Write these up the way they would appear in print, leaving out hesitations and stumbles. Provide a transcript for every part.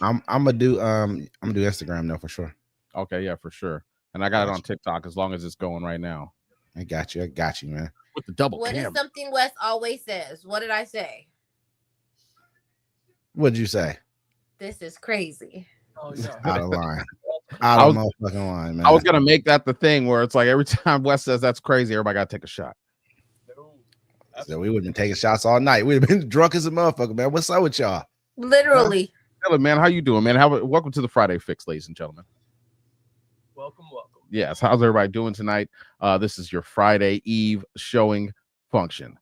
I'm gonna do Instagram though for sure. Okay, yeah, for sure. And I got it on TikTok as long as it's going right now. I got you, man. With the double What cam. is something Wes always says? What did I say? What'd you say? This is crazy. Oh yeah. Out of line. Out of motherfucking line, man. I was gonna make that the thing where it's like every time Wes says that's crazy, everybody gotta take a shot. So we would have been taking shots all night. We'd have been drunk as a motherfucker, man. What's up with y'all? Literally. Hello, man. How you doing, man? Welcome to the Friday Fix, ladies and gentlemen. Welcome. Yes. How's everybody doing tonight? This is your Friday Eve showing function.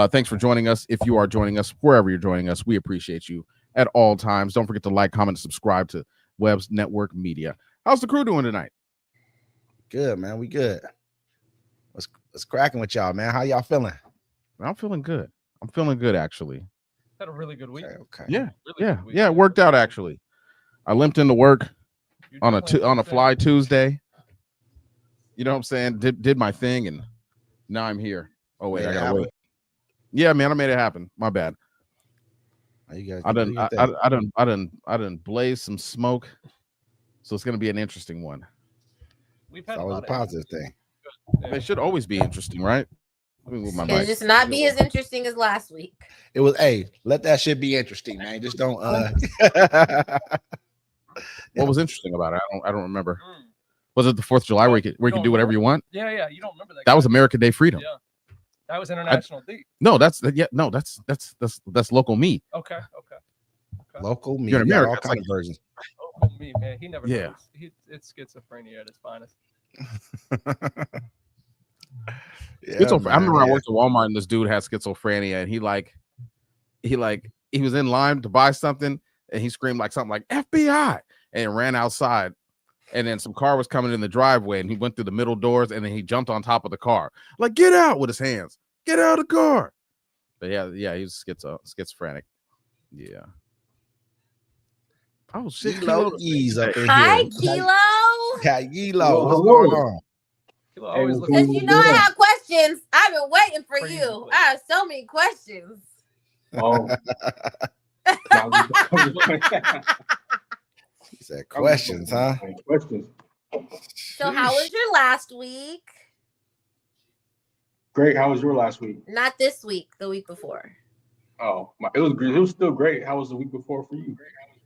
Thanks for joining us. If you are joining us, wherever you're joining us, we appreciate you at all times. Don't forget to like, comment, and subscribe to Webb's Network Media. How's the crew doing tonight? Good, man. We good. What's cracking with y'all, man? How y'all feeling? I'm feeling good. I'm feeling good, actually. Had a really good week. Okay. Yeah. Really Yeah. Yeah. It worked out, actually. I limped into work on a fly Tuesday. You know what I'm saying? Did my thing, and now I'm here. Oh wait, I gotta wait. Yeah, man, I made it happen. My bad. I done blaze some smoke, so it's gonna be an interesting one. We've had always a positive thing. It should always be interesting, right? Let me move my mic. It'll just not be as interesting as last week. It was. Hey, let that shit be interesting, man. Just don't. What was interesting about it? I don't remember. Was it the 4th of July where you could do whatever you want? Yeah. You don't remember that? That was American Day Freedom. Yeah. That was International D. No, that's local me. Okay. Local me. You're in America. All kind of versions. Local me, man. He never. Yeah. It's schizophrenia at its finest. Yeah, I remember I worked at Walmart and this dude had schizophrenia, and he was in line to buy something, and he screamed like something like FBI and ran outside. And then some car was coming in the driveway, and he went through the middle doors, and then he jumped on top of the car, like, get out with his hands, get out of the car. But yeah, he was schizophrenic. Yeah. Oh shit, Kilo E's up in Hi, here. Kilo. Hi, Kilo. What's going on? Because you know I have questions. I've been waiting for you. I have so many questions. Oh. He said questions, huh? Questions. So how was your last week? Great. How was your last week? Not this week, the week before. Oh, it was still great. How was the week before for you?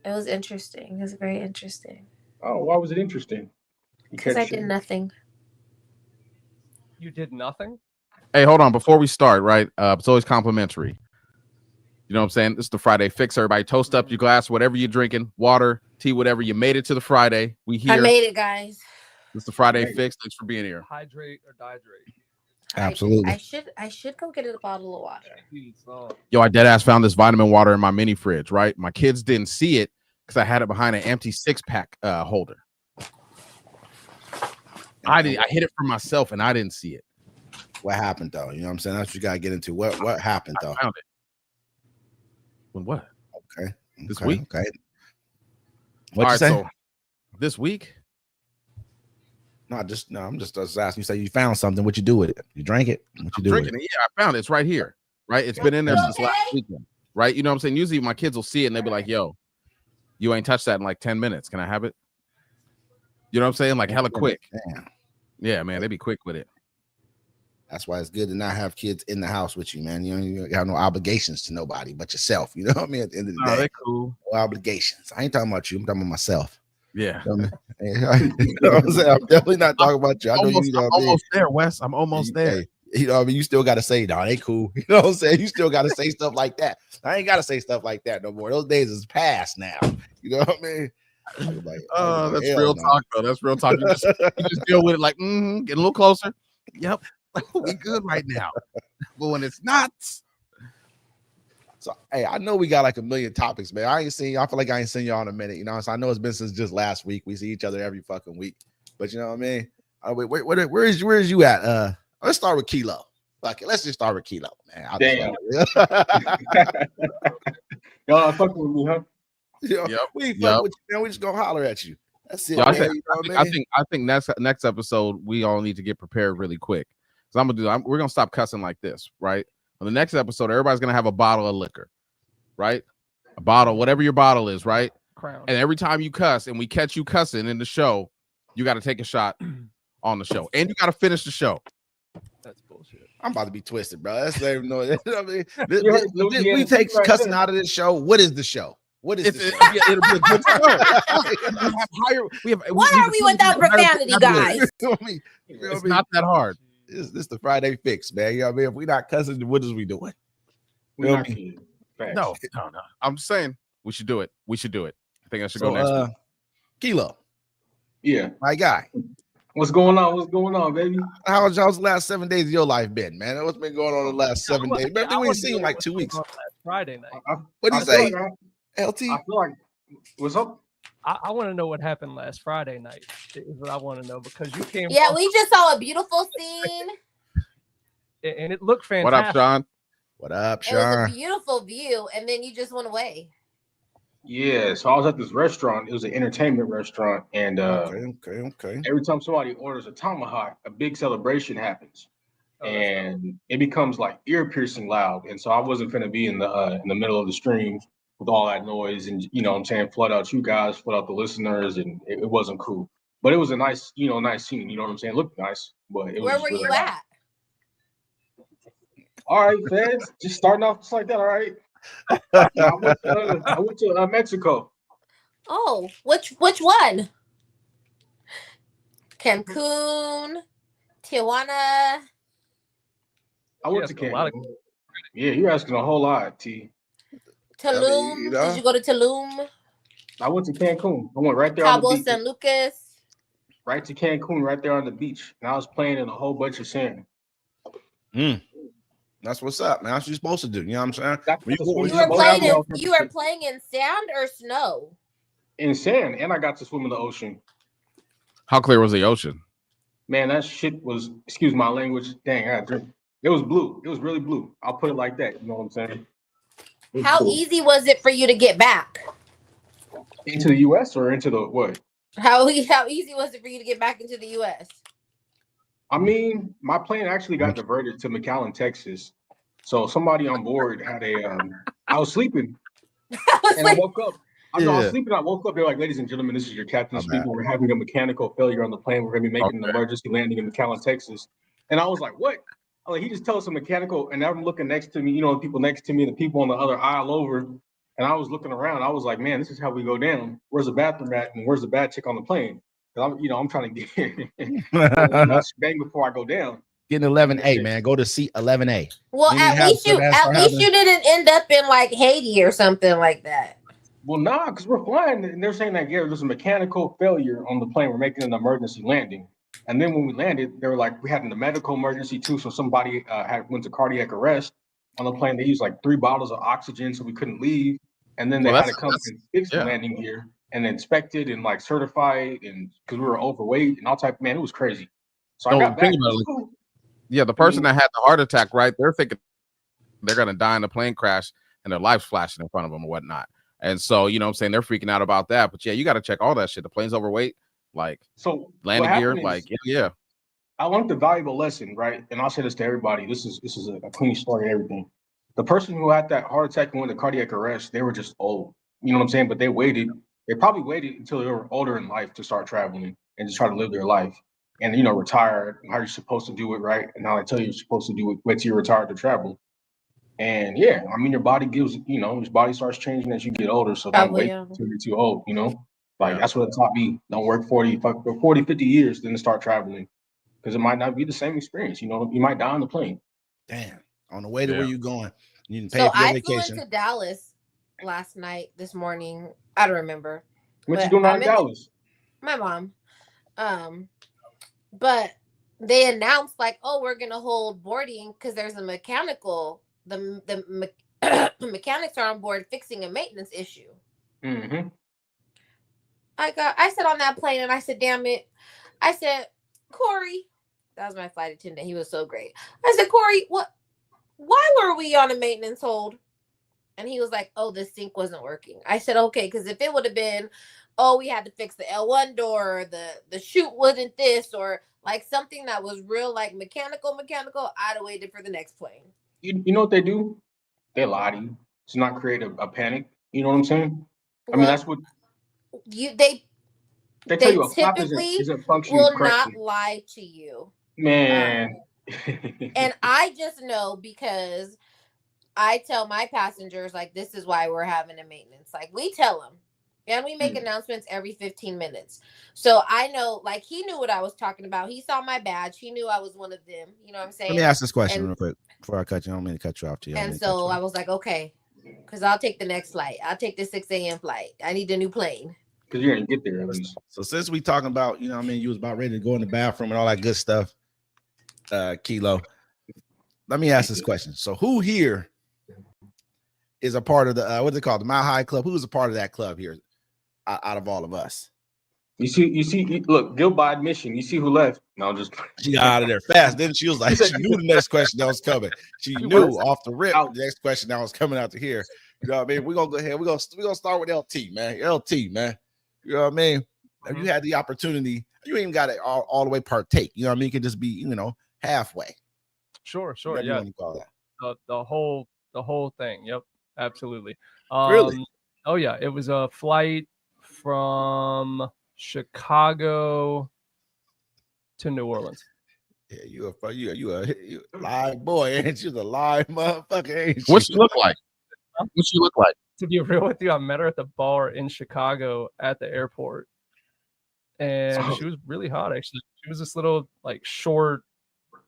It was interesting. It was very interesting. Oh, why was it interesting? Because I did nothing. You did nothing? Hey, hold on. Before we start, right? It's always complimentary. You know what I'm saying? This is the Friday Fix. Everybody toast up your glass, whatever you're drinking, water, tea, whatever. You made it to the Friday. We here. I made it, guys. This is the Friday Fix. Thanks for being here. Hydrate or dihydrate? Absolutely. I should go get a bottle of water. Yo, I dead ass found this vitamin water in my mini fridge, right? My kids didn't see it because I had it behind an empty 6-pack holder. I hid it for myself and I didn't see it. What happened though? You know what I'm saying? That's what you gotta get into. What happened though? I found it. When what? Okay. This week? Okay. What'd you say? So this week? I'm just asking. You say you found something. What you do with it? You drank it? What you do with it? Yeah, I found it. It's right here. Right? It's been in there since last weekend. Right? You know what I'm saying? Usually my kids will see it and they'll be like, yo, you ain't touched that in like 10 minutes. Can I have it? You know what I'm saying? Like hella quick. Damn. Yeah, man. They be quick with it. That's why it's good to not have kids in the house with you, man. You have no obligations to nobody but yourself. You know what I mean? At the end of the day, they're cool. No obligations. I ain't talking about you. I'm talking about myself. Yeah. You know what I'm saying? I'm definitely not talking about you. I know I'm almost there, Wes. I'm almost there. You know what I mean? You still got to say, no, they cool. You know what I'm saying? You still got to say stuff like that. I ain't got to say stuff like that no more. Those days is past now. You know what I mean? That's real talk, though. That's real talk. You just deal with it like, get a little closer. Yep. We good right now. But when it's not. So, hey, I know we got like a million topics, man. I feel like I ain't seen y'all in a minute. You know, so I know it's been since just last week. We see each other every fucking week. But you know what I mean? Where is you at? Let's start with Kilo. Fuck it. Let's just start with Kilo, man. Damn. Y'all fucking with me, huh? We ain't fucking with you, man. We just gonna holler at you. That's it. I think next episode we all need to get prepared really quick. Because we're gonna stop cussing like this, right? On the next episode, everybody's gonna have a bottle of liquor, right? A bottle, whatever your bottle is, right? Crown. And every time you cuss and we catch you cussing in the show, you got to take a shot on the show. And you got to finish the show. That's bullshit. I'm about to be twisted, bro. That's not even know. I mean, You heard Louisiana we take right cussing there. out of this show. What is the show? What is the show? It'll be a good show. What are we without profanity, guys? It's not that hard. This the Friday fix, man. You know what I mean? If we not cussing, what is we doing? We're not kidding. Facts. No. I'm just saying we should do it. We should do it. I think I should go next week. Kilo. Yeah. My guy. What's going on? What's going on, baby? How's the last 7 days of your life been, man? What's been going on the last 7 days? Remember we seen like 2 weeks. Friday night. What do you say? LT? I feel like, what's up? I want to know what happened last Friday night. Is what I want to know because you came. Yeah, we just saw a beautiful scene. And it looked fantastic. What up, Sean? What up, It was Sean? a beautiful view, and then you just went away. Yeah, so I was at this restaurant. It was an entertainment restaurant, and Okay. every time somebody orders a tomahawk, a big celebration happens, Oh, and it becomes like ear-piercing loud. And so I wasn't gonna be in the middle of the stream with all that noise, and you know what I'm saying, flood out you guys, flood out the listeners, and it wasn't cool. But it was a nice, nice scene. You know what I'm saying? It looked nice, but it was. Where were you at? All right, fans, just starting off just like that. All right. I went to Mexico. Oh, which one? Cancun, Tijuana. I went to Cancun. Yeah, you're asking a whole lot, T. Tulum. Did you go to Tulum? I went to Cancun. I went right there on the Cabo beach. San Lucas. Right to Cancun, right there on the beach. And I was playing in a whole bunch of sand. That's what's up, man. That's what you're supposed to do. You know what I'm saying? You were playing in sand or snow? In sand, and I got to swim in the ocean. How clear was the ocean? Man, that shit was, excuse my language, dang, I drink. It was blue. It was really blue. I'll put it like that. You know what I'm saying? How easy was it for you to get back? Into the U.S. or into the what? How easy was it for you to get back into the U.S.? I mean, my plane actually got diverted to McAllen, Texas. So somebody on board had I was sleeping. I woke up. I was sleeping. I woke up. They're like, ladies and gentlemen, this is your captain speaking. We're having a mechanical failure on the plane. We're going to be making an emergency landing in McAllen, Texas. And I was like, what? I'm like, he just told us a mechanical. And I'm looking next to me, the people next to me, the people on the other aisle over. And I was looking around. I was like, man, this is how we go down. Where's the bathroom at? And where's the bad chick on the plane? I'm trying to get bang before I go down. Get an 11A, man. Go to seat 11A. Well, at least you didn't end up in like Haiti or something like that. Well, nah, because we're flying, and they're saying that there's a mechanical failure on the plane. We're making an emergency landing, and then when we landed, they were like, we had a medical emergency too. So somebody went to cardiac arrest on the plane. They used like 3 bottles of oxygen, so we couldn't leave. And then they had to come and fix the landing gear and inspect it and like certify it, and because we were overweight and all type. Man, it was crazy. So I got back. Yeah, the person that had the heart attack, right? They're thinking they're gonna die in a plane crash and their life's flashing in front of them or whatnot. And so, you know what I'm saying, they're freaking out about that. But yeah, you got to check all that shit. The plane's overweight, like so landing gear, like yeah. I learned a valuable lesson, right? And I'll say this to everybody. This is a clean story and everything. The person who had that heart attack and went to cardiac arrest, they were just old. You know what I'm saying? But they probably waited until they were older in life to start traveling and just try to live their life. And, retire how you're supposed to do it, right? And how they tell you you're supposed to do it, wait till you're retired to travel. And yeah, I mean, your body gives, your body starts changing as you get older. So don't wait until you're too old, That's what it taught me. Don't work 40, 50 years, then start traveling. Because it might not be the same experience. You might die on the plane. Damn. On the way to where you going. You can pay for your vacation. I flew into Dallas this morning. I don't remember. What you doing out in Dallas? My mom. But they announced like, oh, we're gonna hold boarding because there's a mechanical. The mechanics are on board fixing a maintenance issue. Mm-hmm. I sat on that plane and I said, damn it. I said, Corey, that was my flight attendant. He was so great. I said, Corey, why were we on a maintenance hold? And he was like, oh, the sink wasn't working. I said, okay, because if it would have been, oh, we had to fix the L1 door, or the chute wasn't this, or like something that was real, like mechanical, I'd have waited for the next plane. You know what they do? They lie to you to not create a panic. You know what I'm saying? I mean, that's what They tell you a flap typically isn't functioning will correctly. not lie to you. Man. And I just know because I tell my passengers, like, this is why we're having a maintenance. Like, we tell them. And we make announcements every 15 minutes. So I know, like, he knew what I was talking about. He saw my badge. He knew I was one of them. You know what I'm saying? Let me ask this question real quick before I cut you. I don't mean to cut you off. And so I was like, okay, because I'll take the next flight. I'll take the 6 a.m. flight. I need a new plane. Because you're going to get there at least. So since we talking about, you know what I mean, you was about ready to go in the bathroom and all that good stuff, Kilo, let me ask this question. So who here is a part of the, what's it called? The Mile High Club? Who's a part of that club here out of all of us? You see, look, guilt by admission. You see who left? No, just she got out of there fast. Then she was like, she knew the next question that was coming. She knew off the rip the next question that was coming out to here. You know what I mean? We're gonna go ahead. We're gonna start with LT, man. LT, man. You know what I mean? If you had the opportunity, you ain't got to all the way partake. You know what I mean? It could just be, you know, halfway. Sure. Whatever Yeah. you want to call that. The whole thing. Yep. Absolutely. Really? Oh yeah. It was a flight from Chicago to New Orleans. Yeah, you a live boy, ain't you? The live motherfucker, ain't you? What you look like? What you look like? To be real with you, I met her at the bar in Chicago at the airport, and she was really hot. Actually, she was this little, like, short,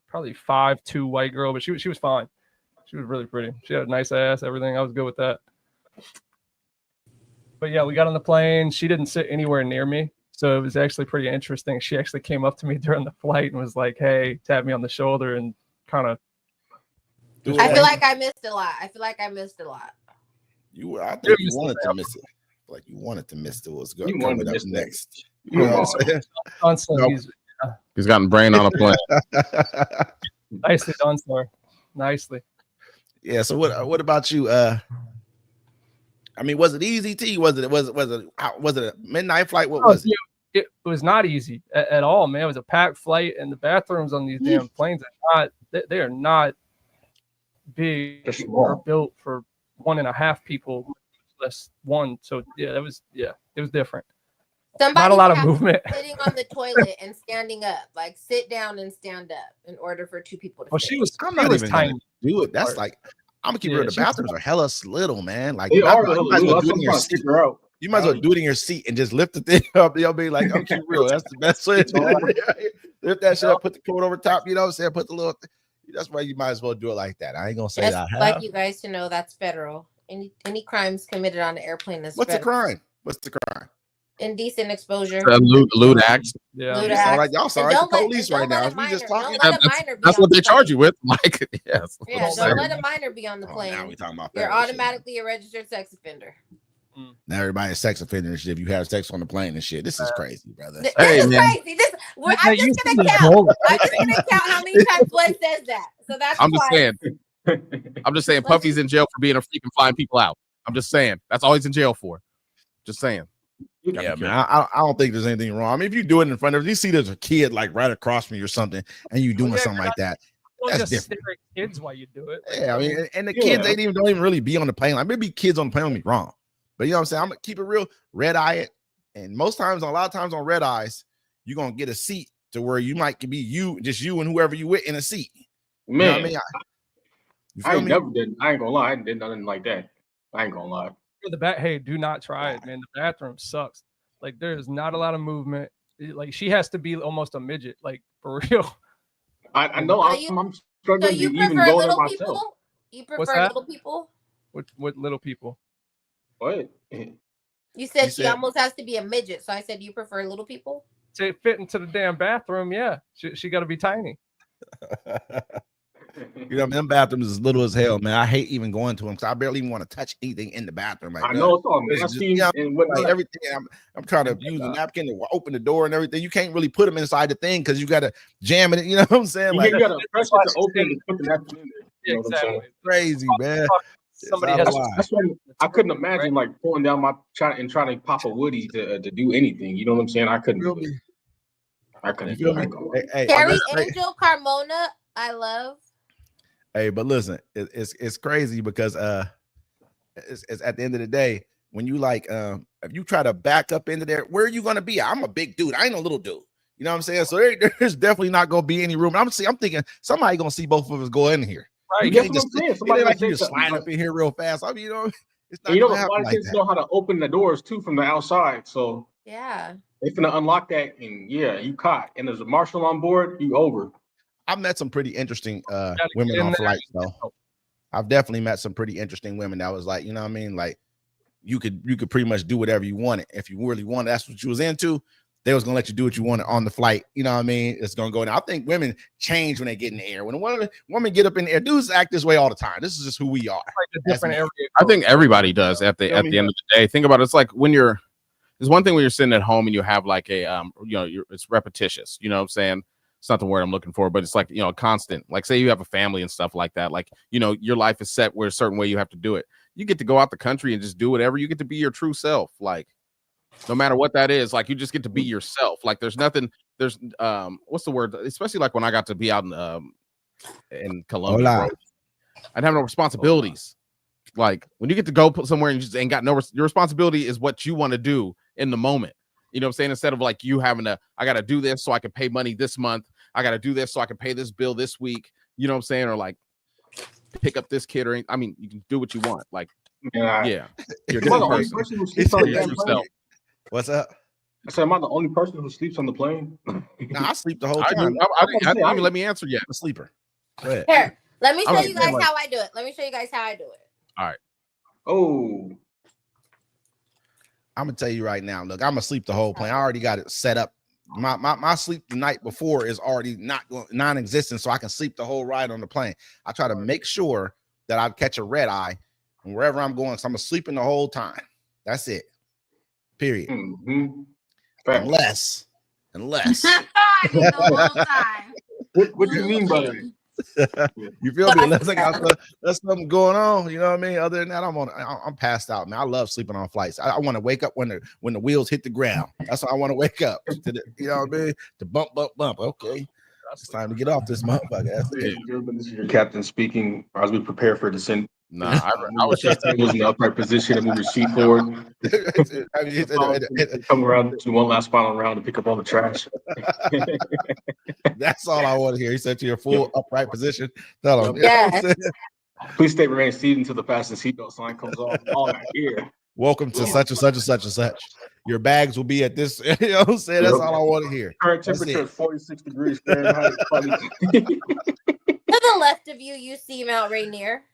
probably 5'2" white girl, but she was fine. She was really pretty. She had a nice ass, everything. I was good with that. But yeah, we got on the plane. She didn't sit anywhere near me, so it was actually pretty interesting. She actually came up to me during the flight and was like, "Hey," tapped me on the shoulder and kind of. I feel like I missed a lot. I think you wanted to miss it. Like you wanted to miss it. What's going coming up next? You know what I'm saying? He's gotten brain on a plane. Nicely done, sir. Nicely. Yeah. So what about you? I mean, was it easy, T? Was it a midnight flight? What was it? It was not easy at all, man. It was a packed flight, and the bathrooms on these damn planes they are not big or built for 1.5 people, less one. So yeah, it was different. Not a lot of movement. Sitting on the toilet and standing up, like sit down and stand up in order for 2 people to. Well, she was tiny. Do it. That's like, I'm gonna keep it real. The bathrooms are hella little, man. Like they are. You might as well do it in your seat. You might as well do it in your seat and just lift the thing up. You'll be like, I'm keep real. That's the best way. Lift that shit up, put the coat over top. You know what I'm saying? Put the little. That's why you might as well do it like that. I ain't gonna say that. Like you guys to know that's federal. Any crimes committed on the airplane is. What's the crime? What's the crime? Indecent exposure. Lewd acts. Yeah. Y'all sound like the police right now. We just talking. That's what they charge you with. Like, yes. Yeah, don't let a minor be on the plane. Now we talking about you're automatically a registered sex offender. Now everybody's a sex offender and shit. If you have sex on the plane and shit, this is crazy, brother. This is crazy. I'm just gonna count. I'm just gonna count how many times Wes says that. So that's. I'm just saying. Puffy's in jail for being a freak and flying people out. I'm just saying. That's all he's in jail for. Just saying. Yeah, man. I don't think there's anything wrong. I mean, if you do it in front of, you see there's a kid like right across from you or something, and you doing something like that. That's different. Stare at kids while you do it. Yeah, I mean, and the kids don't even really be on the plane. Like maybe kids on the plane will be wrong, but you know what I'm saying. I'm gonna keep it real, red eye it, and a lot of times on red eyes, you're gonna get a seat to where you might be you and whoever you with in a seat. Man, you know what I mean? I ain't gonna lie. I did nothing like that. I ain't gonna lie. Hey, do not try it, man. The bathroom sucks. Like there's not a lot of movement. Like she has to be almost a midget, like for real. I know. I'm struggling to even go there myself. You prefer little people? What little people? What? You said she almost has to be a midget, so I said you prefer little people. To fit into the damn bathroom, yeah. She got to be tiny. You know, them bathrooms is little as hell, man. I hate even going to them because I barely even want to touch anything in the bathroom. Like, I know it's all nasty and whatnot. Everything. I'm trying to use a napkin to open the door and everything. You can't really put them inside the thing because you got to jam it. You know what I'm saying? Like, you got to press it to open and put the napkin in there. You know exactly. Crazy, man. That's why I couldn't imagine like pulling down my trying to pop a Woody to do anything. You know what I'm saying? I couldn't. I couldn't. Carrie Angel Carmona, I love. Hey, but listen, it's crazy because it's at the end of the day, when you like if you try to back up into there, where are you gonna be? I'm a big dude. I ain't a little dude. You know what I'm saying? So there's definitely not gonna be any room. I'm thinking somebody gonna see both of us go in here. Right. You That's can't what just I'm saying. it Somebody ain't gonna like you say just something. slide up in here real fast. I mean, it's not And you know gonna the happen flight like attendants that. know how to open the doors too from the outside. So Yeah. they finna unlock that, and yeah, you caught. And there's a marshal on board. You over. I've met some pretty interesting Gotta women get in on there. flights though. I've definitely met some pretty interesting women that was like, you know what I mean? Like you could pretty much do whatever you wanted. If you really wanted, that's what you was into, they was gonna let you do what you wanted on the flight. You know what I mean? It's gonna go down. I think women change when they get in the air. When a woman get up in the air, dudes act this way all the time. This is just who we are. Like a different area. I think everybody does at the end of the day. Think about it. It's like when you're there's one thing when you're sitting at home and you have like a it's repetitious. You know what I'm saying? It's not the word I'm looking for, but it's like, constant. Like say you have a family and stuff like that. Like, your life is set where a certain way you have to do it. You get to go out the country and just do whatever. You get to be your true self. Like no matter what that is, like you just get to be yourself. Like there's what's the word? Especially like when I got to be out in Colombia, bro. I'd have no responsibilities. Like when you get to go put somewhere and you just ain't got your responsibility is what you want to do in the moment. You know what I'm saying? Instead of like you having I got to do this so I can pay money this month. I got to do this so I can pay this bill this week. You know what I'm saying? Or like pick up this kid or I mean, you can do what you want. Like, yeah. You're a different person. Who sleeps on the damn plane? What's up? I said, am I the only person who sleeps on the plane? Nah, I sleep the whole time. I didn't even let me answer yet. I'm a sleeper. Go ahead. Here, let me show you guys like, how I do it. Let me show you guys how I do it. All right. Oh. I'm gonna tell you right now. Look, I'm gonna sleep the whole plane. I already got it set up. My sleep the night before is already non-existent, so I can sleep the whole ride on the plane. I try to make sure that I catch a red eye and wherever I'm going, so I'm sleeping the whole time. That's it. Period. Mm-hmm. Unless. I need the whole time. What do you mean by that? You feel me? Unless I got there's something going on, you know what I mean? Other than that, I'm passed out, man. I love sleeping on flights. I want to wake up when the wheels hit the ground. That's when I want to wake up to the, you know what I mean? To bump. Okay, it's time to get off this motherfucker. That's it. This is your captain speaking as we prepare for descent. Nah, I was just tables in the upright position and move your seat forward. Come around to one last final round to pick up all the trash. That's all I want to hear. He said to your full upright position. Tell him. Yeah. Please stay remain seated until the fasten seatbelt sign comes off. All right, here. Welcome to such and such and such and such. Your bags will be at this. You know what I'm saying? That's all I want to hear. Current temperature is 46 degrees Fahrenheit. To the left of you, you see Mount Rainier.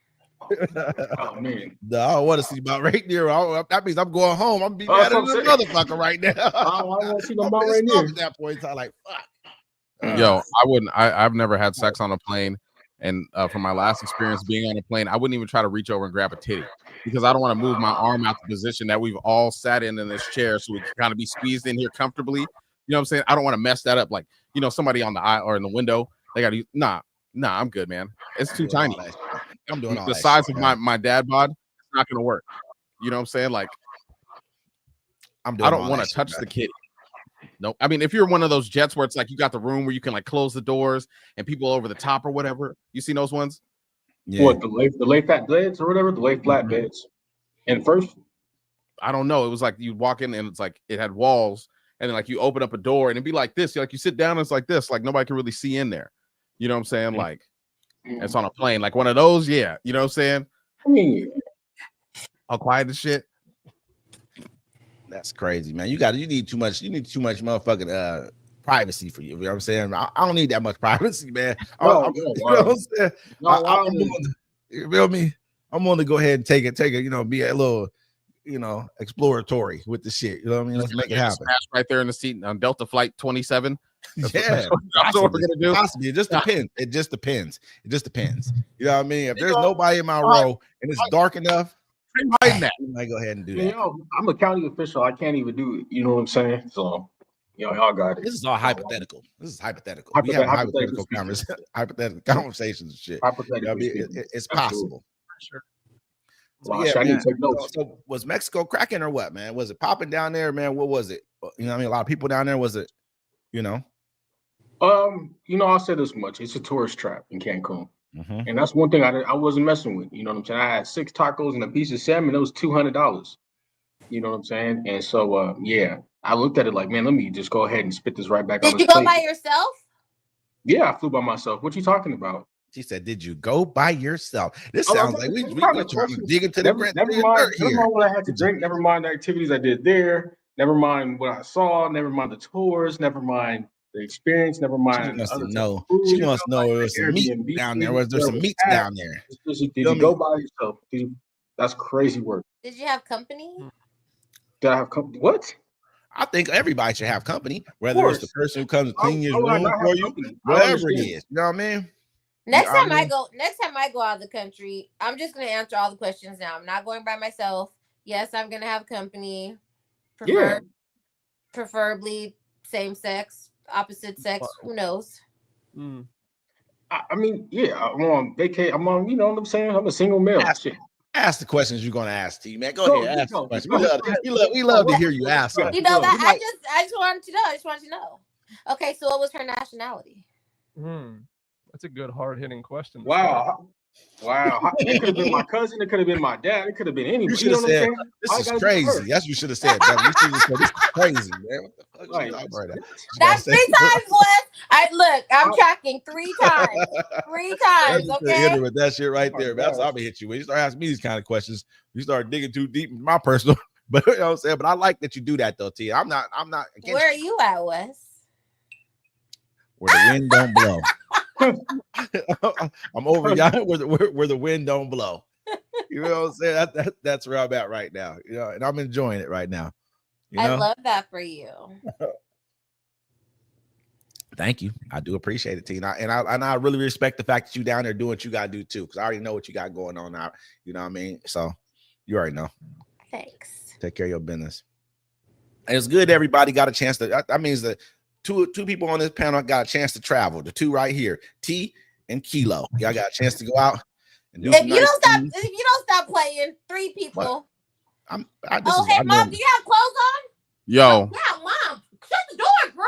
Oh man, no, I don't want to see Mount Rainier. That means I'm going home. I'm be mad at this motherfucker right now. I want to see the Mount Rainier at that point. I'm like, fuck. Yo, I wouldn't. I've never had sex on a plane, and from my last experience being on a plane, I wouldn't even try to reach over and grab a titty because I don't want to move my arm out the position that we've all sat in this chair, so we can kind of be squeezed in here comfortably. You know what I'm saying? I don't want to mess that up. Like, somebody on the aisle or in the window, they got to. Nah, I'm good, man. It's too tiny. I'm doing all the that size shit, of my dad bod. It's not gonna work. You know what I'm saying? Like, I don't want to touch the kitty. No, I mean, if you're one of those jets where it's like you got the room where you can like close the doors and people over the top or whatever, you seen those ones? Yeah. What, the lay flat beds or whatever, the lay flat beds. And first, I don't know. It was like you walk in and it's like it had walls, and then like you open up a door and it'd be like this. Like you sit down and it's like this. Like nobody can really see in there. You know what I'm saying? Like it's on a plane, like one of those. Yeah, you know what I'm saying? I mean, all quiet and shit. That's crazy, man. You need too much. You need too much motherfucking privacy for you. You know what I'm saying? I don't need that much privacy, man. You know what I'm saying? You feel me? I'm going to go ahead and take it. Be a little, exploratory with the shit. You know what I mean? Let's make it happen. Smash right there in the seat on Delta Flight 27. That's what we're gonna do. Possibly. It just depends. You know what I mean? If there's nobody in my row and it's dark enough, I might go ahead and do that. I'm a county official. I can't even do it. You know what I'm saying? So, y'all got it. This is all hypothetical. We have hypothetical conversations and shit. It's possible. Sure. So, I need to take notes. So was Mexico cracking or what, man? Was it popping down there, man? What was it? You know what I mean? A lot of people down there. Was it, I'll say this much. It's a tourist trap in Cancun. Mm-hmm. And that's one thing I wasn't messing with. You know what I'm saying? I had 6 tacos and a piece of salmon. It was $200. You know what I'm saying? And so, yeah, I looked at it like, man, let me just go ahead and spit this right back on Did his you go plate. by yourself? Yeah, I flew by myself. What you talking about? She said, "Did you go by yourself?" This Oh, sounds like we kind we of trying to questions. dig into the Never, dirt never mind. Never here. mind what I had to drink. Never mind the activities I did there. Never mind what I saw. Never mind the tours. Never mind the experience. Never She just mind the wants to other type of know. food. She wants to know if The there's some meat Airbnb, down there. Was there where it some was meats at. down there? Did Feel you me? go by yourself? That's crazy work. Did you have company? Did I have company? What? I think everybody should have company, Of whether it's the course. person who comes to How clean your would I room not have for you, company? I don't whatever it understand. is. You know what I mean? Next I time I mean- go out of the country, I'm just gonna answer all the questions now. I'm not going by myself. Yes, I'm gonna have company. Yeah. Preferably same sex, opposite sex. Who knows? Mm. I mean, yeah, I'm on vacation. I'm on, you know what I'm saying? I'm a single male. Shit. Ask the questions you're gonna ask, T man. Go Go, ahead, you ask the go. question. Go ahead. We love to hear you ask them. You know that You might- I just wanted to know. I just wanted to know. Okay, so what was her nationality? That's a good hard hitting question. Wow. It could have been my cousin. It could have been my dad. It could have been anybody. You should have said, "This is crazy." That's what you should have said. You should have said, "This is crazy, man." What the fuck Like, you talking about? That's 3 times, Wes. I'm tracking 3 times. 3 times, okay? Hit her with that shit right there. That's what I'm gonna hit you with. You start asking me these kind of questions. You start digging too deep in my personal. But you know what I'm saying. But I like that you do that though, T. I'm not. Against Where are you at, Wes? where the wind don't blow. I'm over y'all where the wind don't blow. You know what I'm saying? That's where I'm at right now. You know, and I'm enjoying it right now. You know? I love that for you. Thank you. I do appreciate it, T. And I really respect the fact that you down there doing what you gotta do too, because I already know what you got going on now. You know what I mean? So you already know. Thanks. Take care of your business. And it's good everybody got a chance to. That means that two people on this panel got a chance to travel. The two right here, T and Kilo. Y'all got a chance to go out and do If you don't stop playing, 3 people. Mom, do you have clothes on? Yo. Yeah, Mom. Shut the door, bro.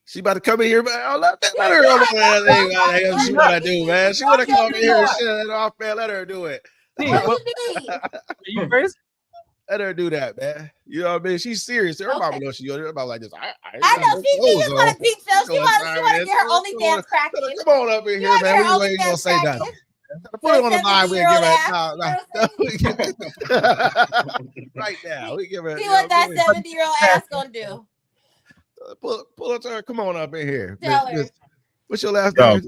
She about to come in here, man. Oh, let her over there. She wanna do, man. She wanna come in here and shit it off, man. Let her do it. What do you need? You crazy? Let her do that, man. You know what I mean? She's serious. Her mama knows she about like this. I know she just want to peep show. She want to get her OnlyFans cracking. Come on up in here, man. We ain't gonna say nothing. Put it on the line. We'll give it right now. We give her. See what that 70-year-old ass gonna do. Pull it to her. Come on up in here. Tell her. What's your last Yo. name?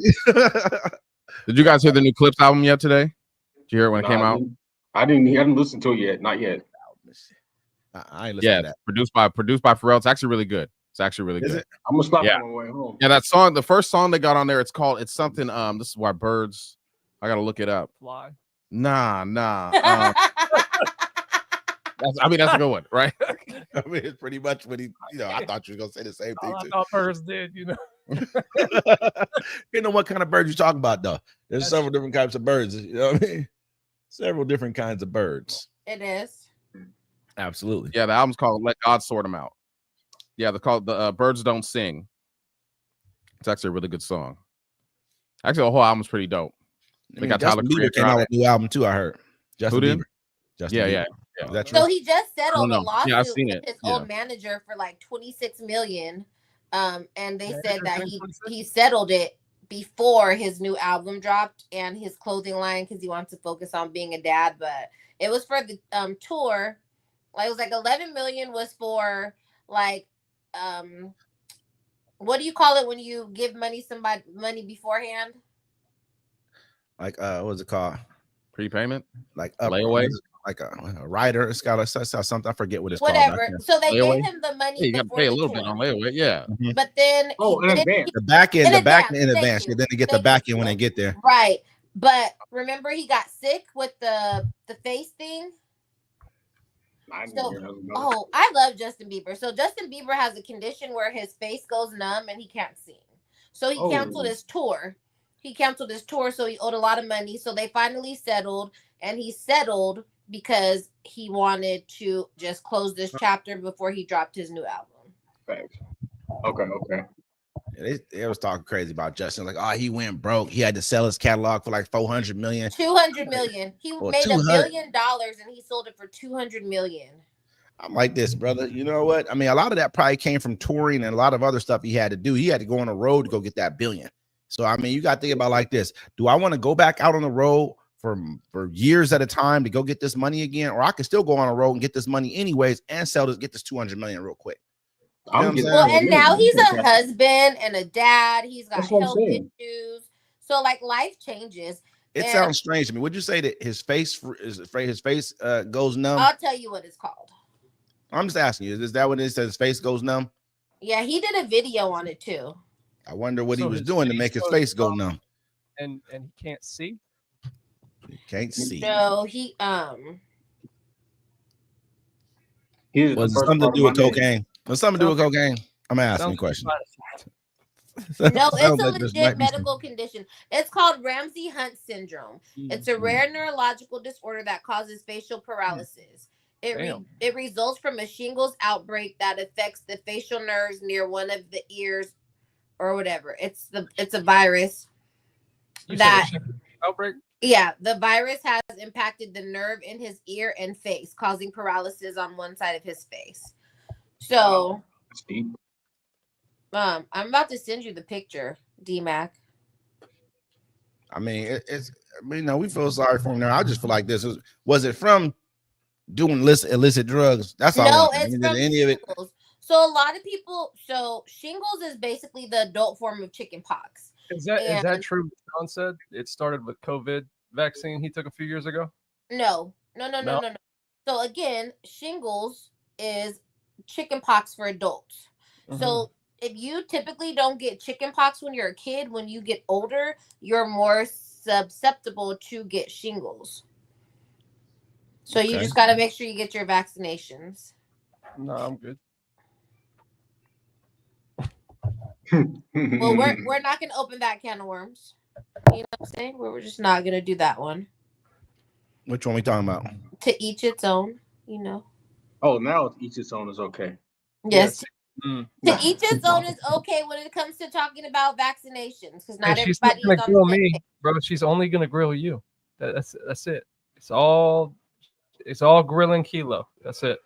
Did you guys hear the new Clips album yet today? Did you hear it when it came out? I didn't listen to it yet. Not yet. I ain't listening to that. Produced by Pharrell. It's actually really good. It's actually really good. I'm gonna stop Yeah. on my way home. Yeah, that song, the first song they got on there, it's something. This is why birds. I gotta look it up. Fly. Nah. That's a good one, right? I mean, it's pretty much what he. I thought you were gonna say the same thing I too. thought birds did, You know what kind of birds you talking about though? There's several different types of birds. You know what I mean? Several different kinds of birds. It is. Absolutely. Yeah, the album's called "Let God Sort Them Out." Yeah, they're called the Birds Don't Sing. It's actually a really good song. Actually, the whole album's pretty dope. They got Tyler Justin Bieber came out with a new album too. I heard. Justin Bieber. Justin Bieber. Yeah. Is that true? So he just settled a lawsuit Yeah, I've seen with it. his Yeah. old manager for like $26 million. And they said that he settled it before his new album dropped and his clothing line because he wants to focus on being a dad. But it was for the tour. Like it was like 11 million was for like what do you call it when you give somebody money beforehand? Like what's it called? Prepayment? Like layaway? Like a rider. It's got something. I forget what it's Whatever. called. So they layaway? gave him the money. Yeah, you got to pay a little bit on layaway. Yeah. But then in advance. The back end, in advance. You. Then they get the back end when they get there. Right. But remember he got sick with the face thing? I love Justin Bieber. So Justin Bieber has a condition where his face goes numb and he can't sing. So he canceled his tour. So he owed a lot of money. So they finally settled, and he settled because he wanted to just close this chapter before he dropped his new album. Thanks. Okay. They was talking crazy about Justin. Like, oh, he went broke. He had to sell his catalog for like $400 million. $200 million. He made $1 billion and he sold it for $200 million. I'm like this, brother. You know what? I mean, a lot of that probably came from touring and a lot of other stuff he had to do. He had to go on the road to go get that billion. So I mean, you got to think about like this. Do I want to go back out on the road for years at a time to go get this money again? Or I can still go on the road and get this money anyways and sell this, get this 200 million real quick. You know what I'm saying? Well, and now he's a husband and a dad. He's got health issues. So like life changes. It sounds strange to me. Would you say that his face goes numb? I'll tell you what it's called. I'm just asking you. Is that what it says? His face goes numb? Yeah, he did a video on it too. I wonder what he was doing to make his face go numb. And he can't see. He can't see. So he was it something to do with cocaine? Was something to do with cocaine? I'm asking a question. No, it's a legit medical condition. It's called Ramsay-Hunt syndrome. It's a rare neurological disorder that causes facial paralysis. It results from a shingles outbreak that affects the facial nerves near one of the ears or whatever. It's a virus that outbreak. Yeah, the virus has impacted the nerve in his ear and face, causing paralysis on one side of his face. So, I'm about to send you the picture, D-Mac. I mean, we feel sorry for him now. I just feel like this was it from doing illicit drugs? That's all. No, it's from shingles. So a lot of people. So shingles is basically the adult form of chicken pox. Is that true? John said it started with COVID vaccine he took a few years ago. No. So again, shingles is chicken pox for adults. Mm-hmm. So if you typically don't get chicken pox when you're a kid, when you get older, you're more susceptible to get shingles. So you just got to make sure you get your vaccinations. No, I'm good. Well, we're not going to open that can of worms. You know what I'm saying? We're just not going to do that one. Which one we talking about? To each its own, you know. Oh, now each its own is okay. Yes. To each its own is okay when it comes to talking about vaccinations, because not everybody is on the me, bro. She's only gonna grill you. That's it. It's all grilling Kilo. That's it.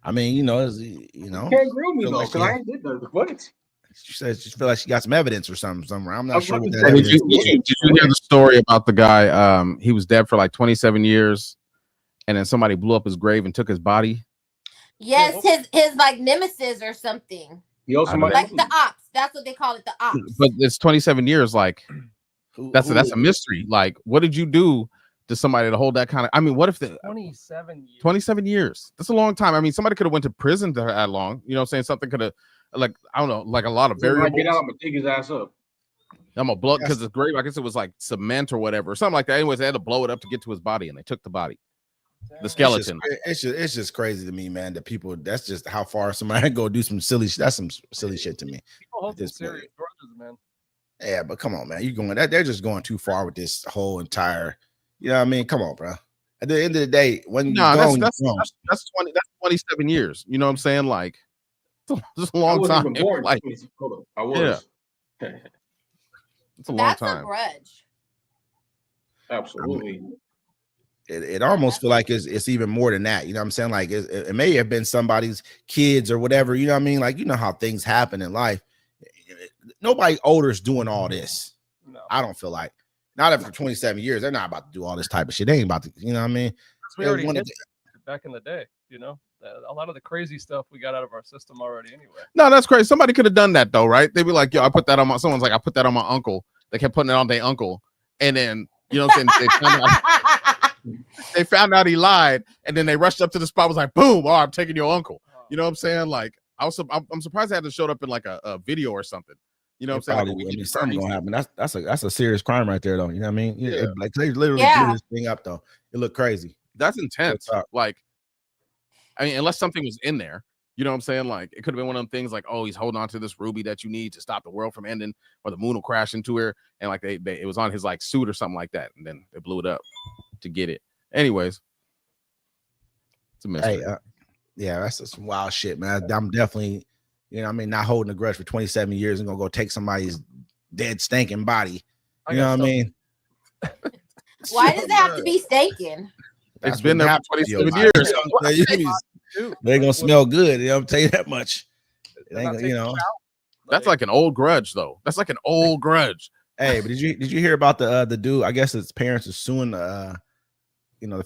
I mean, you can't grill me though, because I ain't did that. What? She says she feel like she got some evidence or something somewhere. I'm not sure what that did you hear the story about the guy? He was dead for like 27 years, and then somebody blew up his grave and took his body. Yes, his like nemesis or something. Like the ops. That's what they call it, the ops. But it's 27 years. Like that's a mystery. Like, what did you do to somebody to hold that kind of? I mean, what if 27 years? That's a long time. I mean, somebody could have went to prison to that long. You know what I'm saying? Something could have, like, I don't know, like a lot of variables. Get out, I'm gonna dig his ass up. I'm a blood because it's grave. I guess it was like cement or whatever, or something like that. Anyways, they had to blow it up to get to his body, and they took the body. The skeleton. It's just crazy to me, man. That people. That's just how far somebody go do some silly. That's some silly shit to me. Serious grudges, man. Yeah, but come on, man. You going that? They're just going too far with this whole entire. You know what I mean? Come on, bro. At the end of the day, when that's 27 years. You know what I'm saying? Like, it's a long time. Like, I was. Yeah. It's a long time. That's a grudge. Absolutely. It almost feel like it's even more than that. You know what I'm saying? Like it may have been somebody's kids or whatever. You know what I mean? Like, you know how things happen in life. Nobody older is doing all this. No. I don't feel like. Not after 27 years, they're not about to do all this type of shit. They ain't about to, you know what I mean? We already did back in the day, you know? A lot of the crazy stuff we got out of our system already anyway. No, that's crazy. Somebody could have done that though, right? They'd be like, yo, I put that on my, someone's like, I put that on my uncle. They kept putting it on their uncle. And then, you know what I'm saying? They found out he lied, and then they rushed up to the spot, was like, boom, oh, I'm taking your uncle. You know what I'm saying? Like, I'm surprised they had to show up in like a video or something. You know what I'm saying? Like, something gonna happen. That's a serious crime right there, though. You know what I mean? Yeah. Like, they literally blew this thing up, though. It looked crazy. That's intense. Like, I mean, unless something was in there, you know what I'm saying? Like, it could have been one of them things like, oh, he's holding on to this ruby that you need to stop the world from ending, or the moon will crash into her, and like it was on his like suit or something like that, and then they blew it up to get it. Anyways, it's a mystery. Hey, yeah, that's some wild shit, man. I'm definitely, you know, I mean, not holding a grudge for 27 years and gonna go take somebody's dead stinking body. You know what I mean? Why does it have to be stinking? It's been there for 27 years. They ain't gonna smell good. You know, I'll tell you that much. It ain't, Not you know. That's like an old grudge, though. That's like an old grudge. Hey, but did you hear about the dude? I guess his parents are suing the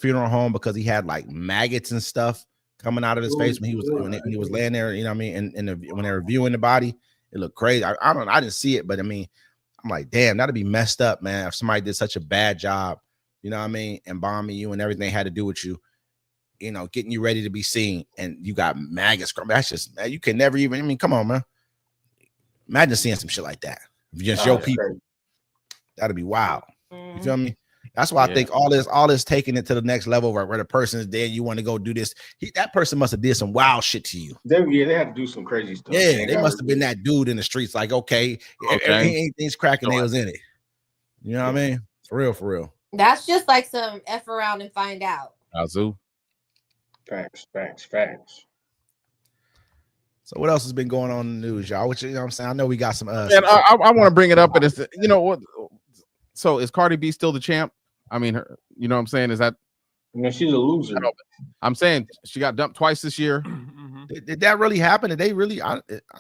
funeral home because he had like maggots and stuff coming out of his face when he was laying there. You know what I mean? And when they were viewing the body, it looked crazy. I don't know. I didn't see it, but I mean, I'm like, damn, that'd be messed up, man. If somebody did such a bad job, you know what I mean, embalming you and everything had to do with you, you know, getting you ready to be seen, and you got maggots. That's just, man, you can never even. I mean, come on, man. Imagine seeing some shit like that. If you just your people, that'd be wild. You feel me? That's why I think all this taking it to the next level where the person is dead. You want to go do this. That person must have did some wild shit to you. They had to do some crazy stuff. Yeah, they must have been that dude in the streets. Like, okay. Anything's cracking, they was in it. You know what I mean? For real. That's just like some F around and find out. Azul. Facts. So what else has been going on in the news, y'all? Which, you know what I'm saying? I know we got some and I want to bring it up, but it's, you know what? So is Cardi B still the champ? I mean, you know what I'm saying? Is that, you know, she's a loser. I'm saying she got dumped twice this year. Did that really happen? Did they really?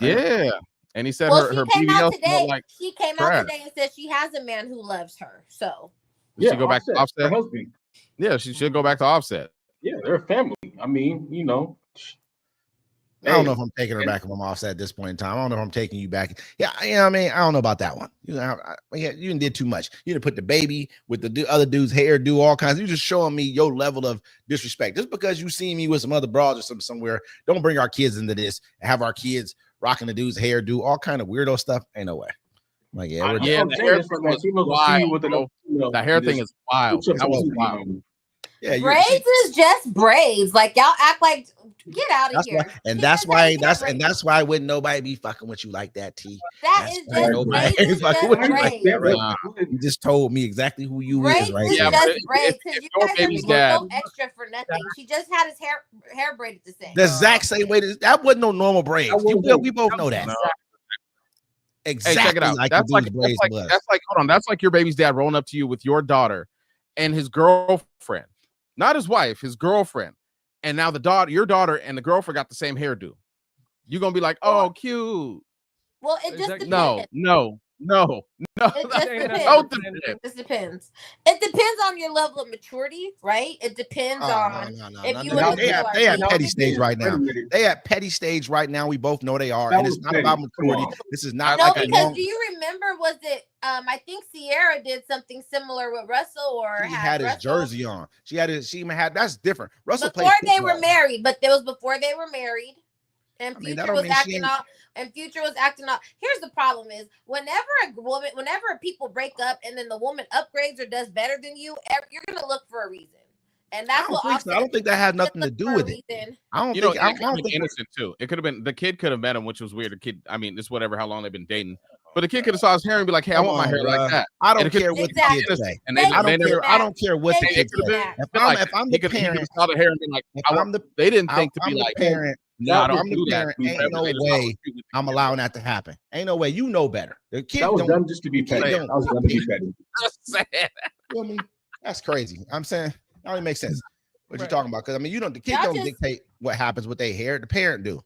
Yeah. And he said her BBL smelled like she came out today and said she has a man who loves her. So she go back to Offset. Her husband. Yeah, she should go back to Offset. Yeah, they're a family. I mean, you know. I don't know if I'm taking her back from Offset at this point in time. I don't know if I'm taking you back. Yeah, you know what I mean? I don't know about that one. You did too much. You didn't put the baby with the other dude's hair, do all kinds. You just showing me your level of disrespect. Just because you see me with some other broads or somewhere, don't bring our kids into this and have our kids rocking the dude's hair, do all kind of weirdo stuff. Ain't no way. I'm like, the hair thing was wild. The hair thing is wild. That was wild. Yeah, braids is just braids. Like, y'all act like, get out of here. That's why wouldn't nobody be fucking with you like that, T. That is just braids. You just told me exactly who you is, right? Yeah, just braids. If your baby's dad, no extra for nothing. She just had his hair braided the same. The exact same way. That wasn't no normal braids. We both know that. Exactly. Hey, check it out. That's like hold on. That's like your baby's dad rolling up to you with your daughter and his girlfriend. Not his wife, his girlfriend. And now your daughter and the girlfriend got the same hairdo. You're gonna be like, oh, cute. Well, it just depends. No. It just depends. It depends on your level of maturity, right? It depends on if you they at petty stage right now. They at petty stage right now. We both know they are, and it's not about maturity. This is not like because do you remember? Was it? I think Sierra did something similar with Russell, or he had his jersey on. She even had. That's different. Russell before they were married, but it was before they were married. And Future was acting off. Here's the problem: is whenever people break up, and then the woman upgrades or does better than you, you're gonna look for a reason. And that's what I don't think that had nothing to do with it. I don't think. I don't think innocent too. It could have been the kid could have met him, which was weird. The kid, I mean, it's whatever how long they've been dating. But the kid could have saw his hair and be like, "Hey, I want my hair like that." I don't care what the kid say. I don't care what the kid say. If I'm the parent, saw the hair and be like, they didn't think to be like parent. No, I'm the parent. Ain't no way I'm allowing that to happen. Ain't no way. You know better. The kid that was done just to be petty. I was done to be petty. You know me? That's crazy. I'm saying that only makes sense. What you talking about? Because I mean, the kid don't dictate what happens with their hair. The parent do.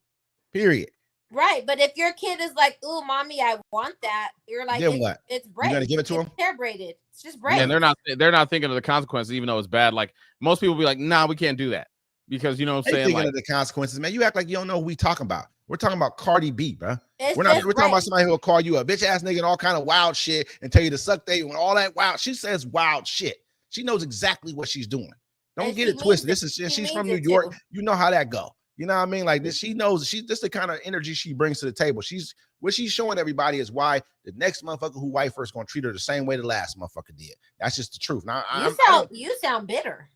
Period. Right, but if your kid is like, "Ooh, mommy, I want that," you're like, then what? It's braided. You gonna give it to him? Hair braided. It's just braided. And they're not thinking of the consequences, even though it's bad. Like most people be like, "Nah, we can't do that." Because you know what I'm saying, thinking of the consequences, man. You act like you don't know who we talking about. We're talking about Cardi B, bro. We're talking about somebody who will call you a bitch ass nigga and all kind of wild shit and tell you to suck they and all that wild. She says wild shit. She knows exactly what she's doing. Don't get it twisted. She's from New York. Too. You know how that go. You know what I mean? Like this, she knows this the kind of energy she brings to the table. What she's showing everybody is why the next motherfucker who wife her is gonna treat her the same way the last motherfucker did. That's just the truth. Now you sound bitter.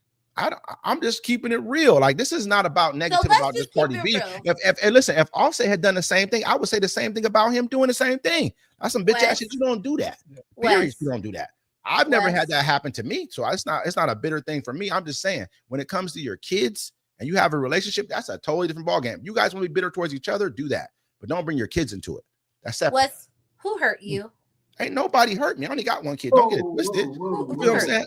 I'm just keeping it real. Like this is not about negative about this Cardi B. If Offset had done the same thing, I would say the same thing about him doing the same thing. That's some bitch ass shit. You don't do that. Period. You don't do that. I've never had that happen to me, so it's not a bitter thing for me. I'm just saying when it comes to your kids and you have a relationship, that's a totally different ballgame. You guys want to be bitter towards each other, do that, but don't bring your kids into it. That's separate. Who hurt you? Ain't nobody hurt me. I only got one kid. Don't get it twisted. You know what I'm saying?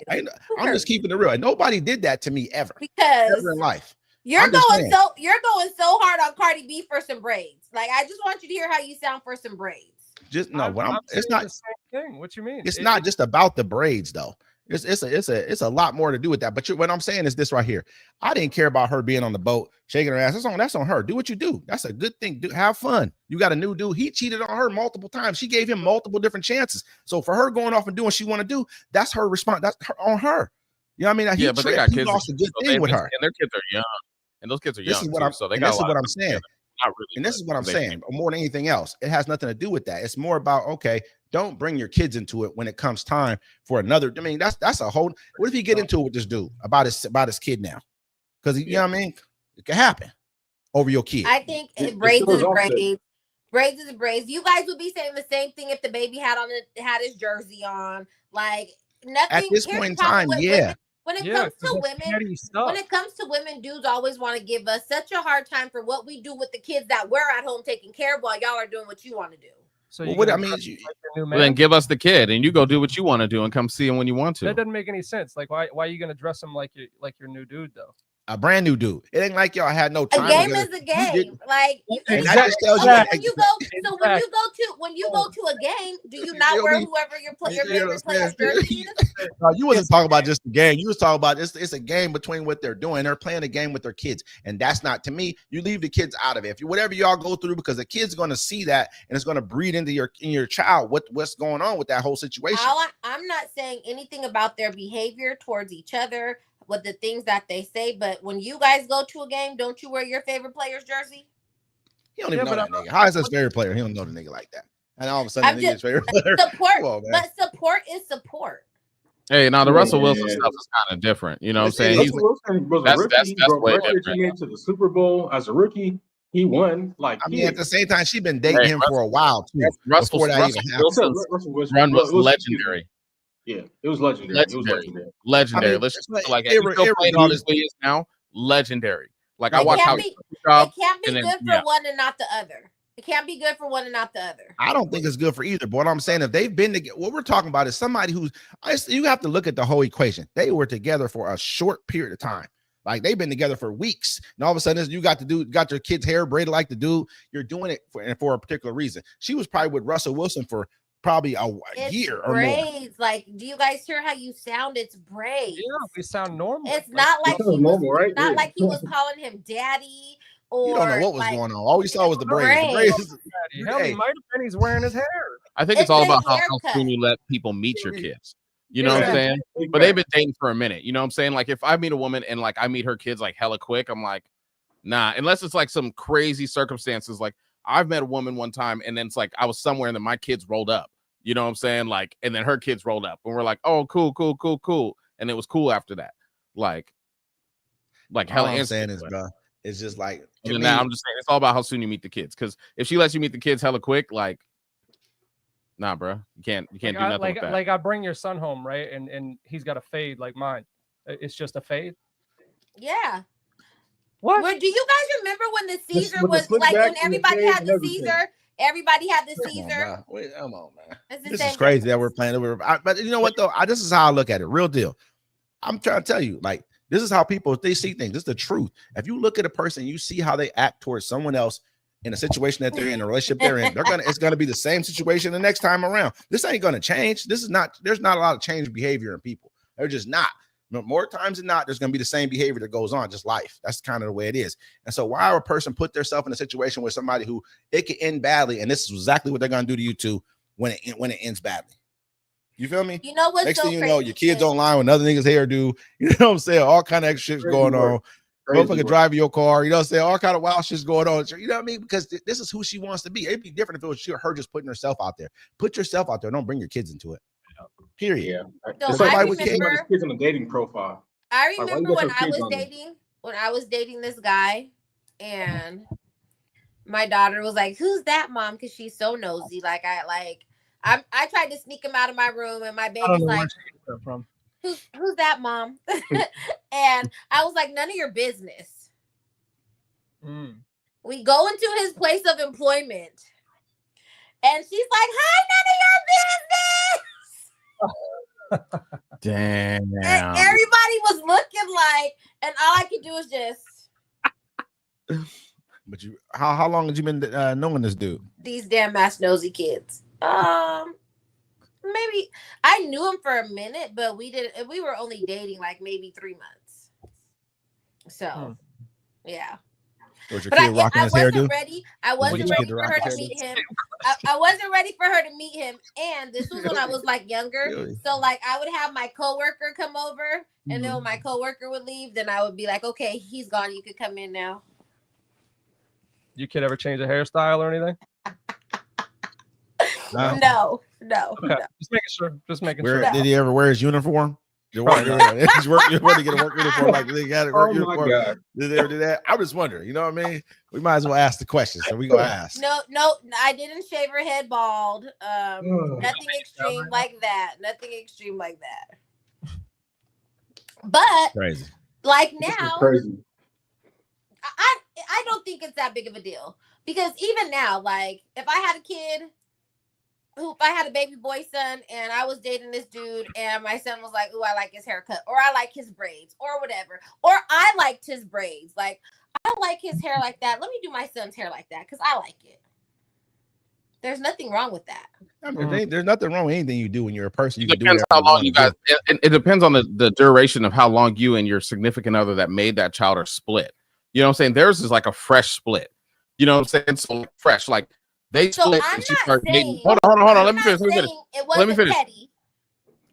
I'm just keeping it real. Nobody did that to me ever. Because ever in life. You're going so hard on Cardi B for some braids. Like, I just want you to hear how you sound for some braids. Just no, it's not the same thing. What you mean? It's not just about the braids though. It's a lot more to do with that. But what I'm saying is this right here. I didn't care about her being on the boat, shaking her ass. That's on her. Do what you do. That's a good thing. Have fun. You got a new dude. He cheated on her multiple times. She gave him multiple different chances. So for her going off and doing what she want to do, that's her response. That's on her. You know what I mean? Yeah, but they got kids. He lost a good thing with her, and their kids are young, and those kids are young. So they got. This is what I'm saying. And this is what I'm saying. More than anything else, it has nothing to do with that. It's more about, okay, don't bring your kids into it when it comes time for another. I mean, that's a whole. What if you get into it with this dude about his kid now? Because you know what I mean, it can happen over your kid. I think braids is braids. Braids is braids. You guys would be saying the same thing if the baby had his jersey on. Like nothing. At this point in time, yeah. When it comes to women, dudes always want to give us such a hard time for what we do with the kids that we're at home taking care of while y'all are doing what you want to do. So then give us the kid and you go do what you want to do and come see him when you want to. That doesn't make any sense. Like why are you gonna dress him like your new dude though? A brand new dude. It ain't like y'all had no time. A game is a game. Like and that just tells you when you go to a game, do you not wear whoever your favorite player's jersey is? No, you wasn't talking about just the game. You was talking about it's a game between what they're doing. They're playing a game with their kids, and that's not, to me. You leave the kids out of it. If you whatever y'all go through, because the kid's going to see that, and it's going to breed into your child what's going on with that whole situation. I'm not saying anything about their behavior towards each other, with the things that they say, but when you guys go to a game, don't you wear your favorite player's jersey? He don't even know that nigga. How is his favorite player? He don't know the nigga like that. And all of a sudden, the nigga's favorite player. But support is support. Hey, now the Russell Wilson stuff is kind of different. You know what I'm saying? Russell Wilson was a rookie. That's way different. He made to the Super Bowl as a rookie. He won. Like, I mean, at the same time, she's been dating him for a while too. Russell Wilson's was legendary. Yeah, it was legendary. Legendary. Let's just like he's still playing all his videos now. Legendary. Like I watch how it can't be good for one and not the other. It can't be good for one and not the other. I don't think it's good for either. But what I'm saying, if they've been together, what we're talking about is somebody you have to look at the whole equation. They were together for a short period of time. Like they've been together for weeks, and all of a sudden you got your kid's hair braided like the dude. You're doing it for a particular reason. She was probably with Russell Wilson for probably a year or more. Like, do you guys hear how you sound? It's braids. Yeah, we sound normal. It's not like like he was calling him daddy. Or you don't know what was going on. All we saw was the braids. Hell, he might have been. He's wearing his hair. I think it's all about how soon you let people meet your kids. You know what I'm saying? But they've been dating for a minute. You know what I'm saying? Like if I meet a woman and like I meet her kids like hella quick, I'm like, nah. Unless it's like some crazy circumstances. Like I've met a woman one time and then it's like I was somewhere and then my kids rolled up. You know what I'm saying? Like, and then her kids rolled up and we're like, oh, cool. And it was cool after that. Like hella. All I'm saying is, bro, it's just like. Now I'm just saying it's all about how soon you meet the kids. Because if she lets you meet the kids hella quick, like, nah, bro, you can't do nothing with that. Like I bring your son home, right? And he's got a fade like mine. It's just a fade. Yeah. What? Do you guys remember when the Caesar was like when everybody had the Caesar? Everybody had the Caesar. Come on, man. This is crazy that we're playing. But you know what though? This is how I look at it. Real deal. I'm trying to tell you, like, this is how they see things. This is the truth. If you look at a person, you see how they act towards someone else in a situation that they're in, a relationship they're in, it's gonna be the same situation the next time around. This ain't gonna change. There's not a lot of change behavior in people. They're just not. More times than not, there's gonna be the same behavior that goes on, just life. That's kind of the way it is. And so why would a person put themselves in a situation with somebody who it could end badly, and this is exactly what they're gonna do to you too when it ends badly. You feel me? You know what's next thing you know, your kids online with another niggas hairdo. You know what I'm saying? All kind of extra shit's going on. Motherfucker driving your car. You know what I'm saying? All kind of wild shit's going on. You know what I mean? Because this is who she wants to be. It'd be different if it was her just putting herself out there. Put yourself out there. Don't bring your kids into it. Period. Yeah. So I remember kids on a dating profile. I remember when I was dating this guy, and my daughter was like, "Who's that, mom?" Because she's so nosy. I tried to sneak him out of my room, and my baby's like, who's that, mom? And I was like, none of your business. We go into his place of employment, and she's like, hi, none of your business. Damn. And everybody was looking like, and all I could do was just. But you, how long have you been knowing this dude? These damn ass nosy kids. Maybe I knew him for a minute, but we were only dating like maybe 3 months. So, yeah. Was your But kid rocking I his hair, wasn't dude? ready. I Was wasn't your ready kid for her rocking to hair, meet dude? him. I wasn't ready for her to meet him. And this was when I was like younger. Really? So like I would have my coworker come over, and then when my coworker would leave, then I would be like, okay, he's gone. You could come in now. You kid ever change a hairstyle or anything? No. Okay. Just making Where sure. did he ever wear his uniform? His work, his work, you want to get a work uniform like they got a work uniform. God. Did they ever do that? I'm just wondering. You know what I mean? We might as well ask the question, so we gonna ask. No, I didn't shave her head bald. Nothing extreme like that. Nothing extreme like that. But Crazy. like This is now, crazy. I don't think it's that big of a deal because even now, like if I had a kid. If I had a baby boy son and I was dating this dude and my son was like, "Ooh, I like his haircut," or "I like his braids," or whatever, or I liked his braids, like I like his hair like that. Let me do my son's hair like that because I like it. There's nothing wrong with that. I mean, there's nothing wrong with anything you do when you're a person. You It can do depends whatever how long you you want guys. It depends on the duration of how long you and your significant other that made that child are split. You know what I'm saying? Theirs is like a fresh split. You know what I'm saying? So fresh, like. They split and she started dating. Hold on. Let me finish. It wasn't petty.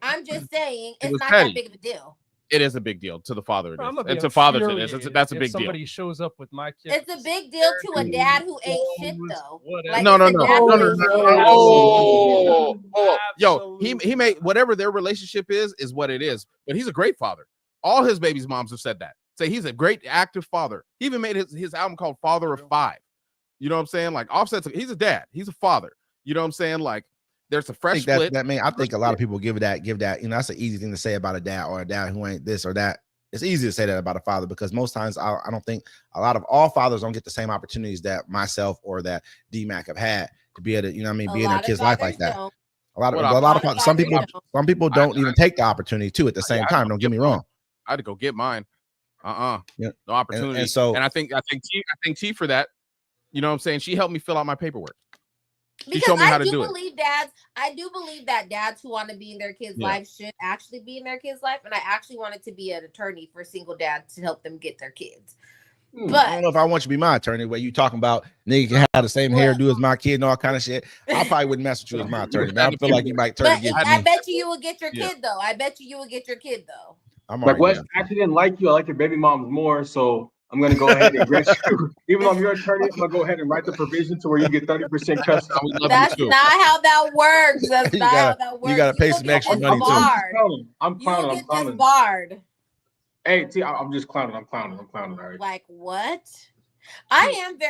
I'm just saying it's not that big of a deal. It is a big deal to the father. It is. It's a father. It is. That's a big deal. Somebody shows up with my kid. It's a big deal to a dad who ain't shit though. Like, no. Yo, he made whatever their relationship is what it is. But he's a great father. All his baby's moms have said that. Say he's a great active father. He even made his album called Father of Five. You know what I'm saying? Like Offset's, he's a dad, he's a father. You know what I'm saying? Like there's a fresh split. I think a lot of people give that, you know, that's an easy thing to say about a dad or a dad who ain't this or that. It's easy to say that about a father because most times I don't think a lot of all fathers don't get the same opportunities that myself or that D-Mac have had to be able to, you know what I mean, be in their kid's life like that. Don't. A lot of fathers, some people don't even take the opportunity too at the same time. Don't get me wrong. I had to go get mine. Yeah. No opportunity. And I think T for that. You know what I'm saying? She helped me fill out my paperwork. She showed me how to do it. I do believe that dads who want to be in their kids' life should actually be in their kids' life. And I actually wanted to be an attorney for single dads to help them get their kids. But I don't know if I want you to be my attorney where you talking about nigga can have the same hairdo as my kid and all kind of shit. I probably wouldn't mess with you as my attorney. But I feel like you might turn against me. I bet you would get your kid though. I bet you would get your kid though. I'm like Wes actually didn't like you. I like your baby moms more, so I'm gonna go ahead and grant you. Even though I'm your attorney, I'm gonna go ahead and write the provision to where you get 30% custody. That's not how that works. That's not how that works. You gotta pay some extra money too. I'm clowning. You get just barred. Hey, T, I'm just clowning. I'm clowning. All right. Like what? I'm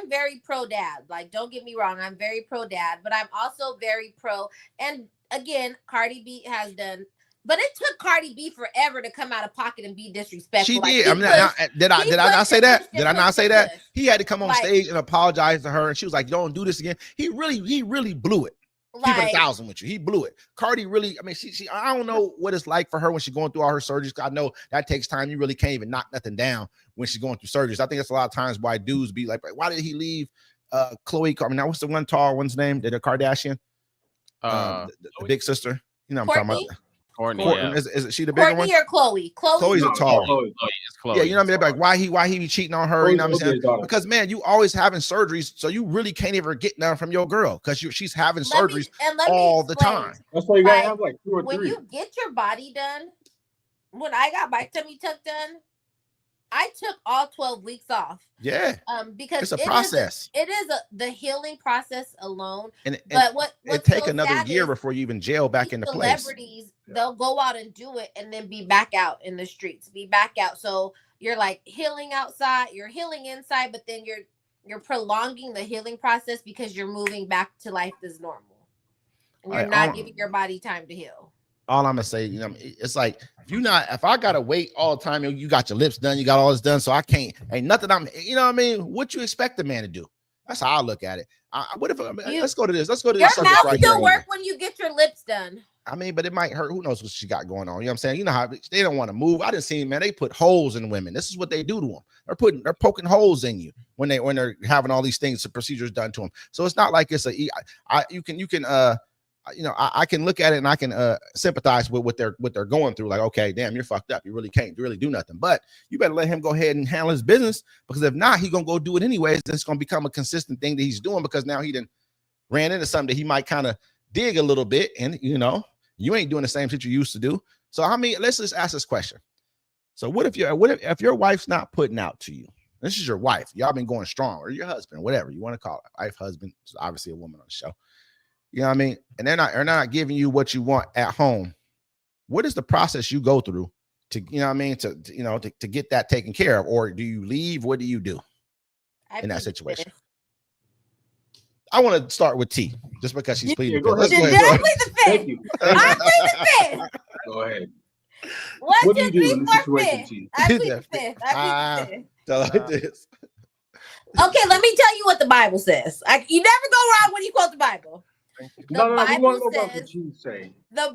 very pro dad. Like, don't get me wrong, I'm very pro dad, but I'm also very pro. And again, Cardi B has done. But it took Cardi B forever to come out of pocket and be disrespectful. She did. Did I not say that? Did I not say that? He had to come on stage and apologize to her, and she was like, "Don't do this again." He really blew it. Keep it 1,000 with you. He blew it. Cardi really. I mean, she. I don't know what it's like for her when she's going through all her surgeries. I know that takes time. You really can't even knock nothing down when she's going through surgeries. I think it's a lot of times why dudes be like, "Why did he leave?" Chloe. I mean, now what's the one tall one's name? The Kardashian. The big sister. You know what I'm talking about. Courtney, is she the bigger one? Courtney or Chloe? Chloe's a tall one. Chloe. Yeah, you know what I mean? Like, why he be cheating on her? You know what I'm saying? Because man, you always having surgeries, so you really can't ever get none from your girl because she's having surgeries all the time. That's why you gotta have like 2 or 3. When you get your body done, when I got my tummy tuck done, I took all 12 weeks off. Yeah. Because it's a process. It is the healing process alone. But it take another year before you even gel back into place. Celebrities, they'll go out and do it and then be back out in the streets, be back out. So you're like healing outside, you're healing inside, but then you're prolonging the healing process because you're moving back to life as normal. And you're not giving your body time to heal. All I'm gonna say, you know, it's like if I gotta wait all the time, you got your lips done, you got all this done, so I can't, ain't nothing you know what I mean? What you expect a man to do? That's how I look at it. What if let's go to this. Let's go to this. Your mouth still work when you get your lips done. I mean, but it might hurt. Who knows what she got going on? You know what I'm saying? You know how they don't want to move. I didn't see, man. They put holes in women. This is what they do to them. They're poking holes in you when they're having all these things, the procedures done to them. So it's not like it's you can I can look at it and I can sympathize with what they're going through. Like, okay, damn, you're fucked up. You really can't really do nothing. But you better let him go ahead and handle his business, because if not, he's gonna go do it anyways. It's gonna become a consistent thing that he's doing, because now he done ran into something that he might kind of dig a little bit, and you ain't doing the same shit you used to do. So I mean, let's just ask this question. So what if your wife's not putting out to you? This is your wife. Y'all been going strong, or your husband, whatever you want to call it. Wife, husband, is obviously a woman on the show. You know what I mean? And they're not giving you what you want at home. What is the process you go through to, to get that taken care of? Or do you leave? What do you do in that situation? I want to start with T, just because she's pleading. Let's go ahead. I plead the fifth. Thank you. I plead the fifth. Go ahead. 1, 2, 3, 4, 5. I plead the fifth. I plead the fifth. Tell her this. Okay, let me tell you what the Bible says. You never go wrong when you quote the Bible. The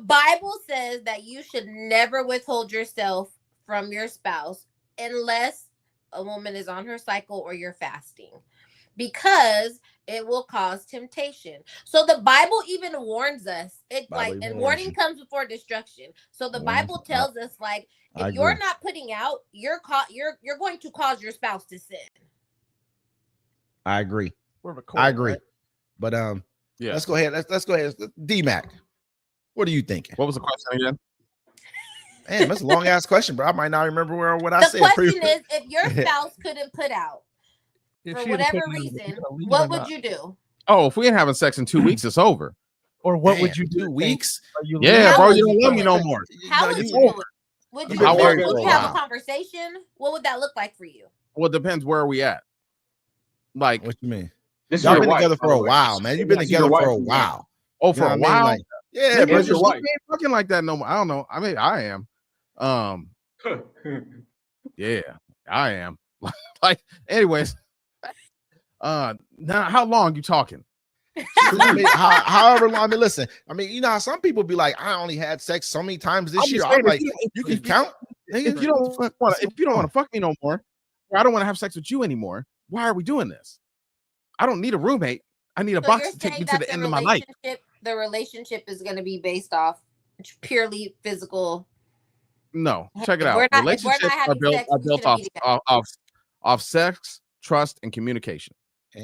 Bible says that you should never withhold yourself from your spouse unless a woman is on her cycle or you're fasting, because it will cause temptation. So the Bible even warns us. Warning comes before destruction. So the Bible tells us, like, if you're not putting out, you're going to cause your spouse to sin. I agree. But yeah. Let's go ahead. Let's go ahead. D-Mac, what are you thinking? What was the question again? Man, that's a long ass question, but I might not remember what I said. The question is, if your spouse couldn't put out for whatever reason, what would you do? Oh, if we ain't having sex in 2 weeks, it's over. Or what would you do? 2 weeks? Yeah, bro, you don't love me no more. How would you do it? Would you have a conversation? What would that look like for you? Well, it depends where are we at. Like, what you mean? Y'all been together for a while, man. You've been together for a while. Oh, for a while? Like, yeah, but you ain't fucking like that no more. I don't know. I mean, I am. Yeah, I am. Like, anyways. Now how long you talking? However long. I mean, listen. I mean, how some people be like, I only had sex so many times this year. I'm like, you can count. If you don't want to fuck me no more, or I don't want to have sex with you anymore, why are we doing this? I don't need a roommate. I need a box to take me to the end of my life. The relationship is going to be based off purely physical. No, check it out. Relationships are built off sex, trust, and communication.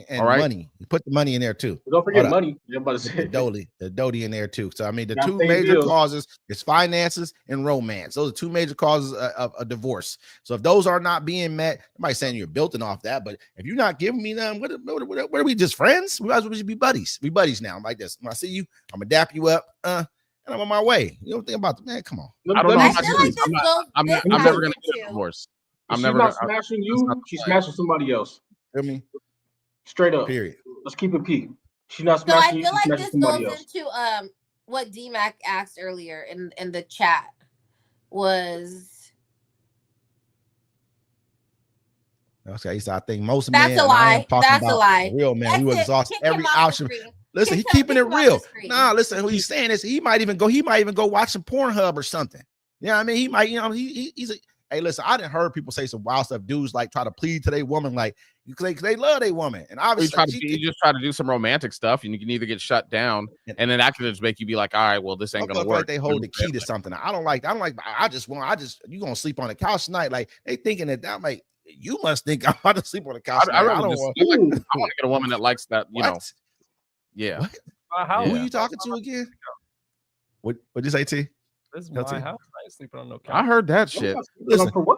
And money. You put the money in there too. Don't forget money. You're about to say the Dodie in there too. So I mean, the two major causes is finances and romance. Those are two major causes of a divorce. So if those are not being met, somebody saying you're building off that. But if you're not giving me none, what are we, just friends? We might as well be buddies. We buddies now. I'm like this. When I see you, I'm gonna dap you up. And I'm on my way. You don't think about the man. Come on. I don't know. I'm never gonna get a divorce. She's not smashing you. She's smashing somebody else. Feel me? Straight up. Period. Let's keep it P. She's not smashing you. So I feel like this goes into what D-Mac asked earlier in the chat was. Okay, so I think most men. That's a lie. That's a lie. Real man, we exhaust every option. Listen, he's keeping it real. Nah, listen, what he's saying is he might even go watch some Pornhub or something. You know what I mean? He might, he's a. Hey, listen, I didn't heard people say some wild stuff. Dudes like try to plead to their woman, like because they love their woman, and obviously you just try to do some romantic stuff, and you can either get shut down, and then that could just make you be like, all right, well, this ain't gonna work. Like they hold the key to something. I don't like. You gonna sleep on the couch tonight? Like they thinking that I'm like, you must think I'm about to sleep on the couch. I want to get a woman that likes that. Yeah. Who are you talking to again? What'd you say, T? This is my house. I ain't sleeping on no couch. I heard that shit. Listen, for what?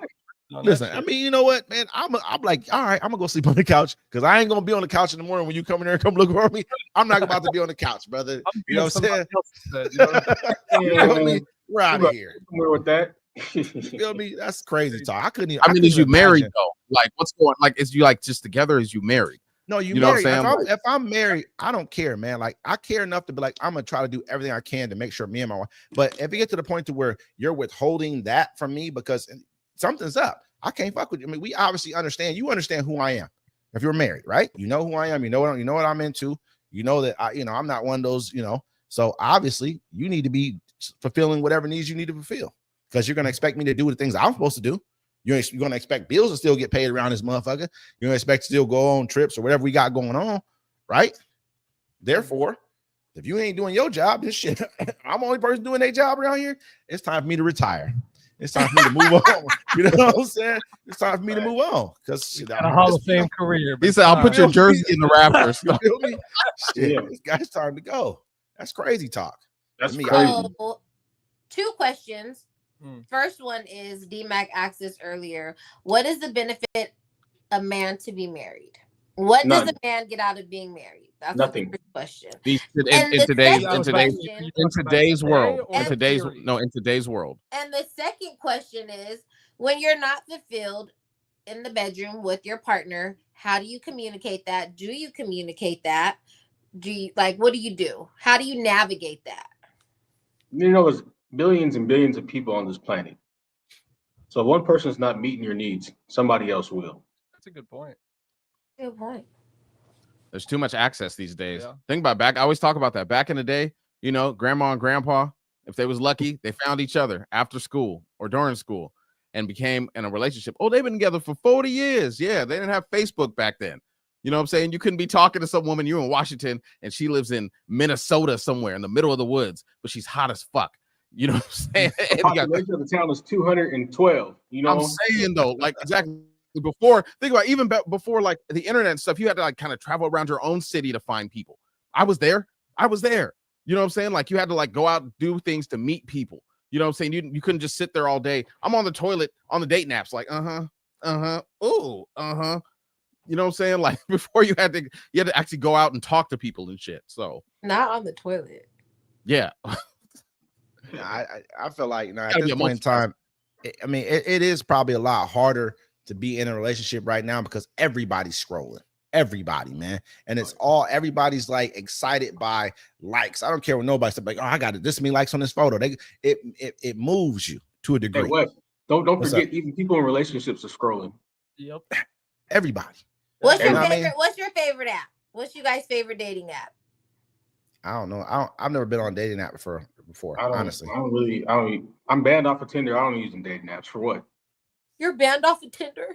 Listen, I mean, you know what, man? I'm like, all right, I'm gonna go sleep on the couch because I ain't gonna be on the couch in the morning when you come in there and come look for me. I'm not about to be on the couch, brother. You know what I'm saying? You know me? We're out of here. With that. You feel me? That's crazy talk. I couldn't even. I mean, is you married though? Like, what's going? Like, is you like just together? Is you married? No, you know what I'm saying? If I'm married, I don't care, man. Like I care enough to be like, I'm gonna try to do everything I can to make sure me and my wife. But if you get to the point to where you're withholding that from me because something's up, I can't fuck with you. I mean, we obviously understand. You understand who I am. If you're married, right? You know who I am. You know what I'm into. You know that I'm not one of those. So obviously, you need to be fulfilling whatever needs you need to fulfill. Because you're gonna expect me to do the things I'm supposed to do. You're gonna expect bills to still get paid around this motherfucker. You're gonna expect to still go on trips or whatever we got going on, right? Therefore, if you ain't doing your job, this shit, I'm the only person doing their job around here. It's time for me to retire. It's time for me to move on. You know what I'm saying? It's time for me to move on. Because a Hall of Fame career. He said, "I'll put your jersey in the rafters." You feel me? Shit, this guy's time to go. That's crazy talk. That's me, crazy. So, 2 questions. First one is DMAC asked this earlier. What is the benefit a man to be married? What does a man get out of being married? That's Nothing. the first question. In today's world. In today's world. And the second question is, when you're not fulfilled in the bedroom with your partner, how do you communicate that? Do you communicate that? Do you what do you do? How do you navigate that? You know, there's billions and billions of people on this planet. So if one person's not meeting your needs, somebody else will. That's a good point. Good point. There's too much access these days. Yeah. Think about I always talk about that. Back in the day, you know, grandma and grandpa, if they was lucky, they found each other after school or during school and became in a relationship. Oh, they've been together for 40 years. Yeah, they didn't have Facebook back then. You know what I'm saying? You couldn't be talking to some woman, you're in Washington, and she lives in Minnesota somewhere in the middle of the woods, but she's hot as fuck. You know what I'm saying? The population of the town is 212. You know, I'm saying though, exactly. Before, think about even before like the internet and stuff, you had to kind of travel around your own city to find people. I was there. You know what I'm saying? Like you had to go out and do things to meet people. You know what I'm saying? You couldn't just sit there all day. I'm on the toilet on the dating apps, ooh, you know what I'm saying? Like before you had to actually go out and talk to people and shit. So not on the toilet. Yeah. I feel like at this point in time, I mean, it is probably a lot harder to be in a relationship right now because everybody's scrolling. Everybody, man. And it's everybody's excited by likes. I don't care what nobody said, I got it. This many likes on this photo. It moves you to a degree. Hey, Wes, don't forget, even people in relationships are scrolling. Yep. Everybody. What's your favorite? What's your favorite app? What's you guys' favorite dating app? I don't know. I've never been on a dating app before. Honestly, I'm banned off of Tinder. I don't use them dating apps for what? You're banned off of Tinder?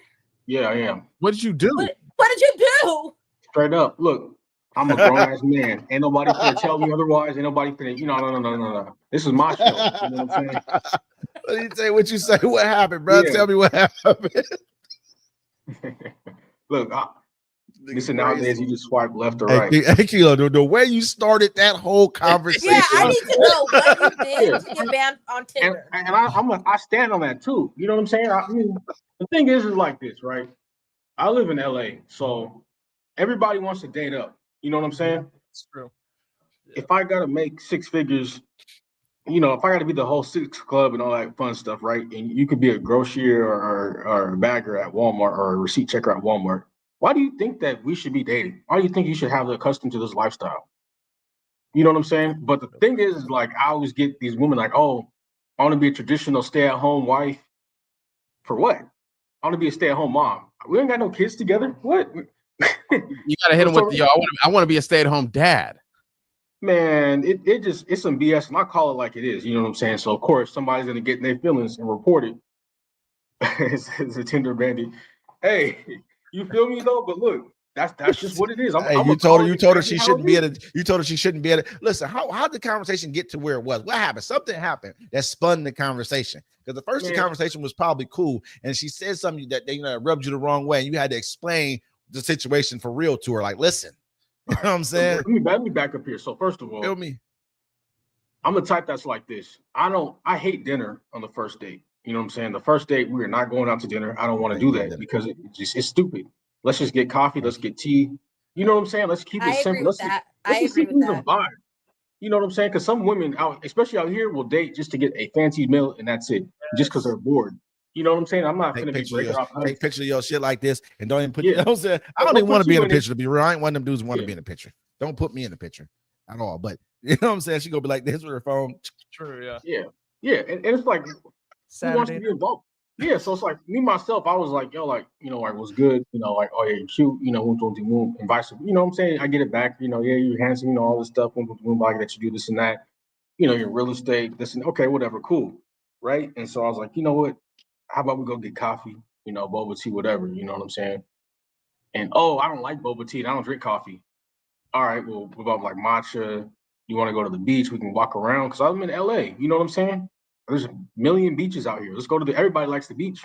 Yeah, I am. What did you do? What did you do? Straight up, look, I'm a grown ass man. Ain't nobody finna tell me otherwise. Ain't nobody finna, no. This is my show. You know what I'm saying? What did you say? What you say? What happened, bro? Yeah. Tell me what happened. Look, listen, nowadays you just swipe left or right. Hey, Kilo, the way you started that whole conversation. Yeah, I need to know what you did to get banned on Tinder. And I stand on that too. You know what I'm saying? I mean, the thing is like this, right? I live in LA, so everybody wants to date up. You know what I'm saying? It's true. Yeah. If I gotta make 6 figures, if I gotta be the whole Six Club and all that fun stuff, right? And you could be a grocer or a bagger at Walmart or a receipt checker at Walmart. Why do you think that we should be dating? Why do you think you should have the accustomed to this lifestyle? You know what I'm saying? But the thing is I always get these women oh, I want to be a traditional stay-at-home wife. For what? I want to be a stay-at-home mom. We ain't got no kids together. What? You gotta hit him with I want to be a stay-at-home dad. Man, it's some BS, and I call it like it is. You know what I'm saying? So of course somebody's gonna get in their feelings and report it. it's a Tinder bandit. Hey, you feel me though? But look, that's just what it is. You told her she shouldn't be at it. You told her she shouldn't be at it. Listen, how did the conversation get to where it was? What happened? Something happened that spun the conversation. Because the first conversation was probably cool, and she said something that rubbed you the wrong way, and you had to explain the situation for real to her. Listen, you know what I'm saying? Let me back up here. So first of all, feel me? I'm the type that's like this. I hate dinner on the first date. You know what I'm saying? The first date, we are not going out to dinner. I don't want to do that because it's stupid. Let's just get coffee. Let's get tea. You know what I'm saying? Let's keep it simple. Let's agree with that. Vibe. You know what I'm saying? Because some women, especially out here, will date just to get a fancy meal and that's it, just because they're bored. You know what I'm saying? I'm not going to be breaking off. Take picture of your shit like this and don't even put. You know what I'm saying? I don't even want to be in the picture. To be real, I ain't one of them dudes want to be in the picture. Don't put me in the picture at all. But you know what I'm saying? She gonna be like this with her phone. True. Yeah. And it's like, who wants to be involved? Yeah, so it's like me myself. I was like, yo, what's good? Oh yeah, you're cute. And vice versa. You know what I'm saying? I get it back. Yeah, you're handsome. All this stuff. That you do this and that. you know, your real estate, this and okay, whatever, cool, right? And so I was like, you know what? How about we go get coffee, you know, boba tea, whatever, you know what I'm saying? And oh, I don't like boba tea, and I don't drink coffee. All right, well, what about like matcha? You want to go to the beach? We can walk around because I'm in LA. You know what I'm saying? There's a million beaches out here. Let's go to the. Everybody likes the beach.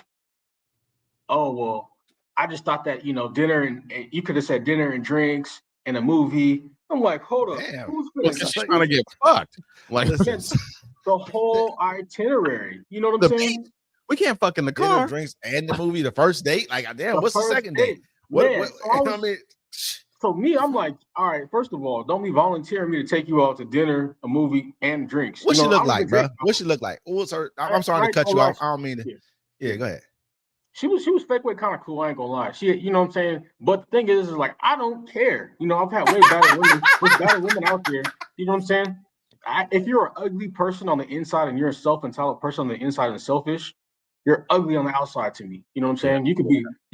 Oh well, I just thought that you know dinner and you could have said dinner and drinks and a movie. I'm like, hold up, Damn. who's Well, gonna she's trying to get fucked. Like Listen, the whole itinerary? You know what the I'm saying? we can't fuck in the dinner, car. drinks, and the movie, the first date. Like, damn, what's the first second date? Man, What so I I was, mean, so me, I'm like, all right, first of all, don't be volunteering me to take you out to dinner, a movie, and drinks. what you she know, look I don't like, even bro? drink What she look like? Oh, sorry, I'm I sorry to ain't cut gonna you lie. off. I don't mean to. Yeah. Yeah, go ahead. She was fake way kind of cool. I ain't gonna lie. She, you know what I'm saying. But the thing is like I don't care. You know, I've had way better women. There's better women out there. You know what I'm saying. If you're an ugly person on the inside and you're a self-entitled person on the inside and selfish, you're ugly on the outside to me. You know what I'm saying. You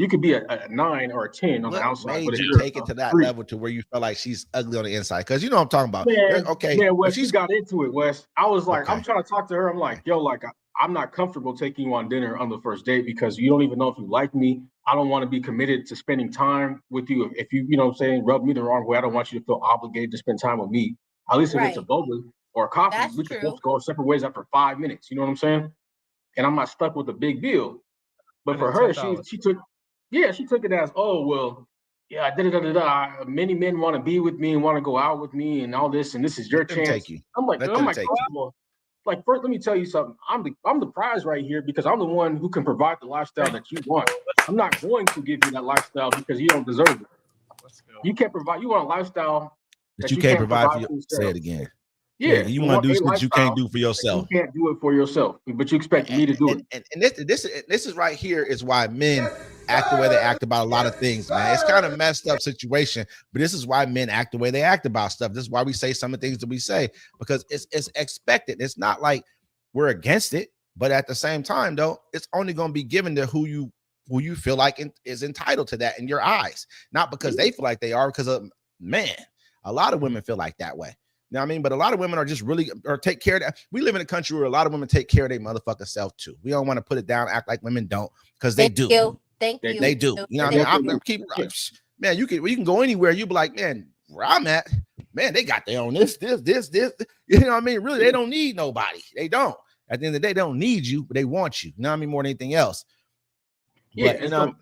could be a 9 or a 10 on the What outside, but made if you you're take it to that 3, level to where you felt like she's ugly on the inside? Because you know what I'm talking about. Okay, man, if Wes, we she's got into it, Wes. I was like, I'm okay, trying to talk to her. I'm like, yo, like, I'm not comfortable taking you on dinner on the first date because you don't even know if you like me. I don't want to be committed to spending time with you. If you, you know what I'm saying, rub me the wrong way, I don't want you to feel obligated to spend time with me. At least if it's a Right. boba or a coffee, That's we can true. both go separate ways after 5 minutes. You know what I'm saying? And I'm not stuck with a big bill. But And for then her, $10. she took, yeah, she took it as, oh well, yeah, da da da da. Many men want to be with me and want to go out with me and all this, and this is your let them chance. take you. I'm like, Let I'm them like, take first you. of all, like first, let me tell you something. I'm the prize right here because I'm the one who can provide the lifestyle that you want. I'm not going to give you that lifestyle because you don't deserve it. Let's go. You can't provide. You want a lifestyle That that you you can't can't provide for provide you. for Say yourself. it again. Yeah, You you want to want do a shit you can't lifestyle do for that you yourself. can't do it for yourself, but you expect me to do it. And this is right here is why men act the way they act about a lot of things, man. It's kind of messed up situation, but this is why men act the way they act about stuff. This is why we say some of the things that we say because it's expected. It's not like we're against it, but at the same time, though, it's only going to be given to who you feel like is entitled to that in your eyes, not because they feel like they are. Because of man, a lot of women feel like that way. You know what I mean? But a lot of women are just really or take care of that. We live in a country where a lot of women take care of their motherfucking self too. We don't want to put it down, act like women don't, because they do. Thank you. They do. You know what I mean? I'm keep man, you can go anywhere. You be like, man, where I'm at, man, they got their own this. You know what I mean? Really, they don't need nobody. They don't. At the end of the day, they don't need you, but they want you. You know what I mean? More than anything else. Yeah, But you know,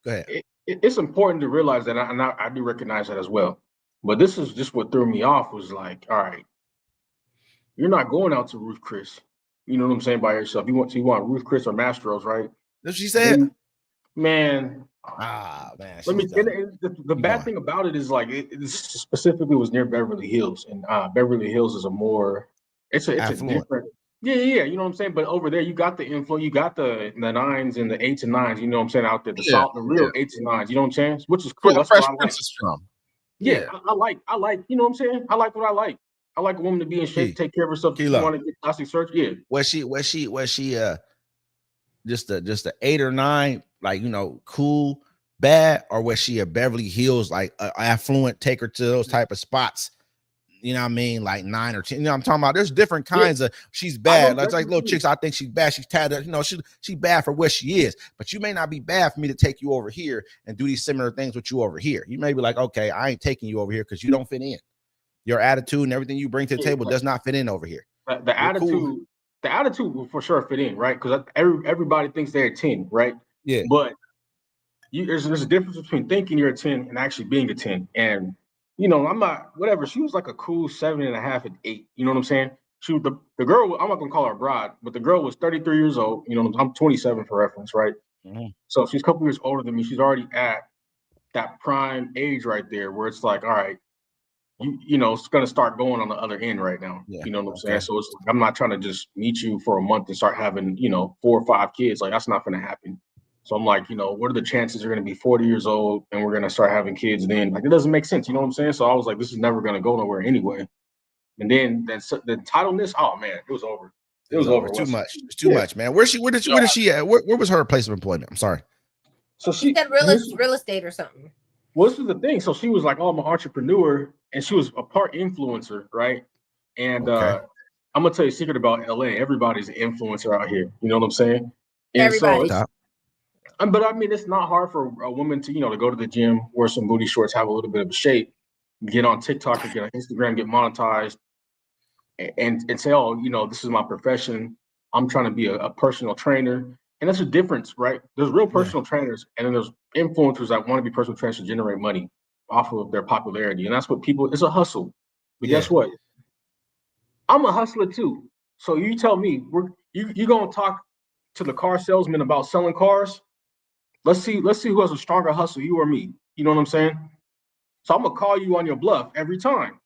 go ahead. It's important to realize that, and I do recognize that as well. But this is just what threw me off was like, all right, you're not going out to Ruth Chris. You know what I'm saying, by yourself. You want Ruth Chris or Mastro's, right? That's what she said. Man, man. let me. And the bad going. thing about it is like it specifically was near Beverly Hills, and Beverly Hills is a more. It's a different. Yeah. You know what I'm saying. But over there, you got the inflow. You got the 9s and the 8s and 9s. You know what I'm saying out there, the real 8s and 9s. You know what I'm saying, which is cool. Where the That's Fresh what I like. Prince is from. Yeah, I like. You know what I'm saying. I like what I like. I like a woman to be in shape, take care of herself. You want to get plastic surgery? Yeah. Was she just a 8 or 9, like cool, bad, or was she a Beverly Hills like affluent, take her to those type of spots? You know what I mean, like 9 or 10. You know what I'm talking about? There's different kinds of she's bad. Like little chicks, I think she's bad. She's tatted. She bad for what she is. But you may not be bad for me to take you over here and do these similar things with you over here. You may be like, okay, I ain't taking you over here because you don't fit in. Your attitude and everything you bring to the table does not fit in over here. The attitude will for sure fit in, right? Because everybody thinks they're a 10, right? Yeah. But there's a difference between thinking you're a 10 and actually being a 10. And I'm not whatever. She was like a cool 7.5 and 8. You know what I'm saying? She was the girl. I'm not gonna call her a bride, but the girl was 33 years old. I'm 27 for reference, right? Mm-hmm. So she's a couple years older than me. She's already at that prime age right there, where it's like, all right, it's gonna start going on the other end right now. Yeah. You know what I'm saying? So it's like I'm not trying to just meet you for a month and start having 4 or 5 kids. Like that's not gonna happen. So I'm like, what are the chances you're gonna be 40 years old and we're gonna start having kids then? Like it doesn't make sense. You know what I'm saying? So I was like, this is never gonna go nowhere anyway. And then the entitledness, oh man, it was over. It was over. It's too much. It's too much, man. Where did she at? Where was her place of employment? I'm sorry. So she said real estate or something. Well, this is the thing. So she was like, "Oh, I'm an entrepreneur," and she was a part influencer, right? And I'm gonna tell you a secret about LA. Everybody's an influencer out here. You know what I'm saying? And Everybody. so but I mean, it's not hard for a woman to, to go to the gym, wear some booty shorts, have a little bit of shape, get on TikTok or get on Instagram, get monetized, and say, oh, this is my profession. I'm trying to be a personal trainer. And that's a difference, right? There's real personal trainers, and then there's influencers that want to be personal trainers to generate money off of their popularity. And that's what it's a hustle. But guess what? I'm a hustler too. So you tell me, you gonna talk to the car salesman about selling cars? Let's see who has a stronger hustle, you or me. You know what I'm saying? So I'm gonna call you on your bluff every time.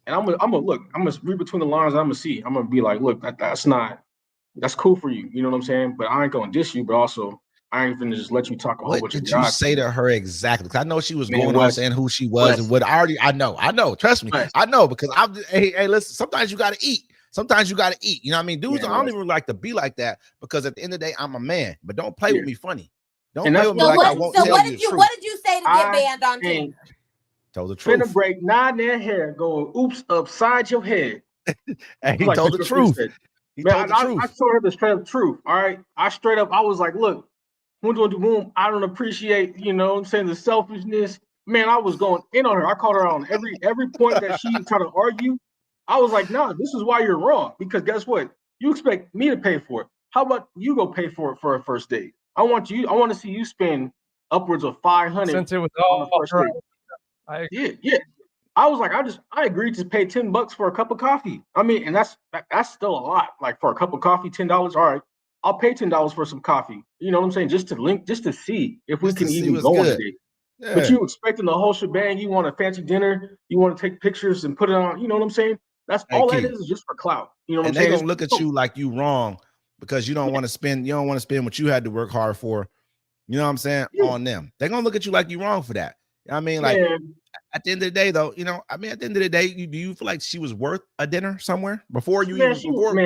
And I'm gonna read between the lines, I'm gonna see. I'm gonna be like, look, that's cool for you. You know what I'm saying? But I ain't gonna diss you, but also I ain't gonna just let you talk a whole bunch of What did you say to her exactly? Because I know she was going on saying who she was and what I know. Trust me, I know because hey, listen, sometimes you gotta eat. Sometimes you gotta eat. You know what I mean? Dudes, I don't even like to be like that because at the end of the day, I'm a man. But don't play with me funny. Don't play with me like I won't tell you the truth. What did you say to get banned on Tinder? Told the truth. Finna break 9 their hair, going oops upside your head. And he told the truth. He told the truth. I told her the straight up truth. All right. I was like, look, I don't appreciate, what I'm saying, the selfishness. Man, I was going in on her. I called her on every point that she tried to argue. I was like, no, this is why you're wrong. Because guess what? You expect me to pay for it. How about you go pay for it for a first date? I want to see you spend upwards of $500 since it was on the first date. Yeah. I was like, I agreed to pay $10 for a cup of coffee. I mean, and that's still a lot. Like for a cup of coffee, $10. All right, I'll pay $10 for some coffee. You know what I'm saying? Just to see if we can even go on a date. Yeah. But you expecting the whole shebang? You want a fancy dinner? You want to take pictures and put it on? You know what I'm saying? That's all that is just for clout. You know what I'm saying? And they don't look at you like you wrong because you don't want to spend. You don't want to spend what you had to work hard for. You know what I'm saying? On them, they're gonna look at you like you wrong for that. I mean, like at the end of the day, though, at the end of the day, do you feel like she was worth a dinner somewhere before you before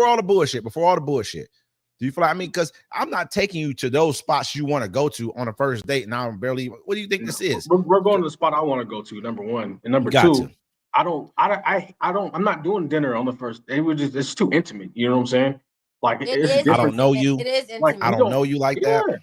all the bullshit? Do you feel like, I mean, because I'm not taking you to those spots you want to go to on a first date, and I'm barely. What do you think this is? We're going to the spot I want to go to. Number one, and number two, I'm not doing dinner on the first date. It's too intimate. You know what I'm saying? Like I don't know you. It is intimate. Like I don't know you like that.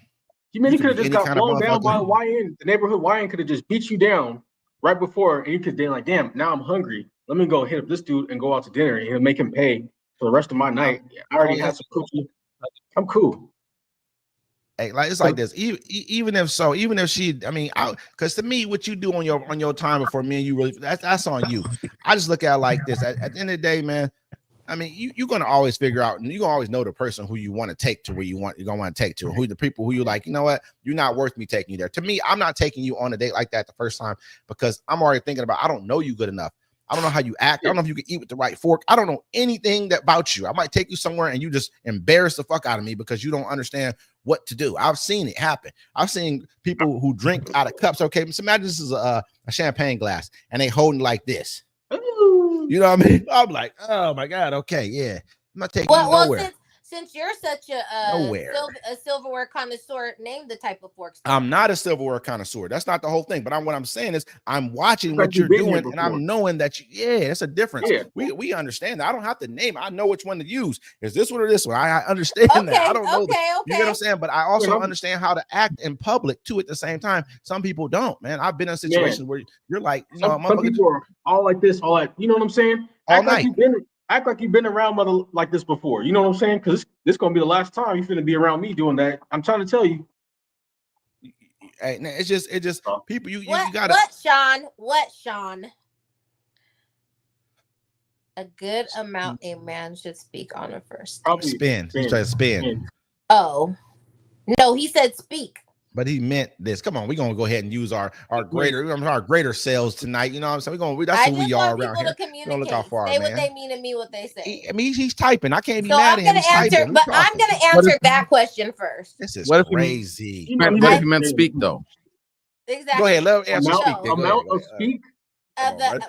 You could have just got blown down by YN. The neighborhood YN could have just beat you down right before, and you could be like, damn, now I'm hungry. Let me go hit up this dude and go out to dinner and make him pay for the rest of my night. I already had some cookie. I'm cool. Hey, like it's like this. Even if she, I mean, because to me, what you do on your time before me and you really, that's on you. I just look at it like this. At the end of the day, man. I mean, you're gonna always figure out, and you're gonna always know the person who you want to take to where you're gonna want to take to, who the people who you like. You know what? You're not worth me taking you there. To me, I'm not taking you on a date like that the first time because I'm already thinking about I don't know you good enough. I don't know how you act. I don't know if you can eat with the right fork. I don't know anything about you. I might take you somewhere and you just embarrass the fuck out of me because you don't understand what to do. I've seen it happen. I've seen people who drink out of cups. Okay, so imagine this is a champagne glass and they holding like this. You know what I mean? I'm like, oh my God, okay, yeah. I'm not taking you nowhere. Since you're such a silverware connoisseur, name the type of forks. I'm not a silverware connoisseur. That's not the whole thing. But what I'm saying is I'm watching what you're doing and I'm knowing that that's a difference. Yeah. We understand that. I don't have to name it. I know which one to use. Is this one or this one? I understand that. I don't know. You get what I'm saying? But I also understand how to act in public too at the same time. Some people don't, man. I've been in situations where you're like, some people are all like this, all like, you know what I'm saying? All night. Act like you've been around mother like this before. You know what I'm saying? Because this gonna be the last time you're gonna be around me doing that. I'm trying to tell you. Hey, it's just people. You gotta. What, Sean? A good amount a man should speak on a first date. Spin. He's trying to spin. Oh no, he said speak. But he meant this. Come on, we're gonna go ahead and use our greater sales tonight. You know what I'm saying? That's who we are around here. Don't look how far, say what they mean and mean what they say. I mean, he's typing. I can't be mad at him. I'm gonna answer that question first. This is crazy. What if you meant speak though? Exactly. Go ahead, let him answer speak. Amount of speak.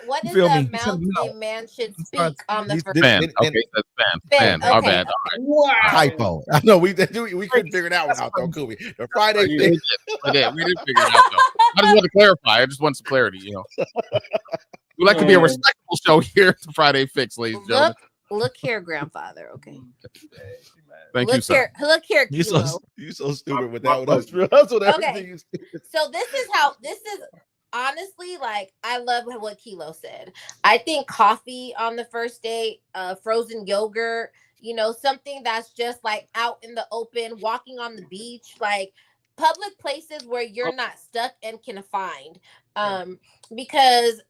What is the amount a man should speak on the first date? Okay, that's fan. Our bad. All right. Wow. Typo. I know we couldn't figure that one out though, could we? The Friday thing. We didn't figure it out though. I just want to clarify. I just want some clarity, We like to be a respectable show here at the Friday Fix, ladies and gentlemen. Look here, grandfather. Okay. Thank you, sir. Look here, You Kilo. so stupid with that one. That's real. That's what everything you stupid. So this is honestly, like, I love what Kilo said. I think coffee on the first date, frozen yogurt, something that's just like out in the open, walking on the beach, like public places where you're not stuck and confined. Because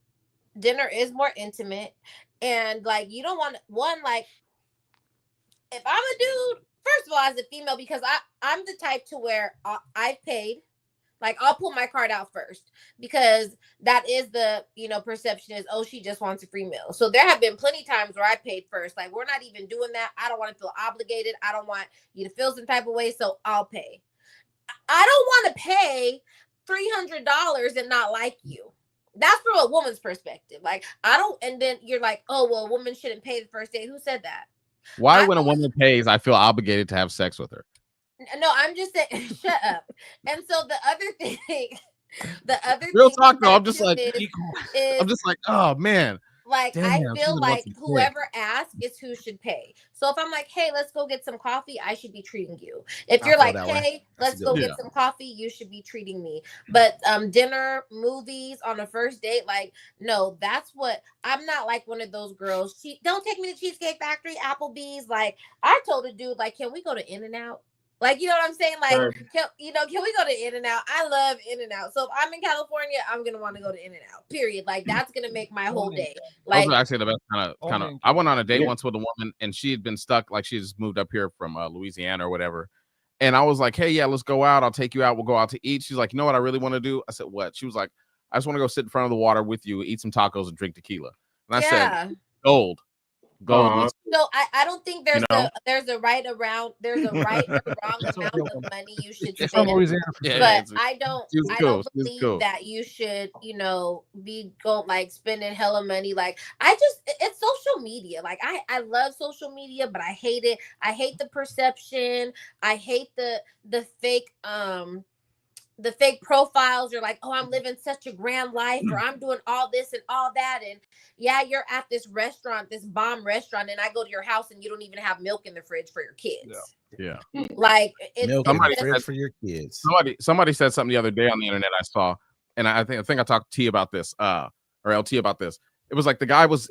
dinner is more intimate, and like you don't want like if I'm a dude, first of all, as a female, because I'm the type to where I've paid. Like, I'll pull my card out first, because that is the, perception is, oh, she just wants a free meal. So there have been plenty times where I paid first. Like, we're not even doing that. I don't want to feel obligated. I don't want you to feel some type of way. So I'll pay. I don't want to pay $300 and not like you. That's from a woman's perspective. Like, I don't, and then you're like, oh, well, a woman shouldn't pay the first date. Who said that? Why, when a woman pays, I feel obligated to have sex with her? No, I'm just saying, shut up. And so the other thing, real talk though, I'm just like, oh man. Like, damn, I feel like whoever asks is who should pay. So if I'm like, hey, let's go get some coffee, I should be treating you. If you're like, hey, let's go get some coffee, you should be treating me. But dinner, movies on a first date, like, no, that's what I'm not like one of those girls. Don't take me to Cheesecake Factory, Applebee's. Like, I told a dude, like, can we go to In-N-Out? Like, you know what I'm saying? Like, can we go to In-N-Out? I love In-N-Out. So if I'm in California, I'm going to want to go to In-N-Out, period. Like, that's going to make my whole day. Like, those are actually the best kind of. I went on a date once with a woman, and she had been stuck. Like, she just moved up here from Louisiana or whatever. And I was like, hey, yeah, let's go out. I'll take you out. We'll go out to eat. She's like, you know what I really want to do? I said, what? She was like, I just want to go sit in front of the water with you, eat some tacos, and drink tequila. And I said, gold. So I don't think there's a right or wrong amount of money you should spend. But I don't believe that you should, be spending hella money. Like, it's social media. Like, I love social media, but I hate it. I hate the perception. I hate the fake profiles. You're like, oh, I'm living such a grand life, or I'm doing all this and all that. And yeah, you're at this restaurant, this bomb restaurant, and I go to your house and you don't even have milk in the fridge for your kids. Yeah. Like, milk in the fridge for your kids. Somebody said something the other day on the internet I saw, and I think I talked to T about this, or LT about this. It was like the guy what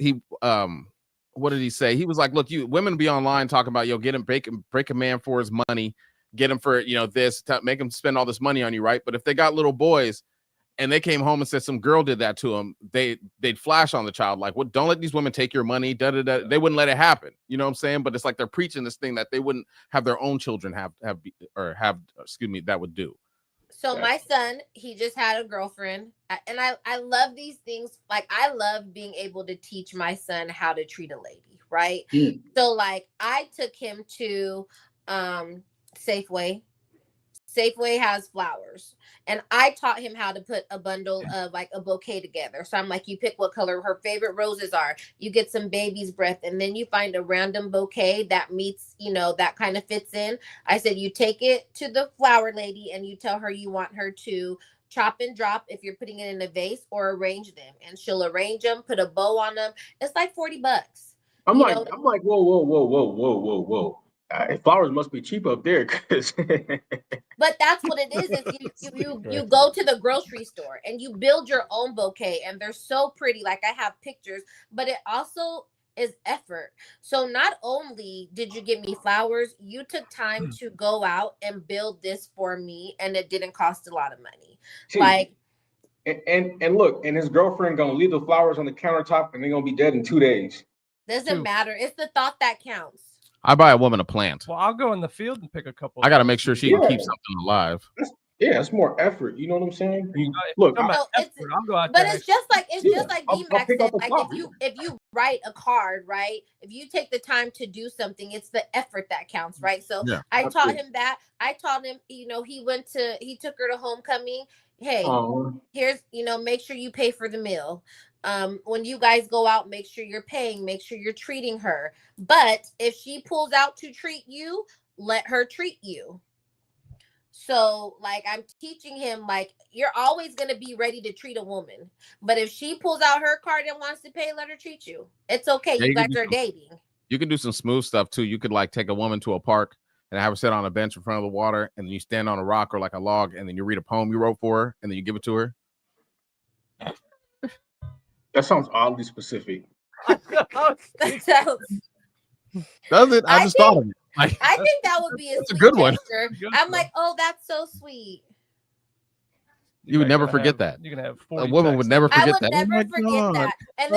did he say? He was like, look, you women be online talking about, get him, break a man for his money, get him for, this, make him spend all this money on you, right? But if they got little boys and they came home and said some girl did that to him, they'd flash on the child, like, what? Don't let these women take your money. They wouldn't let it happen. You know what I'm saying? But it's like they're preaching this thing that they wouldn't have their own children that would do. So my son, he just had a girlfriend, and I love these things. Like, I love being able to teach my son how to treat a lady, right? So like, I took him to Safeway. Safeway has flowers, and I taught him how to put a bundle of like a bouquet together. So I'm like, you pick what color her favorite roses are, you get some baby's breath, and then you find a random bouquet that meets, that kind of fits in. I said, you take it to the flower lady and you tell her you want her to chop and drop if you're putting it in a vase, or arrange them, and she'll arrange them, put a bow on them. It's like $40. I'm like, whoa. Flowers must be cheap up there, cause but that's what it is. If you go to the grocery store and you build your own bouquet, and they're so pretty. Like, I have pictures, but it also is effort. So not only did you give me flowers, you took time to go out and build this for me, and it didn't cost a lot of money. And look, and his girlfriend gonna leave the flowers on the countertop, and they're gonna be dead in 2 days. Doesn't matter. It's the thought that counts. I buy a woman a plant. Well, I'll go in the field and pick a couple. I got to make sure she can keep something alive. It's more effort. You know what I'm saying? Look, I'll go out there. But it's just like D-Mac said. Like, if you write a card, right? If you take the time to do something, it's the effort that counts, right? So I taught him that. I taught him, he took her to homecoming. Hey, here's, make sure you pay for the meal. When you guys go out, make sure you're paying, make sure you're treating her. But if she pulls out to treat you, let her treat you. So like I'm teaching him like you're always gonna be ready to treat a woman, but if she pulls out her card and wants to pay, let her treat you. It's okay. Yeah, You guys are dating. You can do some smooth stuff too. You could like take a woman to a park and have her sit on a bench in front of the water, and then you stand on a rock or like a log, and then you read a poem you wrote for her, and then you give it to her. That sounds oddly specific. Does it? I just thought of it. Like, I think that would be a that's a sweet good one. gesture. I'm like, oh, that's so sweet. You would never forget that. You can have a woman would never forget that. I would never forget that. And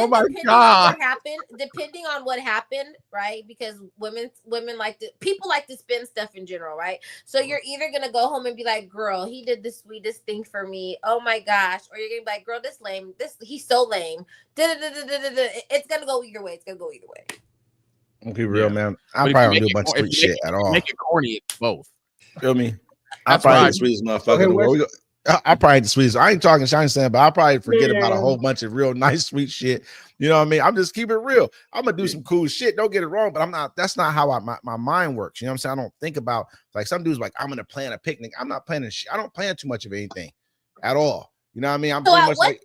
then depending on what happened, right? Because women like to, people like to spend stuff in general, right? So you're either gonna go home and be like, girl, he did the sweetest thing for me. Oh my gosh. Or you're gonna be like, girl, this lame. He's so lame. It's gonna go either way. It's gonna go either way. I'll be real, man. I probably don't do a bunch of sweet shit at all. Make it corny, it's both. Feel me? I probably the sweetest motherfucker in the world. I probably the sweetest. I ain't talking shine stand, but I probably forget about a whole bunch of real nice sweet shit. You know what I mean? I'm just keep it real. I'm gonna do some cool shit. Don't get it wrong, but I'm not. That's not how my mind works. You know what I'm saying? I don't think about like some dudes like I'm gonna plan a picnic. I'm not planning shit. I don't plan too much of anything at all. You know what I mean? I'm pretty much like.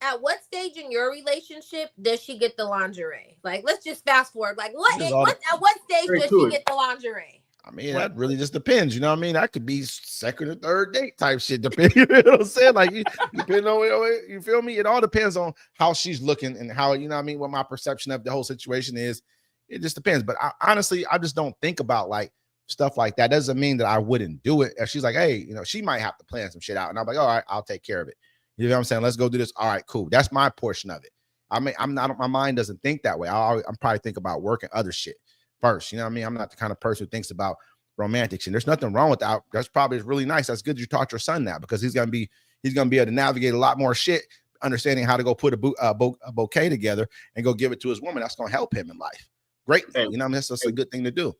At what stage in your relationship does she get the lingerie? Like, let's just fast forward. Like, at what stage does she get the lingerie? I mean, that really just depends. You know what I mean? That could be second or third date type shit. Depending, you know what I'm saying? Like, depending on you feel me? It all depends on how she's looking and how, you know what I mean, what my perception of the whole situation is. It just depends. But honestly, I just don't think about like stuff like that. Doesn't mean that I wouldn't do it. If she's like, hey, you know, she might have to plan some shit out. And I'm like, all right, I'll take care of it. You know what I'm saying? Let's go do this. All right, cool. That's my portion of it. I mean, I'm not, my mind doesn't think that way. I'm probably think about work and other shit first. You know what I mean? I'm not the kind of person who thinks about romantic shit. There's nothing wrong with that. That's probably really nice. That's good you taught your son that because he's gonna be able to navigate a lot more shit, understanding how to go put a bouquet together and go give it to his woman. That's gonna help him in life. Great. Hey, you know what I mean? That's a good thing to do.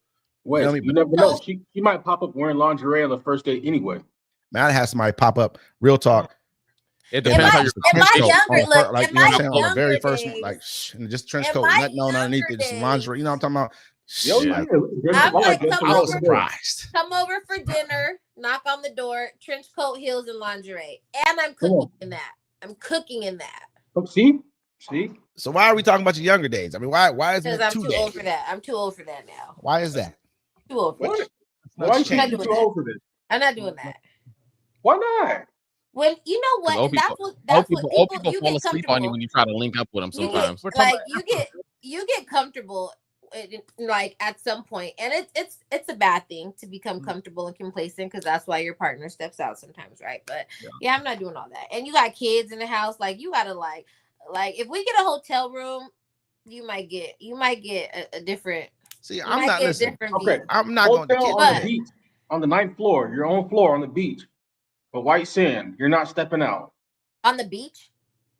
Wait, you never know. She might pop up wearing lingerie on the first date anyway. Man, I had somebody pop up. Real talk. It depends how you're like, you know what I'm saying? On the very first one, like just trench coat, nothing on underneath it, just lingerie. You know what I'm talking about? I'm like, I was surprised. Come over for dinner, knock on the door, trench coat, heels, and lingerie. And I'm cooking in that. I'm cooking in that. Oh, see? So why are we talking about your younger days? I mean, why is it because I'm too old for that. I'm too old for that now. Why is that? Too old for that. Why are you too old for this? I'm not doing that. Why not? When you know what, old people fall asleep on you when you try to link up with them sometimes. You get comfortable like at some point, and it's a bad thing to become comfortable and complacent because that's why your partner steps out sometimes, right? But yeah, I'm not doing all that. And you got kids in the house, like you gotta like if we get a hotel room, you might get a different. See, I'm not listening. Okay, I'm not going to on the beach on the 9th floor, your own floor on the beach. But white sand, you're not stepping out. On the beach?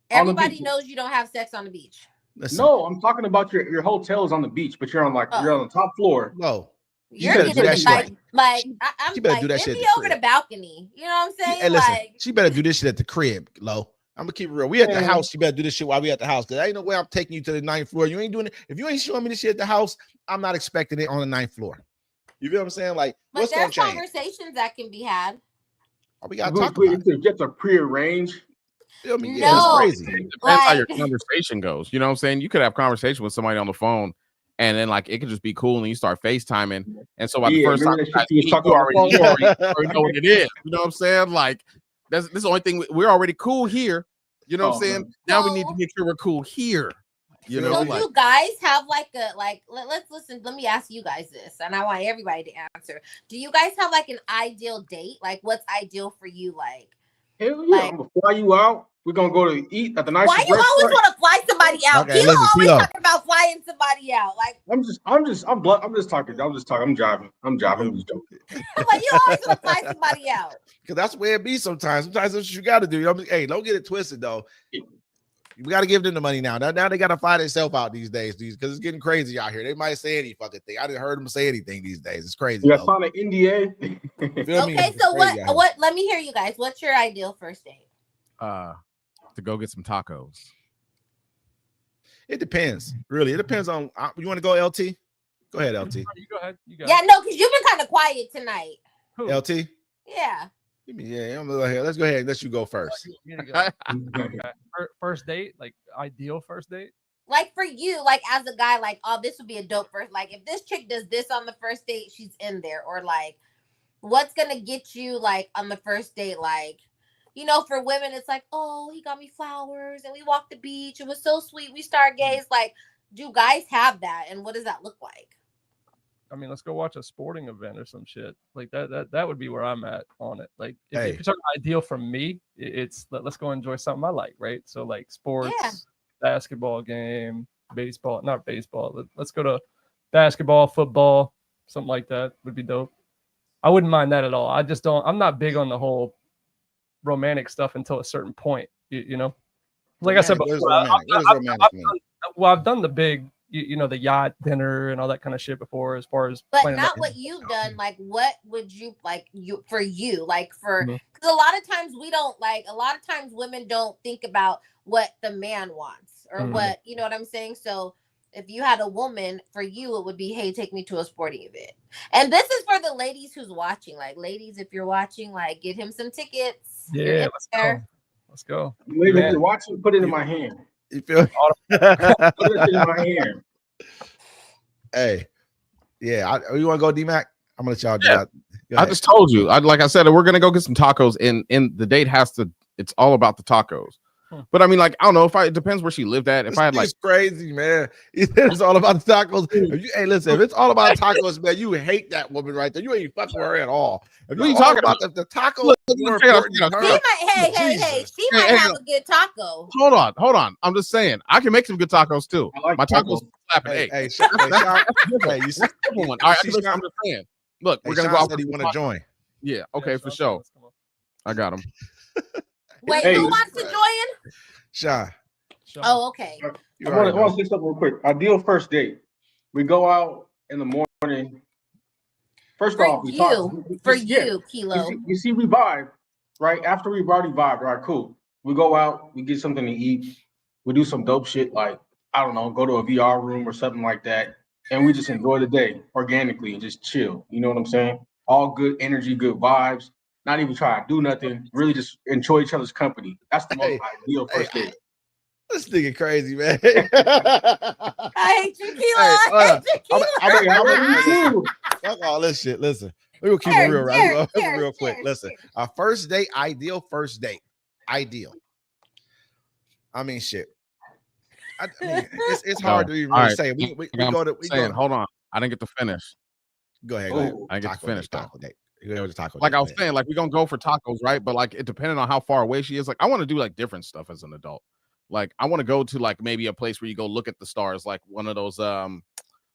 Everybody knows you don't have sex on the beach. Listen. No, I'm talking about your hotel is on the beach, but you're on you're on the top floor. No. You better do that shit. I'm like, do that shit over the balcony. You know what I'm saying? Hey, listen, she better do this shit at the crib, Lo. I'm gonna keep it real. We at the house. She better do this shit while we at the house. Cause ain't no way I'm taking you to the 9th floor. You ain't doing it. If you ain't showing me this shit at the house, I'm not expecting it on the 9th floor. You feel what I'm saying? Like, but what's there's conversations that can be had. Oh, we gotta talk about it. Just a prearrange. Feel me? Yeah, it's crazy. It depends how your conversation goes. You know what I'm saying? You could have conversation with somebody on the phone, and then like it could just be cool, and you start FaceTiming, and so by the first time you already know what it is. You know what I'm saying? Like this is the only thing we're already cool here. You know what I'm saying? Now we need to make sure we're cool here. You know, so you guys have let's listen. Let me ask you guys this, and I want everybody to answer. Do you guys have like an ideal date? Like, what's ideal for you? Like, hell yeah, I'm gonna fly you out. We're gonna go to eat at the nicest restaurant. Why you always want to fly somebody out? Okay, People always talking about flying somebody out. Like, I'm just talking. I'm driving. I'm just joking. Like, you always want to fly somebody out. Because that's the way it be sometimes. Sometimes that's what you got to do. You know, hey, don't get it twisted though. We got to give them the money now. Now they got to fly themselves out these days, because it's getting crazy out here. They might say any fucking thing. I didn't heard them say anything these days. It's crazy. Yeah, sign an NDA. Okay, so what? Let me hear you guys. What's your ideal first date? To go get some tacos. It depends. Really, it depends on. You want to go, LT? Go ahead, LT. You go ahead. You go. Yeah, no, because you've been kind of quiet tonight. Who? LT. Yeah. Yeah, let's go ahead and let you go first. First date, like ideal first date. Like for you, like as a guy, like, oh, this would be a dope first. Like if this chick does this on the first date, she's in there. Or like, what's gonna get you like on the first date? Like, for women, it's like, oh, he got me flowers and we walked the beach. It was so sweet. We stargazed. Like, do guys have that? And what does that look like? I mean, let's go watch a sporting event or some shit like that. That would be where I'm at on it. Like, if you're talking ideal for me, it's let's go enjoy something I like, right? So like sports, basketball game, baseball, not baseball. Let's go to basketball, football, something like that would be dope. I wouldn't mind that at all. I just don't. I'm not big on the whole romantic stuff until a certain point. You know, like romantic, I said before, I've done the big. The yacht dinner and all that kind of shit before, as far as. But not what you've done. Like, what would you like for you? Like because a lot of times we don't like. A lot of times women don't think about what the man wants or what you know what I'm saying. So if you had a woman, for you it would be, hey, take me to a sporting event. And this is for the ladies who's watching. Like, ladies, if you're watching, like, get him some tickets. Yeah, let's go. Ladies, if you're watching, put it in my hand. You feel? Put it in my hand. Hey, yeah. You want to go, D-Mac? I'm gonna let y'all do that. I just told you. Like I said, we're gonna go get some tacos, and the date has to. It's all about the tacos. But I mean, like, I don't know it depends where she lived at. If I had like crazy, man. It's all about the tacos. Hey, listen, if it's all about tacos, man, you hate that woman right there. You ain't fucking with her at all. If what are you talking about? The tacos, she might have a good taco. Hold on. I'm just saying, I can make some good tacos too. My tacos slapping. Hey, you see one. All right, I'm just saying. Look, we're gonna go out. Said he want to join. Yeah, okay, for sure. I got him. Wait, who wants to join? Sean. Oh, okay. I want to say something real quick. Ideal first date. We go out in the morning. First off, we talk. For you, Kilo. You see, we vibe, right? After we already vibed, right? Cool. We go out, we get something to eat. We do some dope shit, like, I don't know, go to a VR room or something like that. And we just enjoy the day organically and just chill. You know what I'm saying? All good energy, good vibes. Not even try to do nothing. Really just enjoy each other's company. That's the most ideal first date. This nigga crazy, man. I hate you, Kilo. I hate you. Fuck all this shit. Listen, we will keep it real, right? Real quick. Listen, our first date, ideal first date. Ideal. I mean, shit. I mean, it's hard to even really say. We go to. Hold on. I didn't get to finish. Go ahead. I didn't get to finish taco date. Taco like I was saying, like, we're gonna go for tacos, right? But like, it depending on how far away she is. Like, I want to do like different stuff as an adult. Like, I want to go to like maybe a place where you go look at the stars, like one of those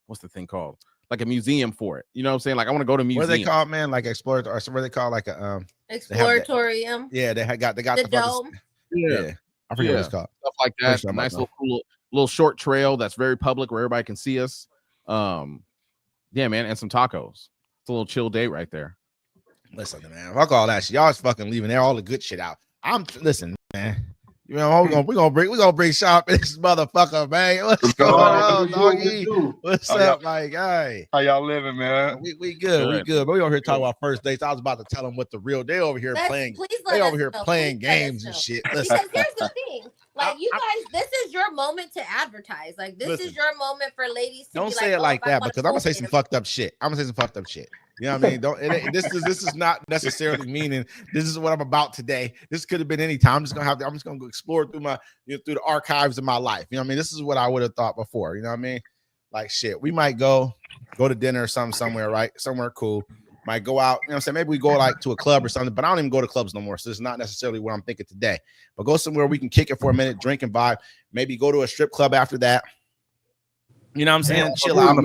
what's the thing called? Like a museum for it. You know what I'm saying? Like, I want to go to museum. What are they called, man? Like exploratory, or what are they called? Like a exploratorium. Yeah, they got the dome. Yeah. I forget what it's called. Stuff like that. A nice little short trail that's very public where everybody can see us. Yeah, man, and some tacos. It's a little chill date right there. Listen, man, fuck all that shit. Y'all is fucking leaving there all the good shit out. Listen, man. You know, we're gonna bring Sean this motherfucker, man. What's going on, doggy? What's up, my guy? How y'all living, man? We good, But we over here talking about first dates. I was about to tell them what the real they over here playing. They over here playing games and shit. Listen. Because here's the thing. Like, you guys, this is your moment to advertise. Like, this is your moment for ladies to don't say it like that, because I'm gonna say some fucked up shit. You know what I mean? This is not necessarily meaning this is what I'm about today. This could have been any time. I'm just gonna go explore through through the archives of my life. You know what I mean? This is what I would have thought before. You know what I mean? Like, shit, we might go to dinner or something somewhere, right? Somewhere cool. Might go out, you know what I'm saying? Maybe we go like to a club or something, but I don't even go to clubs no more. So it's not necessarily what I'm thinking today. But go somewhere we can kick it for a minute, drink and vibe. Maybe go to a strip club after that. You know what I'm saying? Chill out.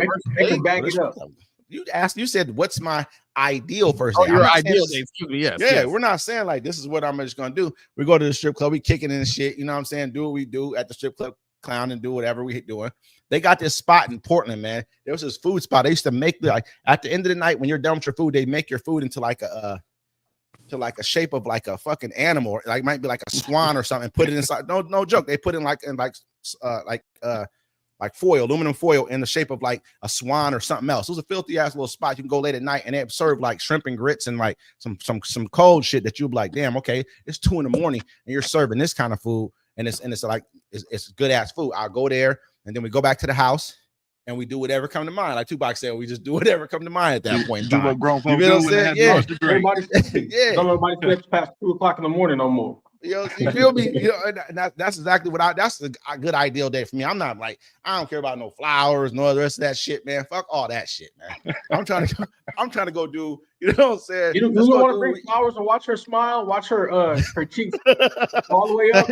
You said, what's my ideal first date? Your ideal date. Yes. Yeah, we're not saying like this is what I'm just gonna do. We go to the strip club, we kicking in shit, you know what I'm saying? Do what we do at the strip club, clown and do whatever we doing. They got this spot in Portland, man. There was this food spot. They used to make like at the end of the night when you're done with your food, they make your food into like a shape of like a fucking animal, like might be like a swan or something. Put it inside. No joke. They put in like like foil, aluminum foil in the shape of like a swan or something else. It was a filthy ass little spot. You can go late at night and they serve like shrimp and grits and like some cold shit that you'll be like, damn, okay, it's 2 a.m. and you're serving this kind of food and it's like it's good ass food. I'll go there and then we go back to the house and we do whatever come to mind. Like Tupac said, we just do whatever come to mind at that point in time. Do what grown You folks know do what I'm when they saying? have Yeah. lost the drink. Yeah. Don't nobody sleeps past 2 o'clock in the morning no more. You feel me? And that's exactly what that's a good ideal day for me. I'm not like, I don't care about no flowers, no the rest of that shit, man. Fuck all that shit, man. I'm trying to go do, you know what I'm saying? You don't want to bring flowers and watch her smile, watch her cheeks all the way up.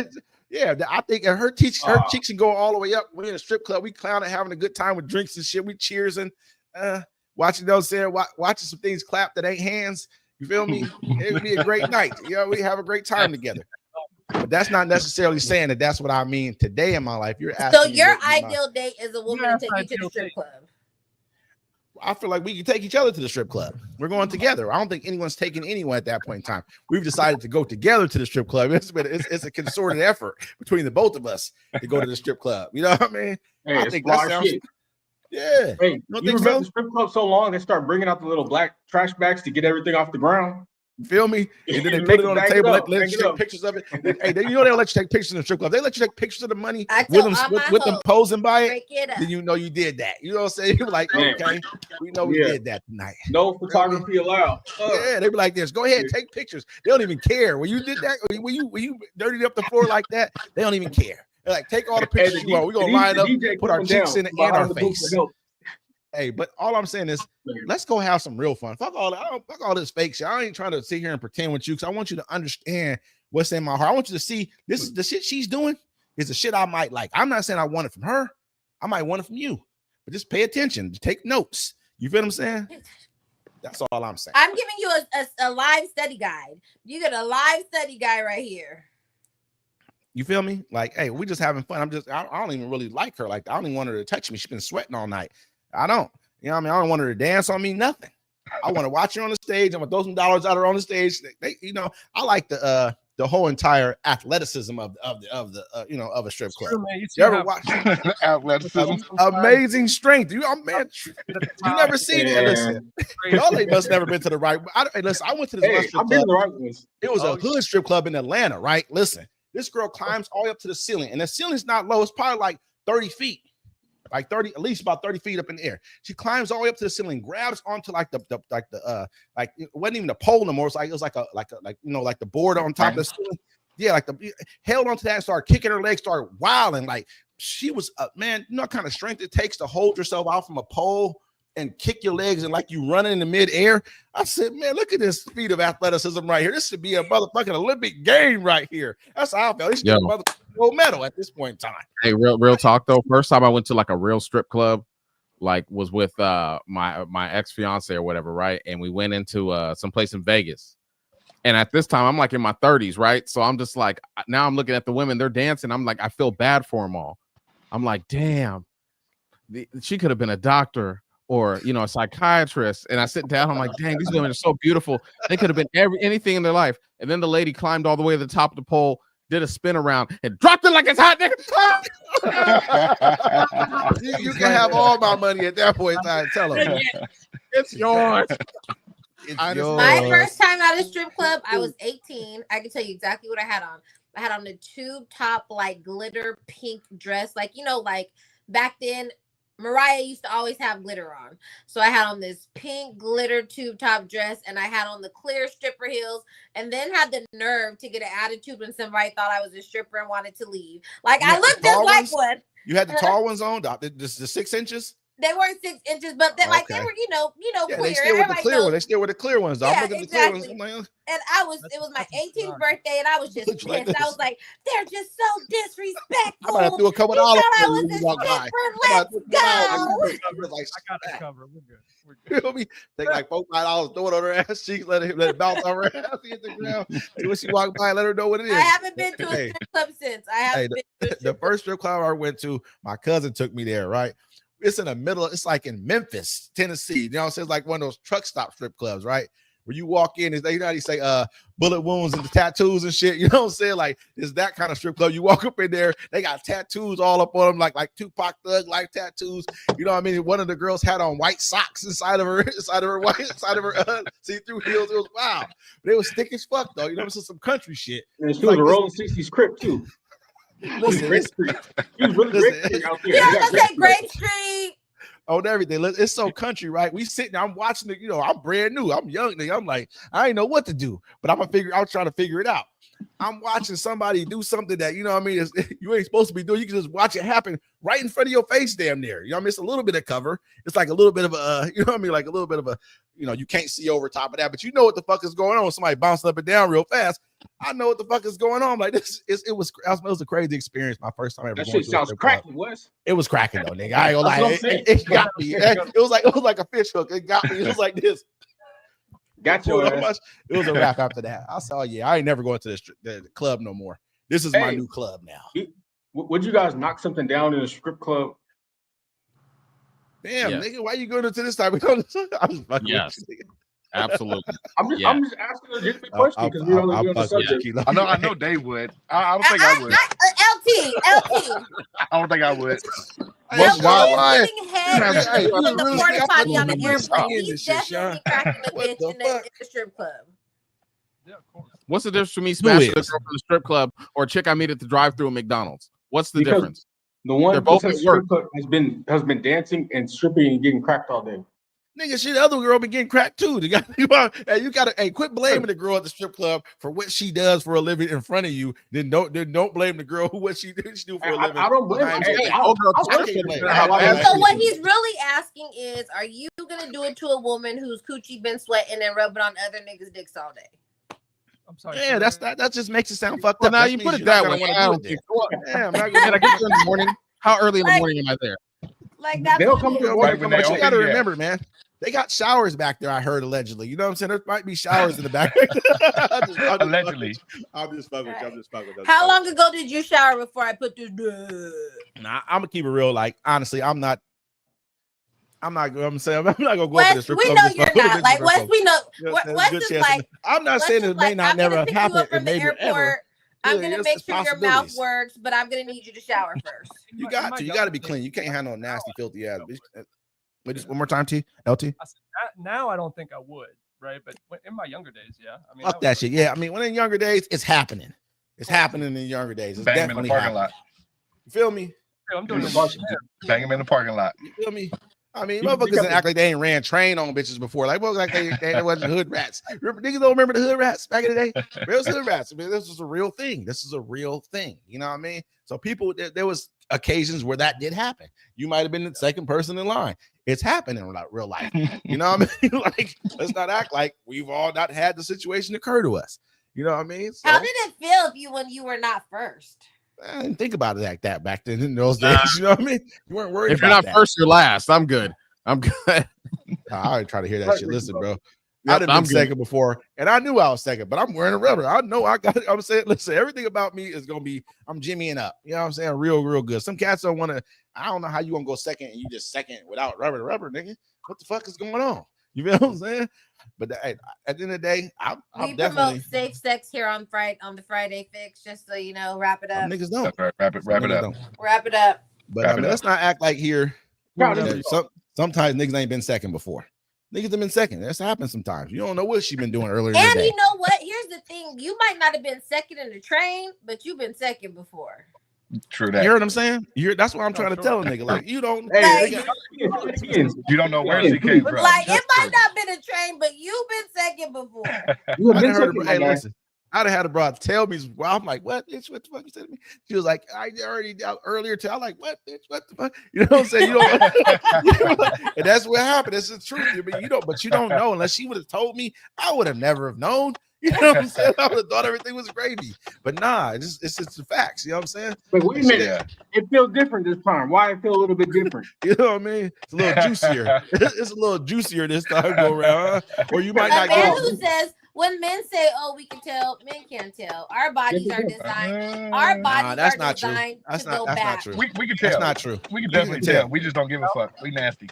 Yeah, I think her cheeks can go all the way up. We're in a strip club, we clowning, having a good time with drinks and shit. We cheers and watching, you know what I'm saying, watching some things clap that ain't hands. You feel me? It would be a great night. You know, we have a great time together. But that's not necessarily saying that that's what I mean today in my life. You're asking. So your ideal date is a woman to take you to the strip club. I feel like we can take each other to the strip club. We're going together. I don't think anyone's taking anyone at that point in time. We've decided to go together to the strip club. It's a concerted effort between the both of us to go to the strip club. You know what I mean? Hey, I think that sounds. Shit. Yeah. Hey, you remember the strip club so long they start bringing out the little black trash bags to get everything off the ground. You feel me? And then they put it on the table, let you take pictures of it. Hey, you know they don't let you take pictures in the strip club. They let you take pictures of the money with them posing by it. Then you know you did that. You know what I'm saying? You're like, okay, we know we did that tonight. No photography allowed. Yeah, they be like this. Go ahead, take pictures. They don't even care. When you did that, when you dirtied up the floor like that, they don't even care. They're like, take all the pictures you want. We're gonna line up, put our cheeks in it and our face. Hey, but all I'm saying is, let's go have some real fun. Fuck all this fake shit. I ain't trying to sit here and pretend with you because I want you to understand what's in my heart. I want you to see this is the shit she's doing is the shit I might like. I'm not saying I want it from her. I might want it from you, but just pay attention, take notes. You feel what I'm saying? That's all I'm saying. I'm giving you a live study guide. You get a live study guide right here. You feel me? Like, hey, we just having fun. I don't even really like her. Like, I don't even want her to touch me. She's been sweating all night. I don't. You know what I mean? I don't want her to dance on me, nothing. I want to watch her on the stage. I'm gonna throw some dollars at her on the stage. I like the whole entire athleticism of a strip club. True, man. You ever watch athleticism? Amazing strength. You never seen it. Listen, y'all must never been to the right. Listen, I went to this strip club. Been to the right ones. It was a hood strip club in Atlanta, right? Listen, this girl climbs all the way up to the ceiling, and the ceiling's not low. It's probably like 30 feet. Like 30, at least about 30 feet up in the air. She climbs all the way up to the ceiling, grabs onto like it wasn't even a pole no more. It was like the board on top of the ceiling. Yeah, like held onto that and started kicking her legs, started wilding. Like she was man, you know what kind of strength it takes to hold yourself out from a pole and kick your legs and like you running in the midair. I said, man, look at this feat of athleticism right here. This should be a motherfucking Olympic game right here. That's how I felt. This should be a motherfucking gold medal at this point in time. Hey, real talk though. First time I went to like a real strip club, like was with my ex-fiance or whatever, right? And we went into some place in Vegas. And at this time, I'm like in my 30s, right? So I'm just like, now I'm looking at the women, they're dancing. I'm like, I feel bad for them all. I'm like, damn, she could have been a doctor or a psychiatrist. And I sit down, I'm like, dang, these women are so beautiful. They could have been anything in their life. And then the lady climbed all the way to the top of the pole, did a spin around, and dropped it like it's hot, nigga. You can have all my money at that point in time. Tell them it's yours. My first time at a strip club, I was 18. I can tell you exactly what I had on. I had on the tube top, like glitter pink dress, like back then. Mariah used to always have glitter on. So I had on this pink glitter tube top dress and I had on the clear stripper heels and then had the nerve to get an attitude when somebody thought I was a stripper and wanted to leave. Like I looked just like one. You had the tall ones on, the 6 inches? They weren't 6 inches, but they okay. They were, clear. They still with the clear ones. They still with the clear ones. Yeah, exactly. And it was my 18th birthday, and I was just pissed. I was like, they're just so disrespectful. I'm gonna do a couple of dollars. I was a stripper. Let's go. I got the cover. We're good. You feel me? Take like $4-5, throw it on her ass cheeks, let it bounce on her ass, hit the ground. When she walk by, let her know what it is. I haven't been to a strip club since. The first strip club I went to, my cousin took me there, right? It's in the middle. It's like in Memphis, Tennessee. You know what I'm saying? It's like one of those truck stop strip clubs, right? where you walk in, is they, you know how you say bullet wounds and the tattoos and shit. You know what I'm saying? Like, it's that kind of strip club. You walk up in there, they got tattoos all up on them, like Tupac Thug like tattoos. You know what I mean? One of the girls had on white socks inside of her see-through heels. It was wow. But it was thick as fuck though. You know, this is some country shit. And she was a rolling 60s Crip too. Listen, he was really great out there. You know what I'm saying? Grape Street. On everything. It's so country, right? We sitting, I'm watching it, you know, I'm brand new, I'm young, nigga. I'm like, I ain't know what to do, but I'm trying to figure it out. I'm watching somebody do something that, you know what I mean, you ain't supposed to be doing. You can just watch it happen right in front of your face, damn near. You know what I mean? It's a little bit of cover. It's like a little bit of a, you know what I mean? Like a little bit of a, you know, you can't see over top of that, but you know what the fuck is going on when somebody bouncing up and down real fast. I know what the fuck is going on. Like this, it was a crazy experience. My first time ever. That shit sounds cracking, Wes. It was cracking though, nigga. I ain't gonna lie. It got me. It was like a fish hook. It got me. It was like this. Got you. It was a wrap after that. I said, oh yeah, I ain't never going to the club no more. This is my new club now. Would you guys knock something down in a strip club? Damn, nigga, why you going into this type of conversation? Yes. Absolutely. I'm just asking a legitimate question because we don't know the subject. I know they would. I don't think I would. LT. I don't think I would. What's why? In the porta potty on the airplane. He's definitely cracking the bitch in the strip club. Yeah, of course. What's the difference between me smashing a girl from the strip club or a chick I meet at the drive-thru at McDonald's? What's the difference? The one they're both at the strip club has been dancing and stripping and getting cracked all day. Nigga, shit, the other girl been getting cracked too. You gotta quit blaming the girl at the strip club for what she does for a living in front of you. Then don't blame the girl who what she do for a living. I don't blame her. So what he's really asking is, are you gonna do it to a woman whose coochie been sweating and rubbing on other niggas' dicks all day? I'm sorry. Yeah, that just makes it sound fucked up. Now you put it that way. Yeah, I'm not Can I get you in the morning? How early in the morning am I there? Like that's they'll come to the morning. But you gotta remember, man. They got showers back there, I heard, allegedly. You know what I'm saying? There might be showers in the back. Allegedly. I'm just fucking with you. How long ago did you shower before I put this? Nah, I'm gonna keep it real. Like, honestly, I'm not gonna go Wes, over this. we know you're not. Like, Wes, we know. Wes is like, I'm not saying it may not never happen. It may ever. I'm gonna make sure your mouth works, but I'm gonna need you to shower first. You got to be clean. You can't have no nasty, filthy ass. Wait, just one more time, LT. I said, now I don't think I would, right? But in my younger days, yeah. I mean, fuck that shit. Yeah, I mean, when in younger days, it's happening. It's happening in younger days. It's bang him in the parking lot. You feel me? I'm doing bang him in the parking lot. You feel me? I mean, motherfuckers act like they ain't ran train on bitches before. Like, like they wasn't hood rats. Niggas don't remember the hood rats back in the day? There was hood rats. I mean, this was a real thing. You know what I mean? So people, there was occasions where that did happen. You might have been the second person in line. It's happening in real life. You know what I mean? Like, let's not act like we've all not had the situation occur to us. You know what I mean? So, how did it feel when you were not first? I didn't think about it like that back then in those days. You know what I mean? You weren't worried. If you're not first, you're last. I'm good. I already try to hear that shit. Listen, bro. I'd have been second before, and I knew I was second, but I'm wearing a rubber. I know I got it. I'm saying, listen, everything about me is gonna be, I'm jimmying up. You know what I'm saying? Real good. Some cats don't want to. I don't know how you gonna go second and you just second without rubber, nigga. What the fuck is going on? You feel what I'm saying? But at the end of the day, I'm definitely promote safe sex here on the Friday Fix, just so you know. Wrap it up. Niggas don't wrap it up. Wrap it up. But let's not act like here. Sometimes niggas ain't been second before. Niggas have been second. That's happened sometimes. You don't know what she been doing earlier. And you know what? Here's the thing: you might not have been second in the train, but you've been second before. True that. You hear what I'm saying? That's what I'm trying to tell a nigga. Like, you don't. You don't know where she came from. Like, it might not been a train, but you've been second before. Hey, listen. I'd have had a broad tell me. Well, I'm like, what? Bitch, what the fuck you said to me? She was like, I already earlier. I'm like, what? Bitch, what the fuck? You know what I'm saying? You don't. And that's what happened. That's the truth. I mean, but you don't know unless she would have told me. I would have never have known. You know what I'm saying? I would have thought everything was gravy. But nah, it's just the facts. You know what I'm saying? But wait a minute. It feels different this time. Why it feel a little bit different? You know what I mean? It's a little juicier. It's a little juicier this time go around. Huh? Or you might not get who says when men say, "Oh, we can tell," men can't tell. Our bodies are designed. Our bodies are designed to go back. We can tell. That's not true. We can definitely tell. We just don't give a fuck. We nasty.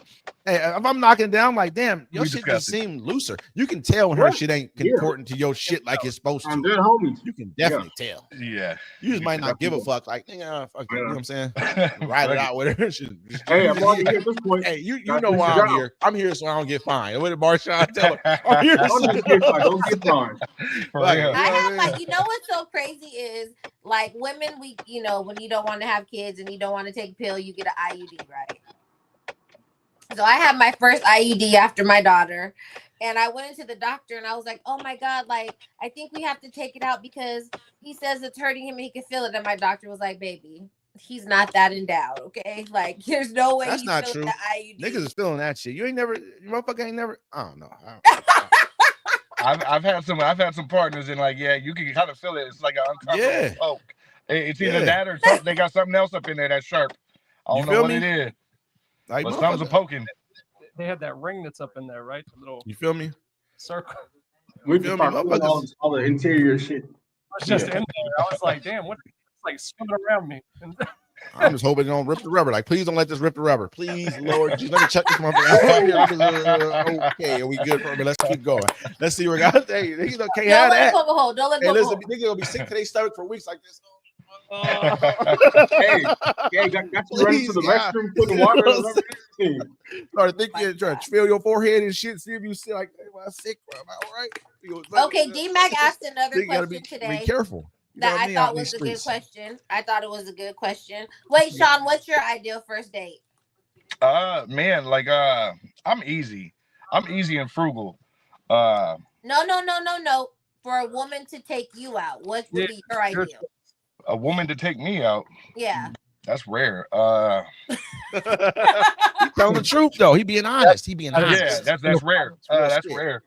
Hey, if I'm knocking it down, like, damn, your We shit discussed just it. seemed looser. You can tell when her Yeah. shit ain't Yeah. concordant to your shit like it's supposed I'm to. dead homies. You can definitely tell. Yeah. You just might not give a definitely. fuck. Like, nigga, fuck you. You know what I'm saying? Fuck Ride it it. out with her. Hey, I'm already here at this point. Hey, you Gotta know finish why the I'm job. here. I'm here so I don't get fined. What did Marshawn tell her? I'm here. Don't so- just get fined. Don't get fined. For Like, real. you I know what have I like, mean? you know what's so crazy is like women, we, you know, when you don't want to have kids and you don't want to take a pill, you get an IUD, right? So I had my first IUD after my daughter, and I went into the doctor and I was like, oh my God, like, I think we have to take it out because he says it's hurting him and he can feel it. And my doctor was like, baby, he's not that endowed, okay? Like, there's no way That's he's not feeling true. the IUD. Niggas is feeling that shit. You ain't never, you motherfucker ain't never. I don't know. I've had some partners and like, yeah, you can kind of feel it. It's like an uncomfortable Yeah. poke. It's either Yeah. that or something. They got something else up in there that's sharp. I You don't know feel what me? it is, Like, but something's a motherfucker. poking. They have that ring that's up in there, right? The little You feel me? circle. We Feel can me, start feeling motherfuckers? all the interior shit. It was just Yeah. in there. I was like, damn, what? It's like swimming around me. I'm just hoping it don't rip the rubber. Like, please don't let this rip the rubber. Please, Lord, Jesus, let me check this motherfucker. Okay, are we good for me? Let's keep going. Let's see where God. Hey, niggas can't Don't have let that. it poke a hole. Don't let it Hey, poke a listen, hole. niggas gonna be sick to their stomach for weeks like this. Hey, got you running to the Please, restroom, put the water in the everything. Start thinking, trying to feel your forehead and shit. See if you sit like, hey, am I sick? Am I all right? Okay, D-Mac asked another You gotta question be today careful. You know that what I mean? thought Out in was these a good streets. question. I thought it was a good question. Wait, Sean, what's your ideal first date? Man, like I'm easy. I'm easy and frugal. No. For a woman to take you out, what would be your ideal? A woman to take me out. Yeah. That's rare. He telling the truth though. He being honest. He being honest. Yeah, that's rare. real That's shit. rare.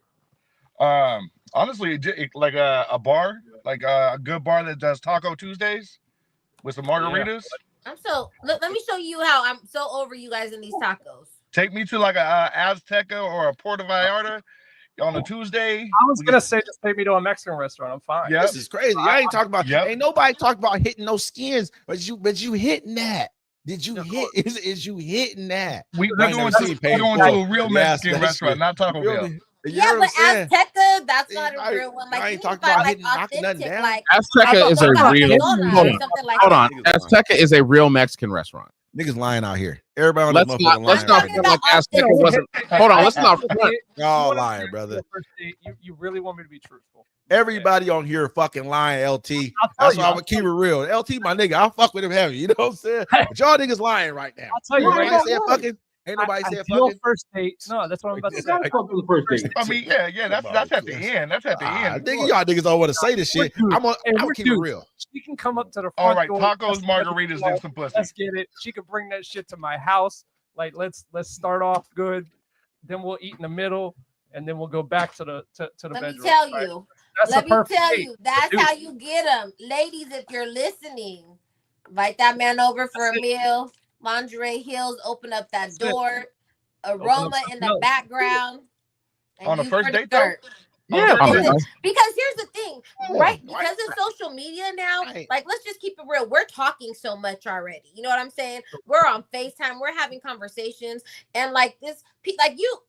Honestly, like a bar, like a good bar that does Taco Tuesdays with some margaritas. I'm so. Let me show you how I'm so over you guys in these tacos. Take me to like a Azteca or a Puerto Vallarta on a Tuesday. I was gonna say just take me to a Mexican restaurant. I'm fine. Yep. This is crazy. I ain't talking about. Yep. Ain't nobody talking about hitting no skins, but you hitting that. Did you hit? Is you hitting that? We're I ain't going never to seen paid to for. a real Yes, Mexican that restaurant, shit. not Taco You feel Bell. me? You Yeah, know what but I'm saying? Azteca, that's not a I- real one. Like I you ain't need to talking find about like hitting- knocking nothing authentic, down. like Azteca is a Taco real. Arizona Hold or on, something like hold that. on. Azteca is a real Mexican restaurant. Niggas lying out here. Everybody on this Let's motherfucker not lying. pretend like Azteca wasn't. Hold on, let's not front. Y'all lying, brother. You really want me to be truthful? Everybody on here fucking lying, LT. I'll tell That's you, why I'm I'll gonna keep it real. LT, my nigga, I'll fuck with him heavy. You know what I'm saying? But y'all niggas lying right now. I'll tell you Ain't right nobody now. said fucking. Ain't nobody said Ideal fucking. first date. No, that's what I'm about to You say. gotta fuck on the first date. I mean, yeah, that's at the end. That's at the end. Nigga, y'all niggas don't want to say this shit. I'm gonna keep it real. She can come up to the front All right, door. tacos, margaritas, and some pussy. Let's get it. She can bring that shit to my house. Like let's start off good. Then we'll eat in the middle, and then we'll go back to the Let bedroom. me tell right? you. That's Let a me perfect tell date. you. That's how you get them, ladies. If you're listening, invite that man over for a meal. Lingerie heels. Open up that door. Aroma in the background. And On a you first for date, though? dessert. Yeah, Because here's the thing, right? Because of social media now, like let's just keep it real. We're talking so much already. You know what I'm saying? We're on FaceTime. We're having conversations, and like this, like you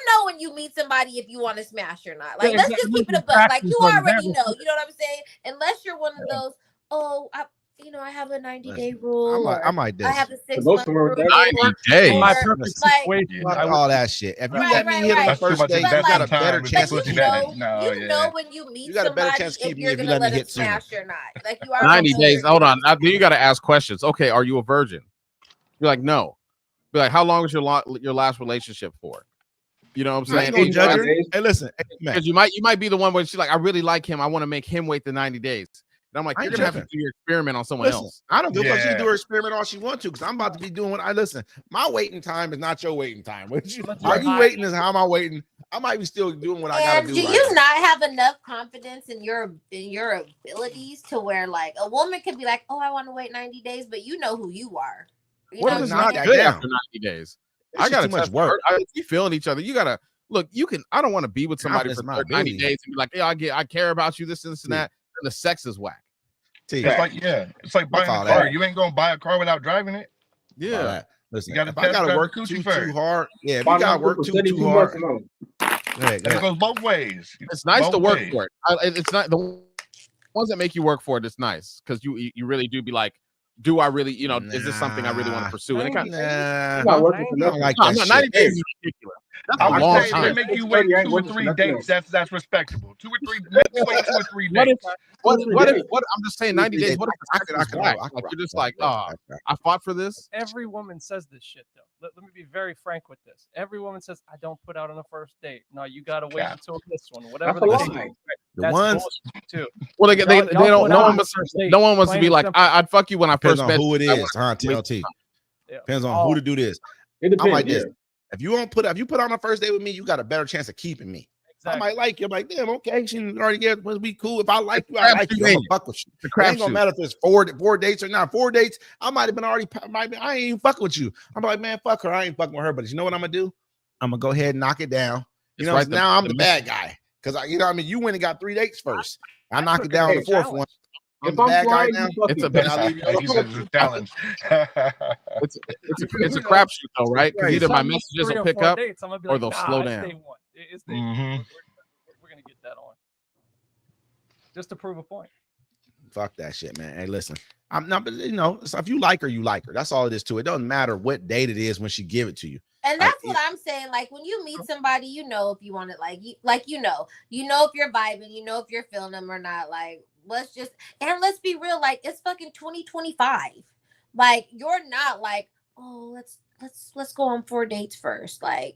know when you meet somebody if you want to smash or not. Like let's just keep it a buck. Like you already know. You know what I'm saying? Unless you're one of those. Oh, I have a 90-day rule. I might I have a 6 Most month of them are rule. 90 days. My Or, perfect like, situation. Fuck all that shit. If you Right, let me right, hit on the right. That's too first much date, you But got a investing better time. chance of Pussy you keeping know, me. No, you know when you meet You got a better somebody chance to if keep me you're if you gonna let me let hit it sooner. smash or not. Like you already 90 know days. you're- Hold on. Now, you got to ask questions. Okay, are you a virgin? You're like, no. Be like, how long was your last relationship for? You know what I'm I saying? ain't gonna judge her. days. Hey, listen, hey, man, Because you might be the one where she's like, I really like him. I want to make him wait the 90 days. And I'm like, I you're ain't gonna have to tripping. do your experiment on someone listen. else. I don't give a fuck. She can Yeah. do her experiment all she wants to, because I'm about to be doing what I listen. My waiting time is not your waiting time. How you waiting is how am I waiting. I might be still doing what I gotta And do. do right you now. not have enough confidence in your abilities to where like a woman could be like, oh, I want to wait 90 days, but you know who you are. You What know if it's what I'm not saying? good down. after 90 days? It's I just gotta too much test work. If you feeling each other, you gotta look. You can. I don't want to be with somebody Confidence for in my 90 ability. days and be like, yeah, I care about you, this and this and that. And the sex is whack. It's like buying all a car. that. You ain't gonna buy a car without driving it. Yeah. That. Listen, You got to if I test gotta drive the work coochie too first. hard, yeah, if you Find gotta out work for too 72 hard, months go ahead, And it goes both ways. It's nice to Both work ways. for it. It's not the ones that make you work for it. It's nice because you really do be like, do I really, is this something I really want to pursue? And it kind of, Nah, You're not working for I don't nothing. like no, that no, shit. 90 days is ridiculous. That's I a would long say if they time. make you wait 2 or 3 dates, that's respectable. 2 or 3, make you wait 2 or 3 What if, dates. what I'm just saying, 90 3 days. What if I the can- sex is whack? Like you're just like, I fought for this. Every woman says this shit though. Let me be very frank with this. Every woman says, "I don't put out on a first date." No, you gotta wait Cap. until this one. Whatever That's a the case lie. is. The That's ones bullshit too. Well, they Y'all don't. put No out one on wants. the first date, No one wants to plain be and like, simple. I'd fuck you when I depends first on met who it you. I is, want- huh? TLT. Yeah. Depends on who to do this. It I'm depends. like Yeah. this. If you put on a first date with me, you got a better chance of keeping me. I Exactly. might like you. I'm like, damn, okay, she already get must be cool. If I like you, I Crap like shoot, you. I'm ain't gonna fuck with you. The It crap ain't gonna shoot. matter if it's four dates or not. 4 dates, I might have been already. I ain't even fucking with you. I'm like, man, fuck her. I ain't fucking with her. But you know what I'm gonna do? I'm gonna go ahead and knock it down. You It's know, right, now I'm the the bad guy because you know what I mean. You went and got 3 dates first. I knock it took down on it the as a 4th one. I'm If the I'm bad guy flying, now. you fucking It's a And I leave you He says it's a challenge. it's a crapshoot though, right? Because Right. either my Some messages 3 will or pick 4 up dates, I'm gonna be or like, they'll nah, slow it's down. day one. It's day Mhm. one. We're gonna get that on. Just to prove a point. Fuck that shit, man. Hey, listen, I'm not, but so if you like her, you like her. That's all it is to it. It doesn't matter what date it is when she give it to you. And that's what I'm saying. Like when you meet somebody, you know if you want it, you know if you're vibing, you know if you're feeling them or not. Like let's be real. Like it's fucking 2025. Like you're not like, oh, let's go on 4 dates first. Like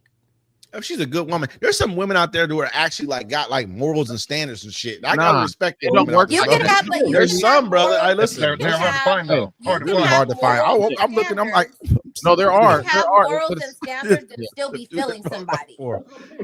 If she's a good woman, there's some women out there who are actually like got like morals and standards and shit. I gotta Nah, respect it them don't women out work there. you like can that. have, but you There's can some, have brother. I morals, listen. you They're can hard to find though. you Hard to can Really find. hard to find. morals I'm and looking. I'm like, No, there You are. can have There are. morals But and it's, standards and yeah. still be feeling somebody. You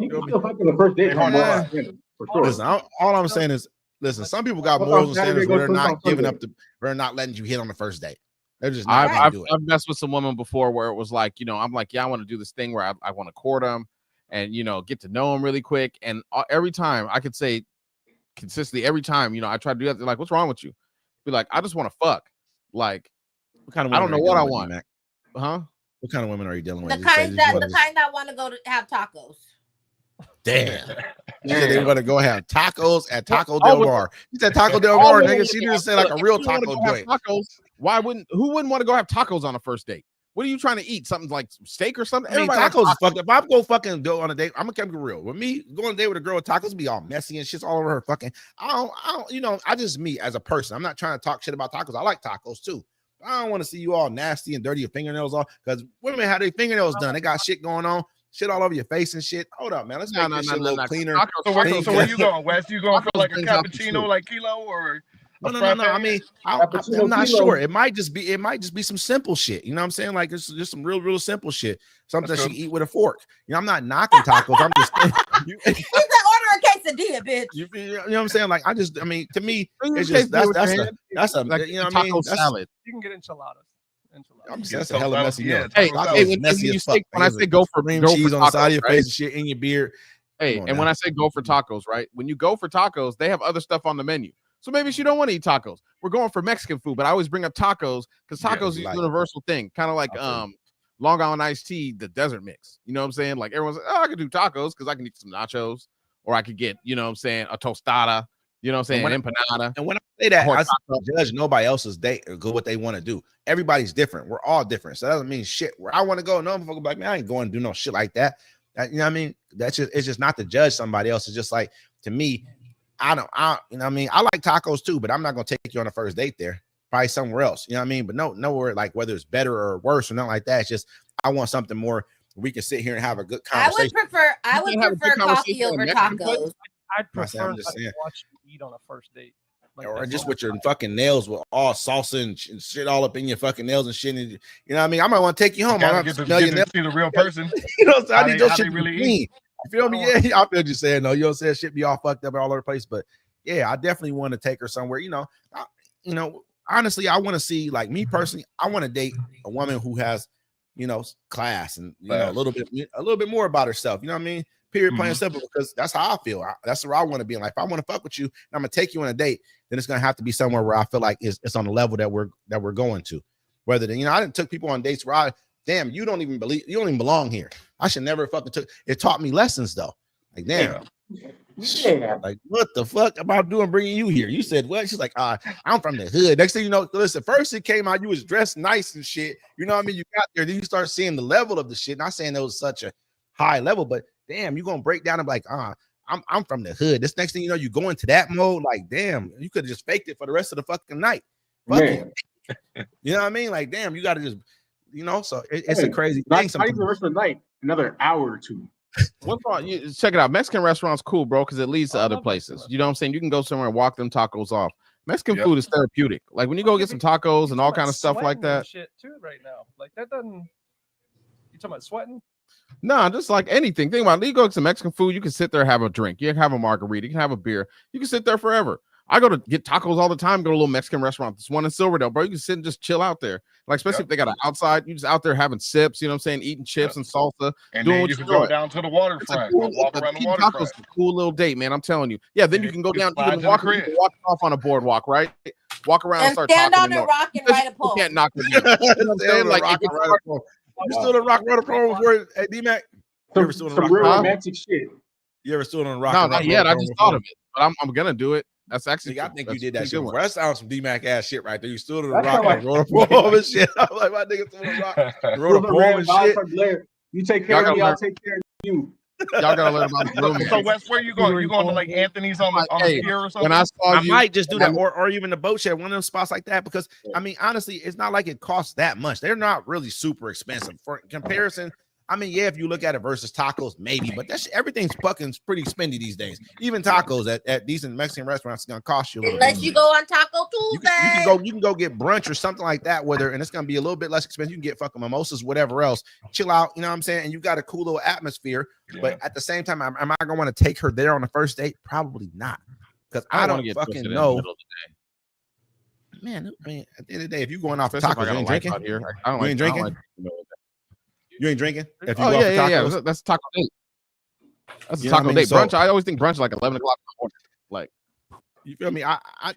can still fuck on the first date. They hard to tomorrow, find. for sure. Listen, all I'm saying is, listen. Some people got Fuck morals on and Saturday, standards go where they're fuck on not giving Sunday. up they're not letting you hit on the first date. They're just not gonna I've do it. I've messed with some women before where it was like, I'm like, yeah, I want to do this thing where I want to court them and get to know them really quick. And every time I could say consistently, every time I try to do that, they're like, "What's wrong with you?" Be like, "I just want to fuck." Like, What kind of I women don't know are you what I dealing with, want. Mac? Huh? What kind of women are you dealing with? The You say kind you that wanna want to go to have tacos. Damn. She said they want to go have tacos at Taco All Del women- Mar. She said Taco Del all Mar, women nigga. wanna She go didn't say have- like a if real you wanna taco go have joint. tacos. Who wouldn't want to go have tacos on a first date? What are you trying to eat? Something like steak or something? I mean, Everybody tacos likes is fucked up. If I'm going fucking go on a date, I'm gonna keep it real. With me going on a date with a girl with tacos be all messy and shit's all over her fucking. I don't, I just me as a person. I'm not trying to talk shit about tacos. I like tacos too. I don't want to see you all nasty and dirty, your fingernails off, because women have their fingernails done. They got shit going on, shit all over your face and shit. Hold up, man. Let's make this shit a little cleaner. So where Clean. you going, Wes? You going for like a brings out the cappuccino, truth. like Kilo, or No. frappe? I mean, I'm not sure. It might just be some simple shit. You know what I'm saying? Like it's just some real simple shit. Something that she can eat with a fork. I'm not knocking tacos. I'm just He said, order a quesadilla, bitch. you know what I'm saying? Like to me, it's Taste just that's with your hand. that's a Like you know what I taco mean? That's, salad. You can get enchiladas. I'm saying that's a hella messy meal. Hey, Tacos when messy you as say fuck. when I say go for cream cheese on the side of your tacos, face right? and shit in your beard. Hey, and when I say go for tacos, right? When you go for tacos, they have other stuff on the menu. So maybe she don't want to eat tacos. We're going for Mexican food, but I always bring up tacos because tacos is a universal thing, kind of like Long Island iced tea, the desert mix. You know what I'm saying? Like everyone's like, I could do tacos because I can eat some nachos, or I could get, a tostada. You know what I'm saying? Empanada. And when I say that, I don't judge nobody else's date or go what they want to do. Everybody's different. We're all different. So that doesn't mean shit. Where I want to go, no motherfucker be like, man, I ain't going to do no shit like that. You know what I mean? It's just not to judge somebody else. It's just like, to me, you know what I mean? I like tacos too, but I'm not gonna take you on a first date there. Probably somewhere else. You know what I mean? But nowhere like whether it's better or worse or nothing like that. It's just I want something more we can sit here and have a good conversation. I would prefer coffee over tacos. I'd prefer I'm just saying. to watch you eat on a first date. Like or just with your fucking nails with all salsa and shit all up in your fucking nails and shit. And, you know what I mean? I might want to take you home. I Gotta have to get to nails. see the real person. You know, so I need How your they shit to be really clean. eat. You feel me? Yeah, I feel you saying no. You know what I'm saying? Shit be all fucked up all over the place. But yeah, I definitely want to take her somewhere. Honestly, I want to see, like me personally, I want to date a woman who has, class and a little bit more about herself. You know what I mean? Period, plain and simple, because that's how I feel. That's where I want to be in life. If I want to fuck with you and I'm gonna take you on a date, then it's gonna have to be somewhere where I feel like it's on the level that we're going to. Whether I didn't took people on dates where damn, you don't even belong here. I should never fucking took. It taught me lessons though. Like, damn. Yeah. Like, what the fuck am I doing bringing you here? You said what? She's like, I'm from the hood. Next thing you know, listen, first it came out, you was dressed nice and shit. You know what I mean? You got there, then you start seeing the level of the shit. Not saying it was such a high level, but damn, you're gonna break down and be like, I'm from the hood. This next thing you know, you go into that mode, like, damn, you could have just faked it for the rest of the fucking night. Fuck it. You know what I mean? Like, damn, you gotta just, you know, so it's a crazy thing. Not even the rest of the night, another hour or two. What's wrong? You check it out. Mexican restaurants cool, bro, because it leads to other places. You know what I'm saying? You can go somewhere and walk them tacos off. Mexican food is therapeutic. Like when you go get some tacos and all kind of stuff like that. Shit too right now. Like that doesn't. You talking about sweating? No, just like anything. Think about it. You go to some Mexican food, you can sit there, have a drink. You can have a margarita. You can have a beer. You can sit there forever. I go to get tacos all the time. Go to a little Mexican restaurant. There's one in Silverdale, bro. You can sit and just chill out there. Like, especially if they got an outside, you just out there having sips, you know what I'm saying? Eating chips and salsa. And doing then what you can go down to the waterfront. Cool, walk around the waterfront. A cool little date, man. I'm telling you. Yeah, then you can go down. You can walk off on a boardwalk, right? Walk around and start stand talking. on the rock and ride a pole. You can't knock the you know what I'm saying? Like, you still in rock ride a pole before, hey, D-Mac? You ever stood on Some real romantic shit. You ever stood on a rock? No, not yet. I just thought of it, but I'm gonna do it. That's actually. I think you did that shit before. That sounds some D-Mac ass shit right there. You stood on a That's rock and rode a pole and shit. I'm like, my nigga stood on a rock, rode a pole and shit. You take care of me, I'll take care of you. Y'all gotta learn about the room. So Wes, where you going? You going to like Anthony's on the pier or something? When I saw I might just do that, or even the boat shed, one of them spots like that. Because I mean, honestly, it's not like it costs that much. They're not really super expensive for comparison. I mean, yeah, if you look at it versus tacos, maybe, but that's everything's fucking pretty spendy these days. Even tacos at decent Mexican restaurants is gonna cost you a little Unless bit. you go on Taco Tuesday. You can go get brunch or something like that, and it's gonna be a little bit less expensive. You can get fucking mimosas, whatever else, chill out, you know what I'm saying? And you got a cool little atmosphere. Yeah. But at the same time, am I gonna want to take her there on the first date? Probably not, because I don't fucking know. Man, I mean, at the end of the day, if you're going off tacos, you ain't drinking. You ain't drinking. You ain't drinking? If you yeah. That's taco date. That's a taco date. Brunch. I always think brunch like 11 o'clock in the morning. Like, you feel me?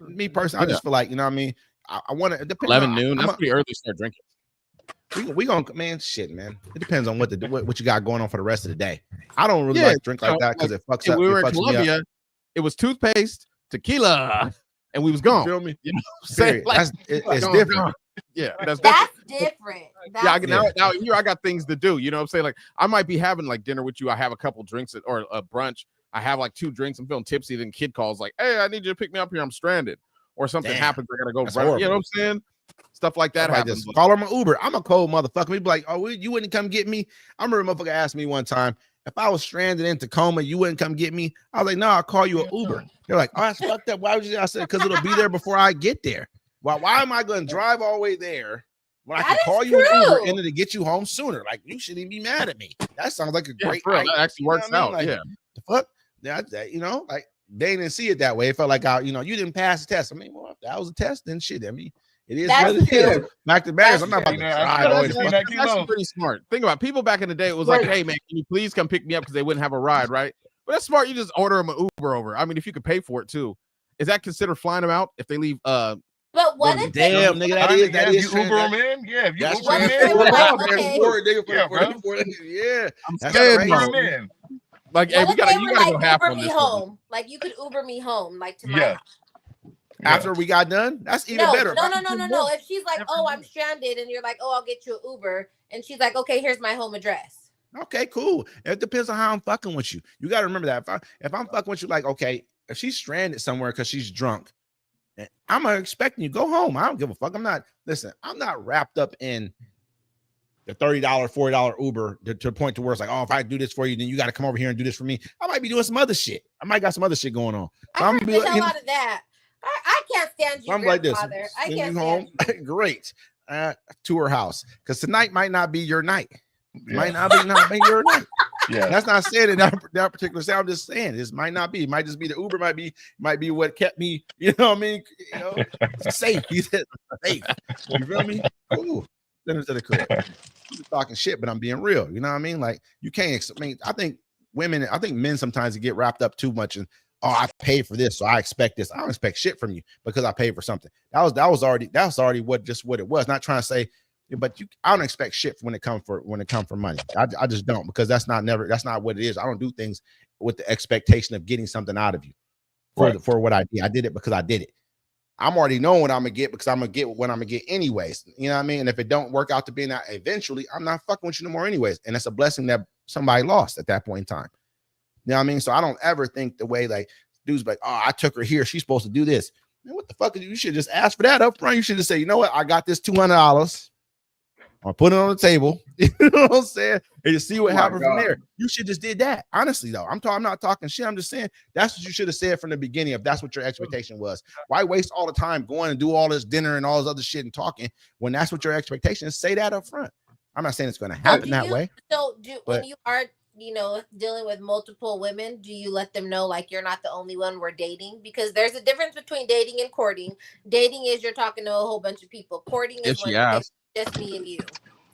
Me personally, I just feel like, you know what I mean? I want to 11 noon. That's pretty early to start drinking. We gonna, man, shit, man. It depends on what you got going on for the rest of the day. I don't really like drink like that because it fucks up. We were in Colombia. It was toothpaste, tequila, and we was gone. You feel me? You know what I'm saying? Like, it's different. Yeah, that's different. Now here I got things to do. You know what I'm saying? Like I might be having like dinner with you. I have a couple drinks or a brunch. I have like 2 drinks. I'm feeling tipsy. Then kid calls like, "Hey, I need you to pick me up here. I'm stranded." Or something happens. I gotta go. You know what I'm saying? Stuff like that happens. Call her my Uber. I'm a cold motherfucker. We'd be like, "Oh, you wouldn't come get me?" I remember a motherfucker asked me one time, if I was stranded in Tacoma, you wouldn't come get me. I was like, "No, I'll call you an Uber." They're like, "Oh, that's fucked up. Why would you?" I said, "Because it'll be there before I get there. Why am I going to drive all the way there when I can call you an Uber and to get you home sooner? Like, you shouldn't be mad at me." That sounds like a great idea. That actually works out. Like, the fuck? That, you know, like they didn't see it that way. It felt like, you didn't pass the test. I mean, well, if that was a test, then shit. I mean, it is what it is. Back to matters. I'm not about to drive. That's actually pretty smart. Think about it. People back in the day, it was like, "Hey, man, can you please come pick me up?" Because they wouldn't have a ride, right? But that's smart. You just order them an Uber over. I mean, if you could pay for it too, is that considered flying them out if they leave? But what if damn nigga, that is you Uber them in? Yeah, if you that's Uber them in, yeah, I'm scared. Like, hey, you gotta go half Uber on me this home. one. Like you could Uber me home, like to my house. After we got done, that's even better. No. If she's like, "Oh, I'm stranded," and you're like, "Oh, I'll get you an Uber," and she's like, "Okay, here's my home address." Okay, cool. It depends on how I'm fucking with you. You got to remember that. If I'm fucking with you, like, okay, if she's stranded somewhere because she's drunk, I'm expecting you go home. I don't give a fuck. I'm not wrapped up in the $30, $40 Uber to the point to where it's like, "Oh, if I do this for you, then you got to come over here and do this for me." I might be doing some other shit. I might got some other shit going on. So I heard the hell out of that. I can't stand you. I'm like this. I can't you home. Great. To her house, because tonight might not be your night. Might not be your night. Yeah, that's not saying it that particular sound. I'm just saying this might not be. It might just be the Uber. Might be what kept me. You know what I mean? You know, safe. He said safe. You feel me? Ooh. Then into the crib. I'm talking shit, but I'm being real. You know what I mean? Like you can't. I mean, I think men sometimes get wrapped up too much and, "Oh, I paid for this, so I expect this." I don't expect shit from you because I paid for something. That was already what it was. Not trying to say But I don't expect shit when it comes from money. I just don't, because that's not what it is. I don't do things with the expectation of getting something out of you for what I did. I did it because I did it. I'm already knowing what I'm gonna get, because I'm gonna get what I'm gonna get anyways. You know what I mean? And if it don't work out to being that eventually, I'm not fucking with you no more anyways. And it's a blessing that somebody lost at that point in time. You know what I mean? So I don't ever think the way like dudes like, oh, I took her here, she's supposed to do this. Man, what the fuck? You should just ask for that up front. You should just say, you know what? I got this $200. I'll put it on the table. You know what I'm saying? And you see what happened from there. You should just did that. Honestly, though, I'm not talking shit. I'm just saying that's what you should have said from the beginning if that's what your expectation was. Why waste all the time going and do all this dinner and all this other shit and talking when that's what your expectation is? Say that up front. I'm not saying it's going to happen that way. So when you are, dealing with multiple women, do you let them know like you're not the only one we're dating? Because there's a difference between dating and courting. Dating is you're talking to a whole bunch of people. Courting is when it's just me and you.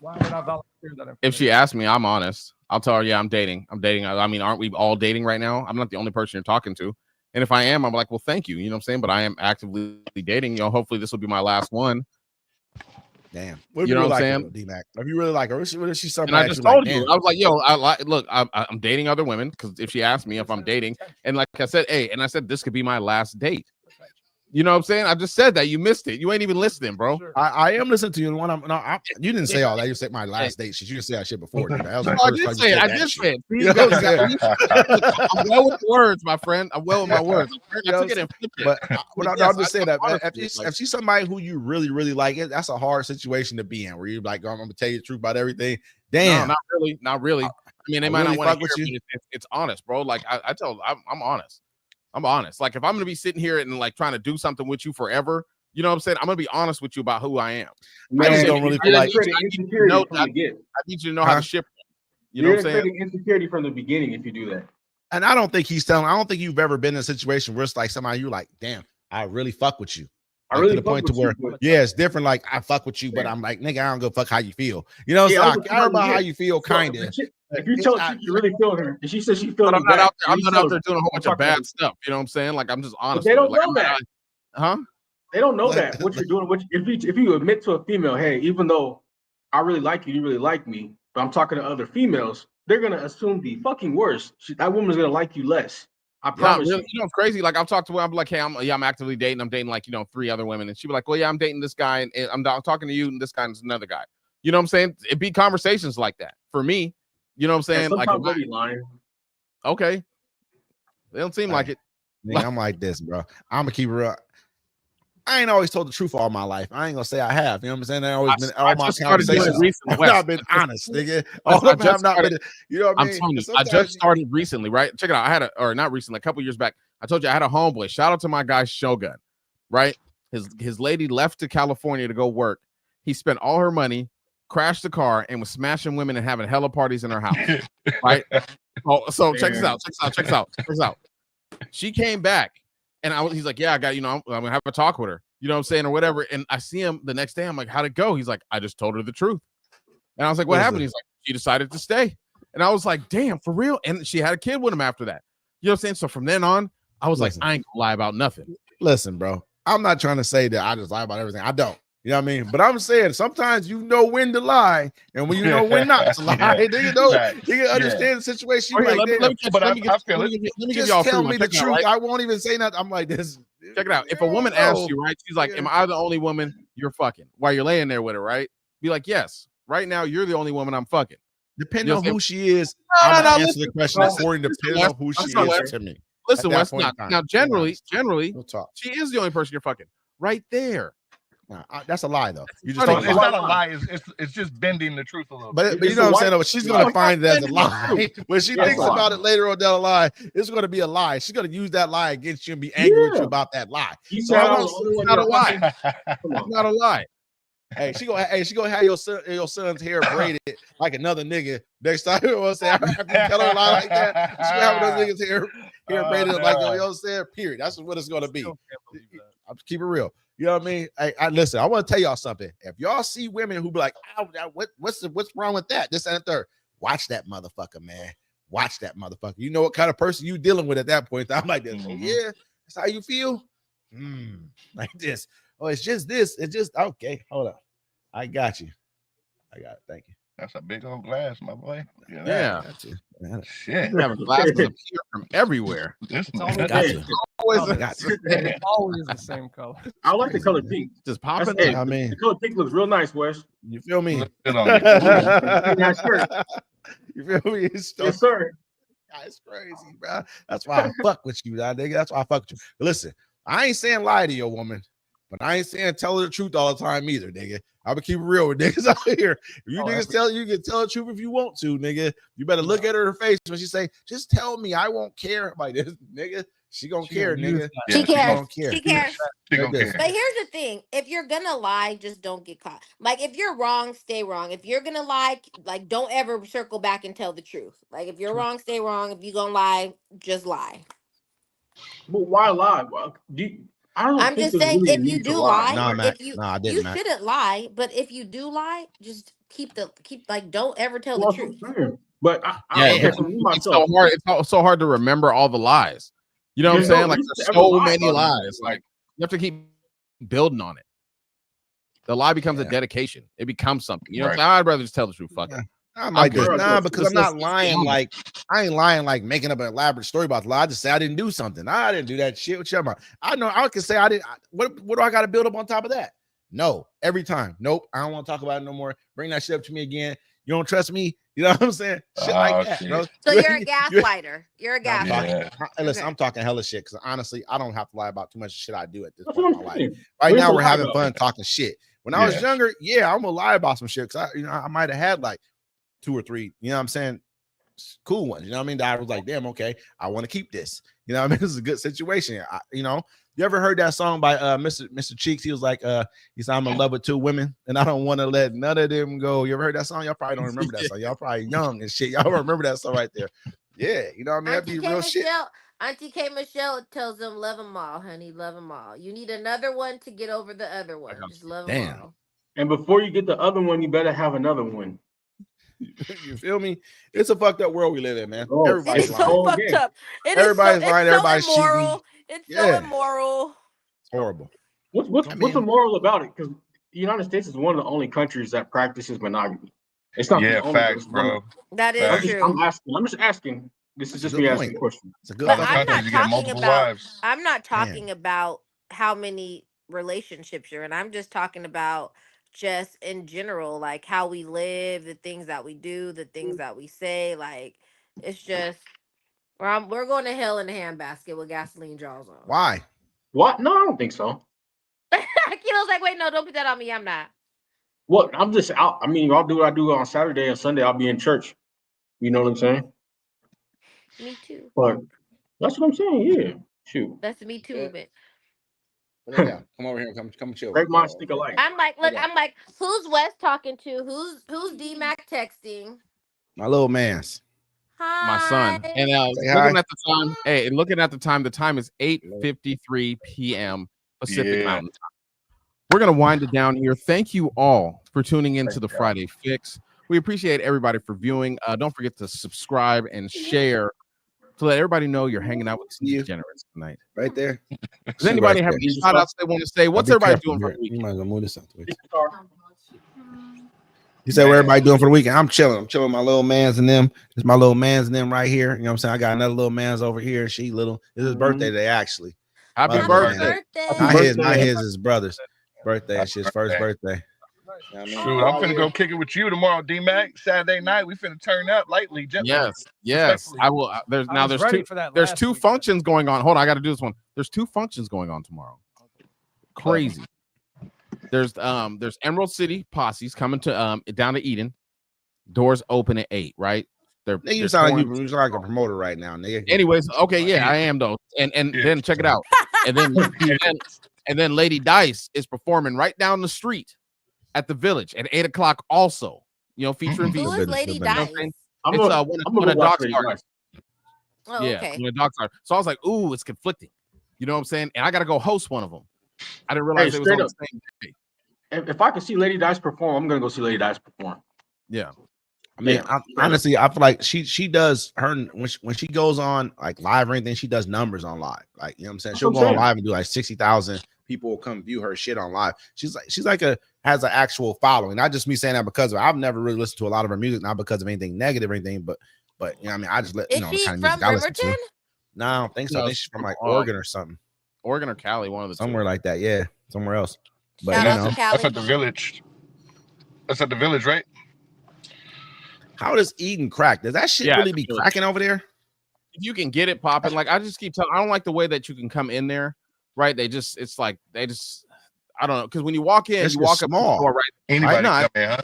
Why would I volunteer that? If she asks me, I'm honest. I'll tell her, yeah, I'm dating. I mean, aren't we all dating right now? I'm not the only person you're talking to. And if I am, I'm like, well, thank you. You know what I'm saying? But I am actively dating. Hopefully this will be my last one. Damn. What you know what I'm saying? D-Mac. If you really like her, what if she's somebody? And I just told you, I was like, yo, I'm dating other women, because if she asks me if I'm dating, and like I said, I said this could be my last date. You know what I'm saying? I just said that. You missed it. You ain't even listening, bro. I am listening to you. You didn't say all that. You said my last date. You didn't say that shit before. That was I did say it. I did say it. You know I'm well with words, my friend. I'm well with my words. But I'm just saying that if she's somebody who you really, really like, that's a hard situation to be in, where you're like, I'm gonna tell you the truth about everything. Damn, no, not really. I mean, they might not want to hear, but it's honest, bro. Like I tell them, I'm honest. I'm honest. Like if I'm gonna be sitting here and like trying to do something with you forever, you know what I'm saying? I'm gonna be honest with you about who I am. Man, I just don't really feel like I need you to know how to ship. You know what I'm saying? Insecurity from the beginning if you do that. And I don't think I don't think you've ever been in a situation where it's like somebody you're like, damn, I really fuck with you. I really to the point to where, it's different. Like I fuck with you, but I'm like, nigga, I don't go fuck how you feel. You know, I care about how you feel, kind of. If you tell her you really feel her, and she says she feels, I'm not out there doing a whole bunch of bad stuff. You know what I'm saying? Like I'm just honest. But they don't know that. Huh? They don't know that what you're doing. If you admit to a female, hey, even though I really like you, you really like me, but I'm talking to other females, they're gonna assume the fucking worst. That woman's gonna like you less. I promise you. You know, it's crazy. Like I've talked to her, I'm like, hey, I'm actively dating. I'm dating like 3 other women, and she'd be like, well, yeah, I'm dating this guy, and I'm talking to you, and this guy is another guy. You know what I'm saying? It'd be conversations like that for me. You know what I'm saying? Like, they'll be lying. Okay, they don't seem like it. I'm like this, bro. I'm gonna keep it real. I ain't always told the truth all my life. I ain't gonna say I have. You know what I'm saying? I always been all my conversations. I've not been honest, nigga. All of them have not been. You know what I mean? I'm telling you, I just started recently, right? Check it out. I had not recently, a couple years back. I told you I had a homeboy. Shout out to my guy Shogun, right? His lady left to California to go work. He spent all her money, crashed the car, and was smashing women and having hella parties in her house, right? So check this out. She came back, and he's like, yeah, I got, I'm gonna have a talk with her, you know what I'm saying, or whatever. And I see him the next day. I'm like, how'd it go? He's like, I just told her the truth. And I was like, what happened? He's like, she decided to stay. And I was like, damn, for real? And she had a kid with him after that. You know what I'm saying? So from then on, I was like, I ain't gonna lie about nothing. Listen, bro, I'm not trying to say that I just lie about everything. I don't. You know what I mean? But I'm saying sometimes you know when to lie, and when you know when not to lie, you can understand the situation. Let me give y'all tell me the truth. I won't even say nothing. I'm like this. Check it out. If a woman asks you, right, she's like, am I the only woman you're fucking while you're laying there with her, right? Be like, yes. Right now, you're the only woman I'm fucking. Depending on who she is, I'm gonna answer the question according to depending on who she is to me. Listen, Wes, now generally, she is the only person you're fucking. Right there. That's a lie, though. It's not a lie. It's just bending the truth a little bit. But you know what I'm saying? Though, she's going to find it as a lie. When she thinks about it later on down the line, it's going to be a lie. She's going to use that lie against you and be angry with you about that lie. So it's not a lie. It's not a lie. Hey, she gonna have your son's hair braided like another nigga next time. You know what I'm saying? After you tell her a lie like that, she gonna have another nigga's hair braided like, you know what I'm saying? Period. That's what it's gonna be. I'll keep it real. You know what I mean? I listen. I want to tell y'all something. If y'all see women who be like, oh, what's wrong with that? This and the third. Watch that motherfucker, man. Watch that motherfucker. You know what kind of person you dealing with at that point. I'm like this. Oh, yeah, that's how you feel. Like this. Oh, it's just this. It's just okay. Hold on. I got you. I got it. Thank you. That's a big old glass, my boy. Yeah. Got you. I got it. Shit. You having glasses appear from everywhere. This It's always, Got you. Always I got you. it's always the same color. I like the Crazy, color man. pink. just That's, popping hey, up. I mean, the color pink looks real nice, Wes. you feel me? Look good on you. Nice shirt. You feel me? It's so Yes, sir. it's crazy, bro. That's why I fuck with you, that nigga. That's why I fuck with you. But listen, I ain't saying lie to your woman, but I ain't saying tell her the truth all the time either, nigga. I'm gonna keep it real with niggas out here. If you niggas tell you can tell the truth if you want to, nigga. You better look at her in her face when she say, "Just tell me, I won't care." I'm like this, nigga. She gonna care, nigga. Yeah, She cares. don't care. She cares. She gonna care. But here's the thing: if you're gonna lie, just don't get caught. Like if you're wrong, stay wrong. If you're gonna lie, like don't ever circle back and tell the truth. Like if you're wrong, stay wrong. If you're gonna lie, just lie. But why lie? Well, I don't I'm think just there's saying, really a if you need to do lie. lie, Nah, Mac. if you Nah, I didn't, you Mac. shouldn't lie. But if you do lie, just keep like don't ever tell Well, the truth. but Yeah, okay, for me it's so myself, hard. It's so hard to remember all the lies. You know what I'm There's no saying? Like reason there's to ever so lie many about it. lies. Like you have to keep building on it. The lie becomes a Yeah. dedication. It becomes something. You know what I'm Right. saying? I'd rather just tell the truth. Fuck it. I might good. just nah, because I'm not Let's lying. get on it. Like I ain't lying, like making up an elaborate story about the lie. I just say I didn't do something. I didn't do that shit. What you talking about? I know I can say I didn't. What do I got to build up on top of that? No, every time. Nope. I don't want to talk about it no more. Bring that shit up to me again. You don't trust me? You know what I'm saying? Shit like that, shit. bro. So you're a gaslighter. You're a No, I'm talking, gaslighter. hey, listen, Okay. I'm talking hella shit because honestly, I don't have to lie about too much shit I do at this that's point what in I'm my life. saying. Right Where's now, the we're lie having about? fun talking shit. When I was Yeah. younger, yeah, I'm gonna lie about some shit because I might have had like 2 or 3, you know what I'm saying, cool ones. You know what I mean? That I was like, damn, okay, I want to keep this. You know what I mean? This is a good situation. You ever heard that song by Mr. Cheeks? He was like, he said, I'm in love with 2 women and I don't want to let none of them go. You ever heard that song? Y'all probably don't remember that song. Y'all probably young and shit. Y'all remember that song right there. Yeah, you know what I mean? That'd be real shit. Auntie K Michelle tells them, love them all, honey, love them all. You need another one to get over the other one. Just love them Damn. all. And before you get the other one, you better have another one. You feel me? It's a fucked up world we live in, man. Oh, Everybody's It's lying. so Oh, fucked yeah. up. Everybody's lying. Everybody's cheating. immoral. It's so Yeah. immoral. It's horrible. What's I the mean- moral about it? Because the United States is one of the only countries that practices monogamy. It's not Yeah, the only. facts, It's one bro. of- That is Facts. true. I'm just asking. This is That's a just good me point. asking a question. It's a good But fucking I'm point. not You get talking multiple about. wives. I'm not talking about how many relationships you're in. I'm just talking about just in general, like how we live, the things that we do, the things that we say. Like it's just we're going to hell in a handbasket with gasoline jaws on. Why? What? No, I don't think so. Kilo's like, wait, no, don't put that on me. I'm not. What? I'm just out. I mean, I'll do what I do on Saturday and Sunday. I'll be in church. You know what I'm saying? Me too. But that's what I'm saying. Yeah. Shoot. That's me too movement. Come over here. Come chill. Great minds think alike. I'm like, look, I'm like, who's Wes talking to? Who's D-Mac texting? My little man's. Hi. My son. And Say looking hi. at the time. Hey, and looking at the time is 8:53 p.m. Pacific Yeah. Mountain Time. We're gonna wind it down here. Thank you all for tuning into the Friday Fix. We appreciate everybody for viewing. Don't forget to subscribe and share to let everybody know you're hanging out with these degenerates tonight. Right there. Does anybody have any shout outs they want to say? What's everybody doing for the You weekend? might as well move this out the way. You said what everybody doing for the weekend? I'm chilling. I'm chilling with my little mans and them. It's my little mans and them right here. You know what I'm saying? I got another little man's over here. She little. It's his birthday today, actually. Happy Happy birthday. Not his, his brother's birthday. It's his first birthday. You know what I mean? Shoot, I'm finna go kick it with you tomorrow, D-Mac. Saturday night, we finna turn up lightly. Gently. Yes. I will. There's two functions going on. Hold on, I got to do this one. There's 2 functions going on tomorrow. Crazy. There's Emerald City posses coming to down to Eden. Doors open at 8, right? You sound like a promoter right now, nigga. Anyways, okay, yeah, I am though. And then check it out. And then Lady Dice is performing right down the street at the Village at 8 o'clock also. You know, featuring Who is Lady Dice? It's one of Doc's artists. Oh, yeah, okay. one of Doc's artists. So I was like, ooh, it's conflicting. You know what I'm saying? And I got to go host one of them. I didn't realize it was on the same day. If I can see Lady Dice perform, I'm gonna go see Lady Dice perform. Yeah. I mean, honestly, I feel like she does her when she goes on like live or anything, she does numbers on live. Like, you know what I'm saying? She'll go on live and do like 60,000 people will come view her shit on live. She's like has an actual following. Not just me saying that because of I've never really listened to a lot of her music, not because of anything negative or anything, but you know what I mean, I just let Is you know the she kind of from music I listen to. Bremerton? No, I don't think so. I think she's from like Oregon or something. Oregon or Cali, one of the somewhere two. like that. Yeah, somewhere else. But Shout you out know, to Cali. That's at the Village. That's at the Village, right? how does eating crack? Does that shit really be cracking over there? If you can get it popping, like I just keep telling, I don't like the way that you can come in there, right? It's like I don't know, because when you walk in, It's you walk small. up the door, right? Anybody right? come in, huh?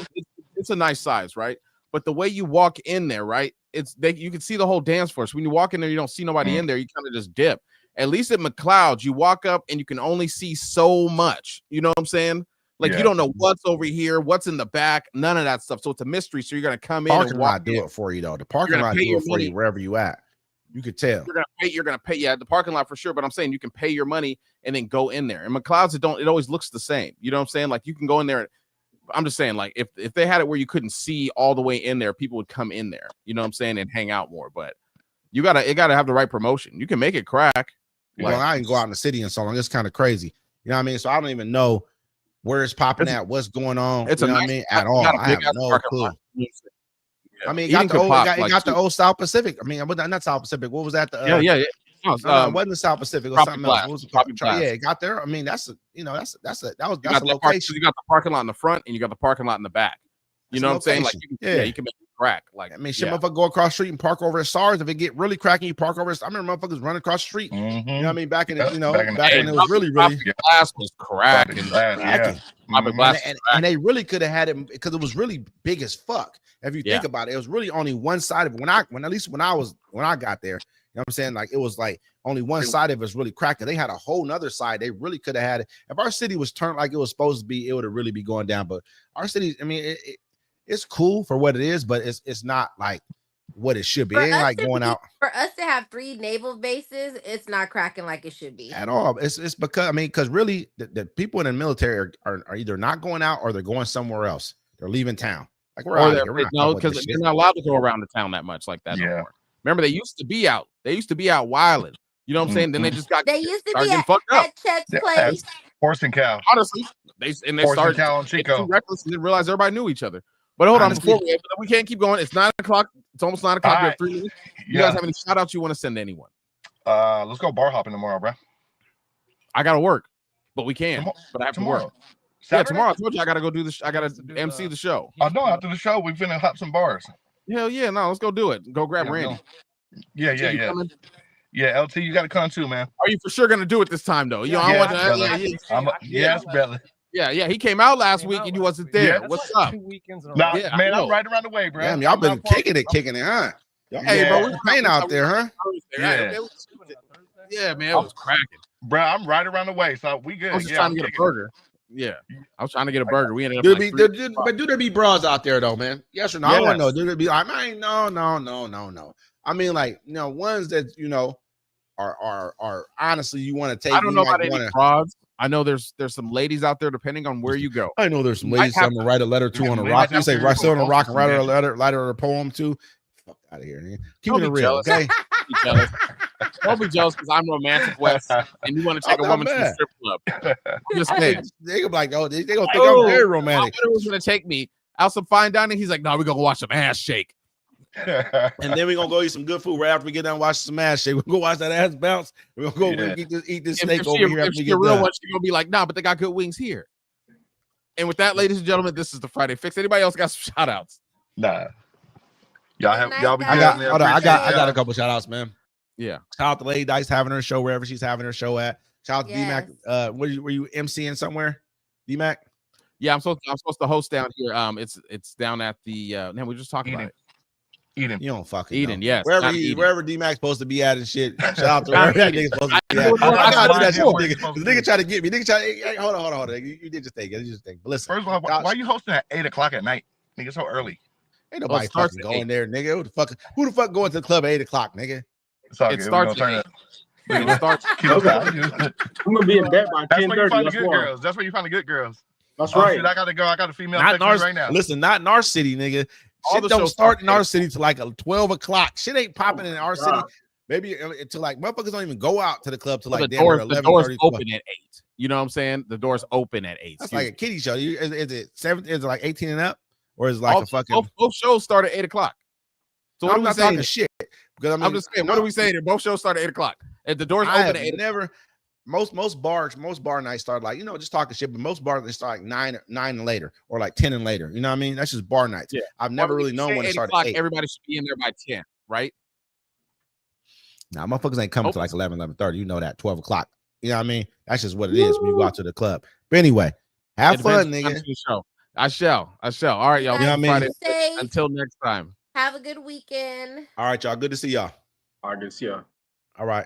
It's a nice size, right? But the way you walk in there, right? You can see the whole dance floor. So when you walk in there, you don't see nobody in there. You kind of just dip. At least at McLeod, you walk up and you can only see so much. You know what I'm saying? Like you don't know what's over here, what's in the back, none of that stuff. So it's a mystery. So you're gonna come in Parking and walk lot do it for you though. The parking lot do it for you wherever you at. You could tell. You're gonna pay. Yeah, the parking lot for sure. But I'm saying you can pay your money and then go in there. And McLeod's it always looks the same. You know what I'm saying? Like you can go in there. I'm just saying, like if they had it where you couldn't see all the way in there, people would come in there. You know what I'm saying, and hang out more. But it gotta have the right promotion. You can make it crack. Well, I didn't go out in the city in so long. It's kind of crazy. You know what I mean? So I don't even know where it's popping at, what's going on. It's you know what I mean? At all. I have no clue. I mean, it got the old South Pacific. I mean, not South Pacific. What was that? Yeah. No, it wasn't the South Pacific. It was something else. What was it called? Yeah, it got there. I mean, that's a location. You got the parking lot in the front and you got the parking lot in the back. You know what I'm saying? Like, you can make it crack. Like, I mean, motherfucker go across the street and park over at SARS. If it get really cracking, you park over. I remember motherfuckers running across the street. You know what I mean? Back in the, back when it was really glass was cracking. And they really could have had it because it was really big as fuck. If you think about it, it was really only one side of it. When I got there, you know what I'm saying? Like it was like only one side of it was really cracking. They had a whole nother side. They really could have had it. If our city was turned like it was supposed to be, it would have really be going down. But our city, I mean, it's cool for what it is, but it's not like what it should be. It ain't like going out. For us to have 3 naval bases, it's not cracking like it should be at all. It's because really the people in the military are either not going out or they're going somewhere else. They're leaving town. Like we're out here. No, because they're not allowed to go around the town that much like that anymore. Remember, they used to be out. They used to be out wilding. You know what I'm saying? Then they just got. They used to be at Chet's place. Horse and cow. Honestly, they started cow and Chico. Reckless and didn't realize everybody knew each other. But hold on, before we can't keep going. It's 9 o'clock. It's almost 9 o'clock. We have 3 minutes. You guys have any shout outs you want to send to anyone? Let's go bar hopping tomorrow, bro. I gotta work, but we can. But I have to work. Saturday? Yeah, tomorrow. I told you I gotta go do this. I gotta MC the show. Oh no! After the show, we're finna hop some bars. Hell yeah! No, let's go do it. Go grab Randy. Yeah. LT, you gotta come too, man. Are you for sure gonna do it this time though? Yes, brother. Yeah. He came out last week and he wasn't there. What's up? 2 weekends in a Nah, row. man, I'm right around the way, bro. Damn, y'all been kicking it, huh? Hey, bro, we're playing out there, huh? Yeah, man, it was cracking. Bro, I'm right around the way, so we good. I was just trying to get a burger. Yeah, I was trying to get a burger. We ended up. But do there be bras out there though, man? Yes or no? I want to know. Do there be? I mean, no. I mean, like ones that are honestly you want to take. I don't know about any bras. I know there's some ladies out there depending on where you go. I know there's some ladies I'm gonna write a letter to on a rock. You say write on a rock and write her a poem to. Fuck out of here, man. Keep it real, okay? Don't be jealous because I'm romantic, Wes, and you want to take a woman to the strip club. Just saying. They gonna be like, they gonna think I'm very romantic. My was gonna take me out some fine dining. He's like, no, we're gonna watch some ass shake. And then we're gonna go eat some good food right after we get done watching some ass shake. We're gonna watch that ass bounce. We're gonna go eat this steak over here after we get done. She's gonna be like, nah, but they got good wings here. And with that, ladies and gentlemen, this is the Friday Fix. Anybody else got some shout outs? Nah. Y'all be I got a couple shout outs, man. Yeah. Shout out to Lady Dice having her show wherever she's having her show at. Shout out to D-Mac. Were you MCing somewhere? D-Mac? Yeah, I'm supposed to host down here. It's down at the we were just talking about it. Eden. You don't fucking Eden, know. yes. Wherever D-Mac's supposed to be at and shit. Shout out to wherever that nigga's supposed to be at. I gotta do that shit nigga. The nigga try to get me. Hey, hold on. You did your thing. But listen. First of all, why are you hosting at 8 o'clock at night? Nigga, so early. Ain't nobody fucking going there, nigga. Who the fuck going to the club at 8 o'clock, nigga? It starts at 8. I'm gonna be in bed by 10:30. That's where you find the good girls. That's right. Shit, I gotta go. I got a female right now. Listen, not in our city, nigga. Shit don't start in our city till like 12 o'clock. Shit ain't popping in our city. Maybe until like motherfuckers don't even go out to the club till like the doors open at 8. You know what I'm saying? The doors open at 8. That's like a kiddie show. Is it 7? Is it like 18 and up, or is it like a fucking? Both shows start at 8 o'clock. So No, what I'm are we not saying? talking shit because I mean, I'm just saying. What are we saying? Here? Both shows start at 8 o'clock. If the doors I open have at 8, never. Most bar nights start like just talking shit, but most bars they start like 9 and later, or like 10 and later. You know what I mean? That's just bar nights. Yeah. I've never really known when it started at 8. Everybody should be in there by 10, right? Now, motherfuckers ain't coming to like 11:30. You know that 12 o'clock. You know what I mean? That's just what it is when you go out to the club. But anyway, have fun, nigga. Show. I shall. All right, y'all. You know what I mean? Until next time. Have a good weekend. All right, y'all. Good to see y'all. All right, good to see y'all. All right.